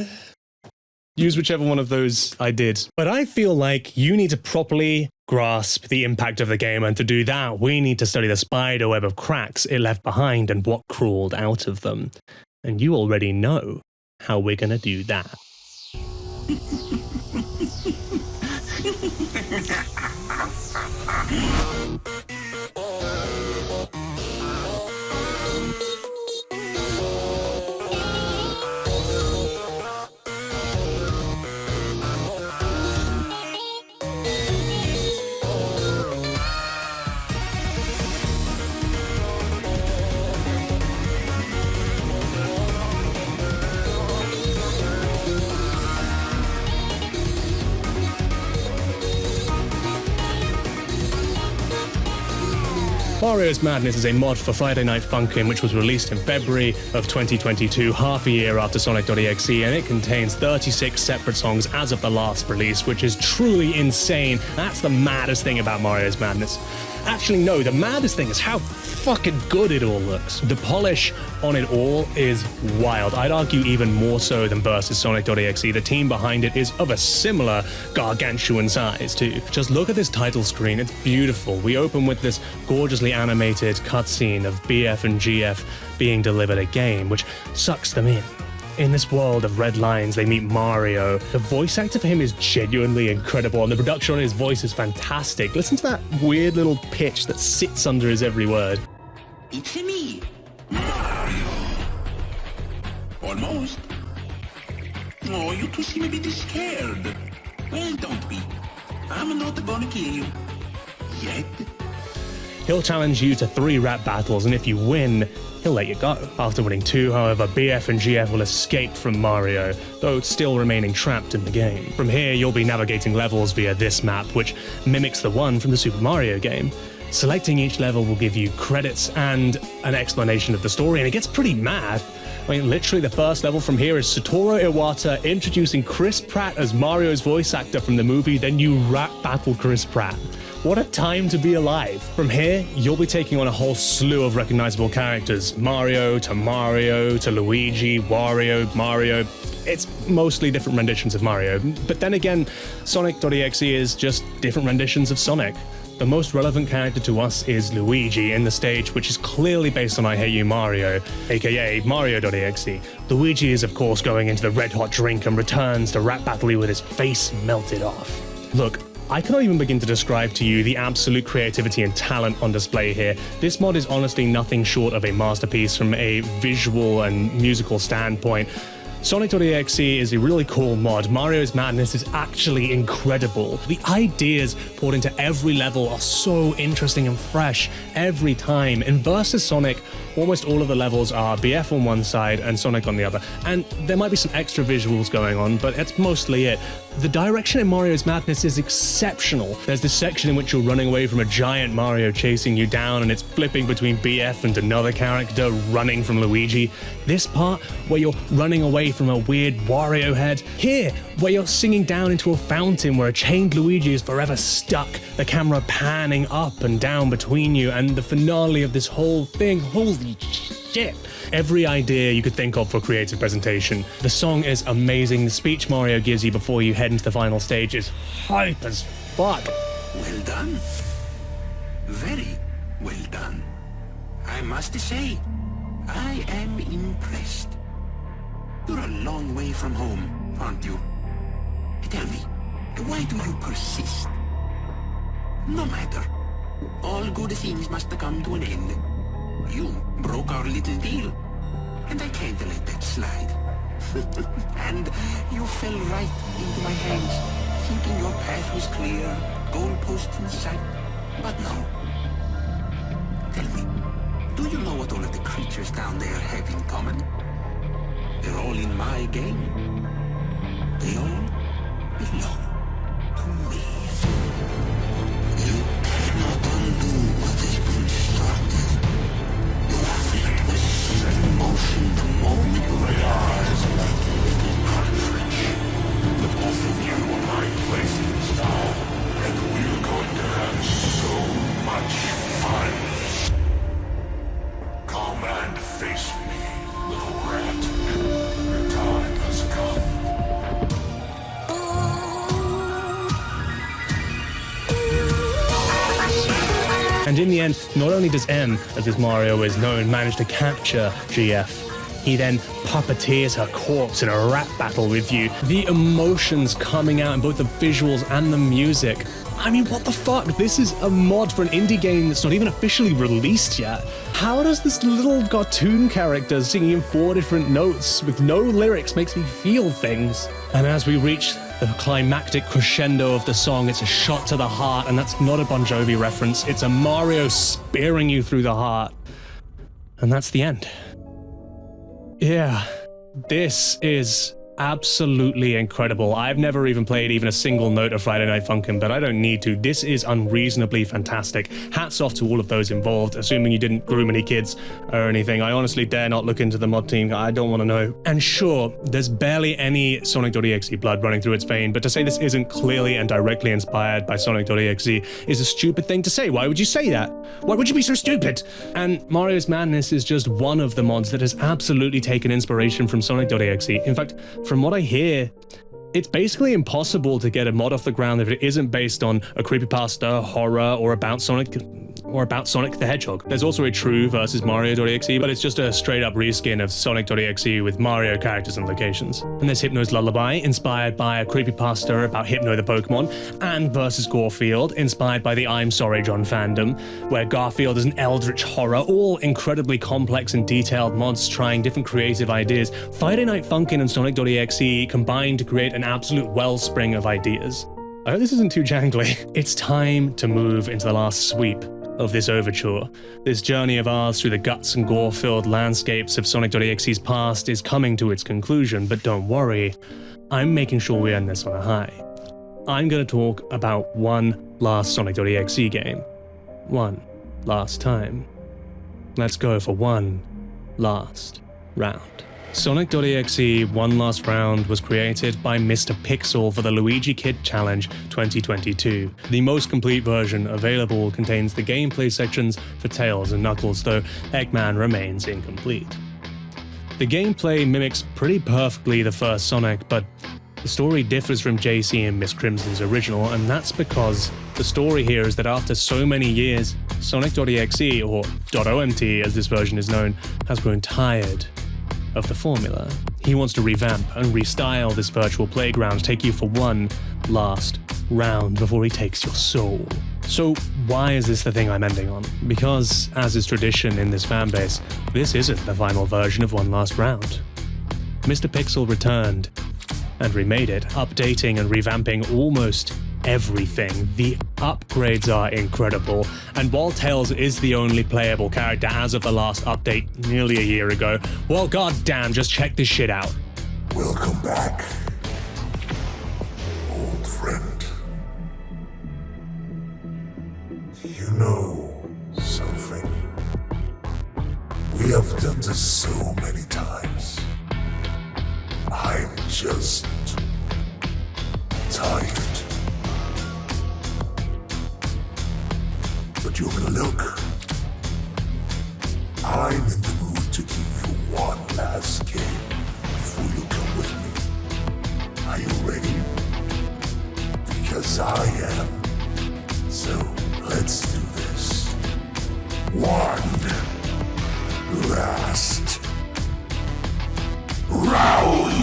Use whichever one of those I did. But I feel like you need to properly grasp the impact of the game, and to do that, we need to study the spider web of cracks it left behind and what crawled out of them. And you already know how we're gonna do that. Mario's Madness is a mod for Friday Night Funkin', which was released in February of 2022, half a year after Sonic.exe, and it contains 36 separate songs as of the last release, which is truly insane. That's the maddest thing about Mario's Madness. Actually, no, the maddest thing is how fucking good it all looks. The polish on it all is wild. I'd argue even more so than Versus Sonic.exe. The team behind it is of a similar gargantuan size too. Just look at this title screen, it's beautiful. We open with this gorgeously animated cutscene of BF and GF being delivered a game, which sucks them in. In this world of red lines, they meet Mario. The voice actor for him is genuinely incredible, and the production on his voice is fantastic. Listen to that weird little pitch that sits under his every word. It's me, Mario. Almost. Oh, you two seem a bit scared. Well, don't be. I'm not gonna kill you. Yet. He'll challenge you to 3 rap battles, and if you win, he'll let you go. After winning 2, however, BF and GF will escape from Mario, though still remaining trapped in the game. From here, you'll be navigating levels via this map, which mimics the one from the Super Mario game. Selecting each level will give you credits and an explanation of the story, and it gets pretty mad. I mean, literally the first level from here is Satoru Iwata introducing Chris Pratt as Mario's voice actor from the movie, then you rap battle Chris Pratt. What a time to be alive. From here, you'll be taking on a whole slew of recognizable characters. Mario to Luigi, Wario, Mario. It's mostly different renditions of Mario. But then again, Sonic.exe is just different renditions of Sonic. The most relevant character to us is Luigi in the stage, which is clearly based on I Hate You Mario, aka Mario.exe. Luigi is of course going into the red hot drink and returns to rap battle you with his face melted off. Look, I cannot even begin to describe to you the absolute creativity and talent on display here. This mod is honestly nothing short of a masterpiece from a visual and musical standpoint. Sonic.exe is a really cool mod. Mario's Madness is actually incredible. The ideas poured into every level are so interesting and fresh every time. In Vs Sonic, almost all of the levels are BF on one side and Sonic on the other. And there might be some extra visuals going on, but that's mostly it. The direction in Mario's Madness is exceptional. There's this section in which you're running away from a giant Mario chasing you down, and it's flipping between BF and another character running from Luigi. This part where you're running away from a weird Wario head. Here, where you're singing down into a fountain where a chained Luigi is forever stuck, the camera panning up and down between you, and the finale of this whole thing. Holy shit. Every idea you could think of for creative presentation. The song is amazing. The speech Mario gives you before you head into the final stage is hype as fuck. Well done. Very well done. I must say, I am impressed. You're a long way from home, aren't you? Tell me, why do you persist? No matter. All good things must come to an end. You broke our little deal, and I can't let that slide. And you fell right into my hands, thinking your path was clear, goalpost in sight. But no. Tell me, do you know what all of the creatures down there have in common? They're all in my game. They all belong to me. You cannot undo what has been started. You feel it with sudden motion the moment you realize like a little cartridge. The both of you are my places now, and we're going to have so much fun. Come and face me, little rat. Your time has come. And in the end, not only does M, as this Mario is known, manage to capture GF, he then puppeteers her corpse in a rap battle with you. The emotions coming out in both the visuals and the music. I mean, what the fuck? This is a mod for an indie game that's not even officially released yet. How does this little cartoon character singing in 4 different notes with no lyrics makes me feel things? And as we reach the climactic crescendo of the song, it's a shot to the heart, and that's not a Bon Jovi reference. It's a Mario spearing you through the heart. And that's the end. Yeah, this is absolutely incredible. I've never even played even a single note of Friday Night Funkin', but I don't need to. This is unreasonably fantastic. Hats off to all of those involved, assuming you didn't groom any kids or anything. I honestly dare not look into the mod team. I don't want to know. And sure, there's barely any Sonic.exe blood running through its vein, but to say this isn't clearly and directly inspired by Sonic.exe is a stupid thing to say. Why would you say that? Why would you be so stupid? And Mario's Madness is just one of the mods that has absolutely taken inspiration from Sonic.exe. In fact, from what I hear, it's basically impossible to get a mod off the ground if it isn't based on a creepypasta, horror, or about Sonic the Hedgehog. There's also a true versus Mario.exe, but it's just a straight up reskin of Sonic.exe with Mario characters and locations. And there's Hypno's Lullaby, inspired by a creepypasta about Hypno the Pokemon, and versus Garfield, inspired by the I'm Sorry John fandom, where Garfield is an eldritch horror, all incredibly complex and detailed mods trying different creative ideas. Friday Night Funkin' and Sonic.exe combined to create an absolute wellspring of ideas. I hope this isn't too jangly. It's time to move into the last sweep of this overture. This journey of ours through the guts and gore-filled landscapes of Sonic.exe's past is coming to its conclusion, but don't worry, I'm making sure we end this on a high. I'm going to talk about one last Sonic.exe game. One last time. Let's go for one last round. Sonic.exe One Last Round was created by Mr. Pixel for the Luigi Kid Challenge 2022. The most complete version available contains the gameplay sections for Tails and Knuckles, though Eggman remains incomplete. The gameplay mimics pretty perfectly the first Sonic, but the story differs from JC and Miss Crimson's original, and that's because the story here is that after so many years, Sonic.exe, or .omt as this version is known, has grown tired of the formula. He wants to revamp and restyle this virtual playground, take you for one last round before he takes your soul. So why is this the thing I'm ending on? Because, as is tradition in this fanbase, this isn't the final version of One Last Round. Mr. Pixel returned and remade it, updating and revamping almost everything. The upgrades are incredible, and while Tails is the only playable character as of the last update nearly a year ago, well, goddamn, just check this shit out. Welcome back, old friend. You know something? We have done this so many times. I'm just tired. But you're gonna look. I'm in the mood to give you one last game before you come with me. Are you ready? Because I am. So let's do this. One last round.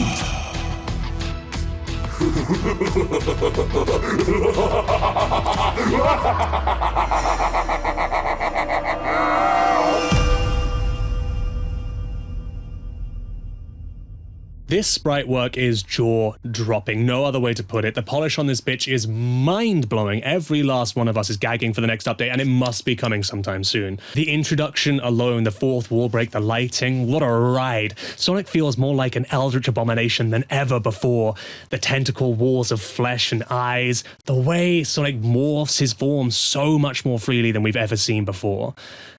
This sprite work is jaw-dropping, no other way to put it. The polish on this bitch is mind-blowing. Every last one of us is gagging for the next update, and it must be coming sometime soon. The introduction alone, the fourth wall break, the lighting, what a ride. Sonic feels more like an eldritch abomination than ever before. The tentacle walls of flesh and eyes, the way Sonic morphs his form so much more freely than we've ever seen before.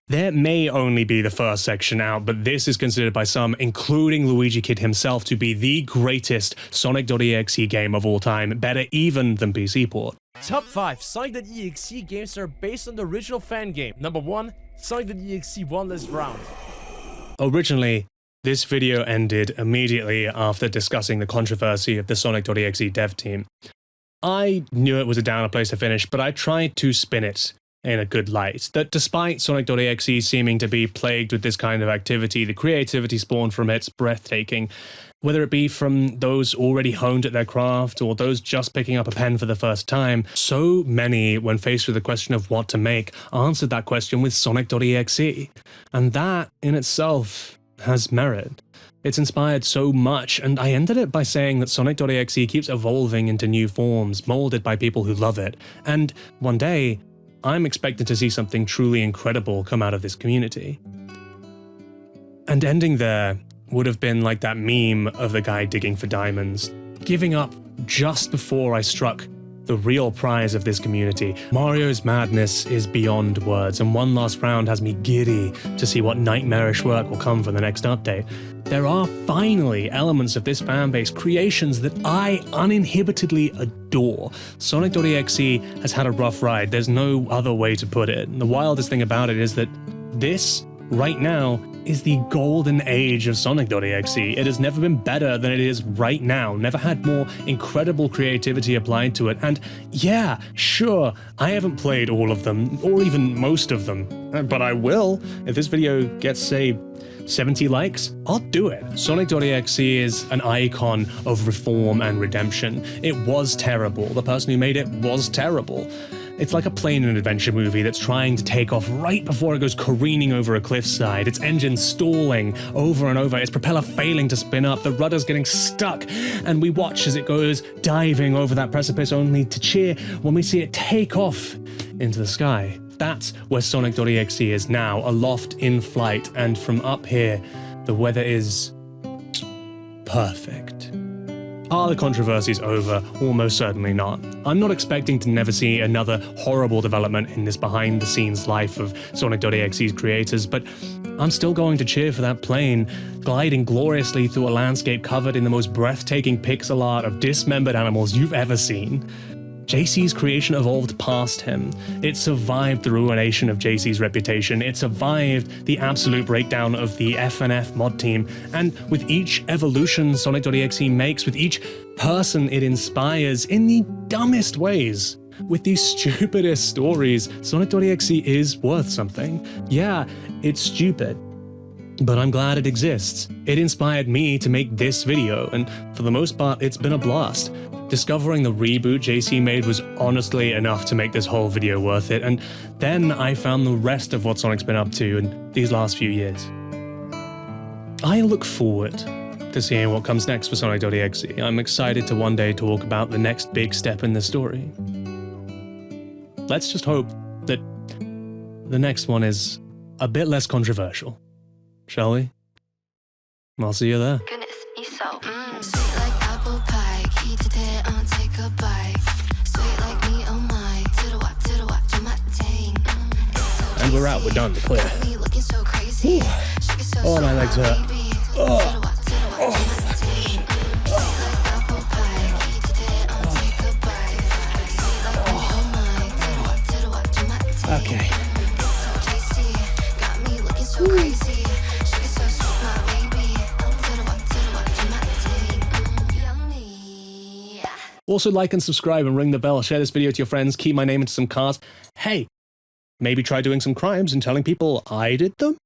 There may only be the first section out, but this is considered by some, including Luigi Kid himself, to be the greatest Sonic.exe game of all time, better even than PC port. Top 5 Sonic.exe games that are based on the original fan game. Number 1, Sonic.exe One Last Round. Originally, this video ended immediately after discussing the controversy of the Sonic.exe dev team. I knew it was a downer place to finish, but I tried to spin it in a good light, that despite Sonic.exe seeming to be plagued with this kind of activity, the creativity spawned from it's breathtaking. Whether it be from those already honed at their craft or those just picking up a pen for the first time, so many, when faced with the question of what to make, answered that question with Sonic.exe. And that, in itself, has merit. It's inspired so much, and I ended it by saying that Sonic.exe keeps evolving into new forms, molded by people who love it. And one day, I'm expected to see something truly incredible come out of this community. And ending there would have been like that meme of the guy digging for diamonds, giving up just before I struck the real prize of this community. Mario's madness is beyond words, and one last round has me giddy to see what nightmarish work will come for the next update. There are finally elements of this fanbase, creations that I uninhibitedly adore. Sonic.exe has had a rough ride, there's no other way to put it. And the wildest thing about it is that this, right now, is the golden age of Sonic.exe. It has never been better than it is right now, never had more incredible creativity applied to it, and yeah, sure, I haven't played all of them, or even most of them, but I will. If this video gets, say, 70 likes, I'll do it. Sonic.exe is an icon of reform and redemption. It was terrible. The person who made it was terrible. It's like a plane and adventure movie that's trying to take off right before it goes careening over a cliffside, its engine stalling over and over, its propeller failing to spin up, the rudder's getting stuck, and we watch as it goes diving over that precipice only to cheer when we see it take off into the sky. That's where Sonic.exe is now, aloft in flight, and from up here, the weather is perfect. Are the controversies over? Almost certainly not. I'm not expecting to never see another horrible development in this behind-the-scenes life of Sonic.exe's creators, but I'm still going to cheer for that plane, gliding gloriously through a landscape covered in the most breathtaking pixel art of dismembered animals you've ever seen. JC's creation evolved past him. It survived the ruination of JC's reputation. It survived the absolute breakdown of the FNF mod team. And with each evolution Sonic.exe makes, with each person it inspires in the dumbest ways, with these stupidest stories, Sonic.exe is worth something. Yeah, it's stupid, but I'm glad it exists. It inspired me to make this video, and for the most part, it's been a blast. Discovering the reboot JC made was honestly enough to make this whole video worth it, and then I found the rest of what Sonic's been up to in these last few years. I look forward to seeing what comes next for Sonic.exe. I'm excited to one day talk about the next big step in the story. Let's just hope that the next one is a bit less controversial, shall we? I'll see you there. Goodness, he's so sweet like apple pie. Key to the take a bite. Sweet like me, oh my. To the wop, to my tang. And we're out, we're done, clear. Oh, my legs hurt. Oh. Okay. Also, like and subscribe and ring the bell. Share this video to your friends. Keep my name into some cards. Hey, maybe try doing some crimes and telling people I did them?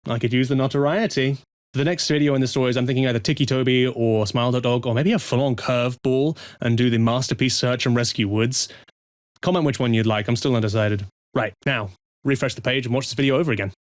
I could use the notoriety. For the next video in the stories, I'm thinking either Tiki Toby or Smile.dog, or maybe a full-on curveball and do the masterpiece search and rescue woods. Comment which one you'd like. I'm still undecided. Right, now, refresh the page and watch this video over again.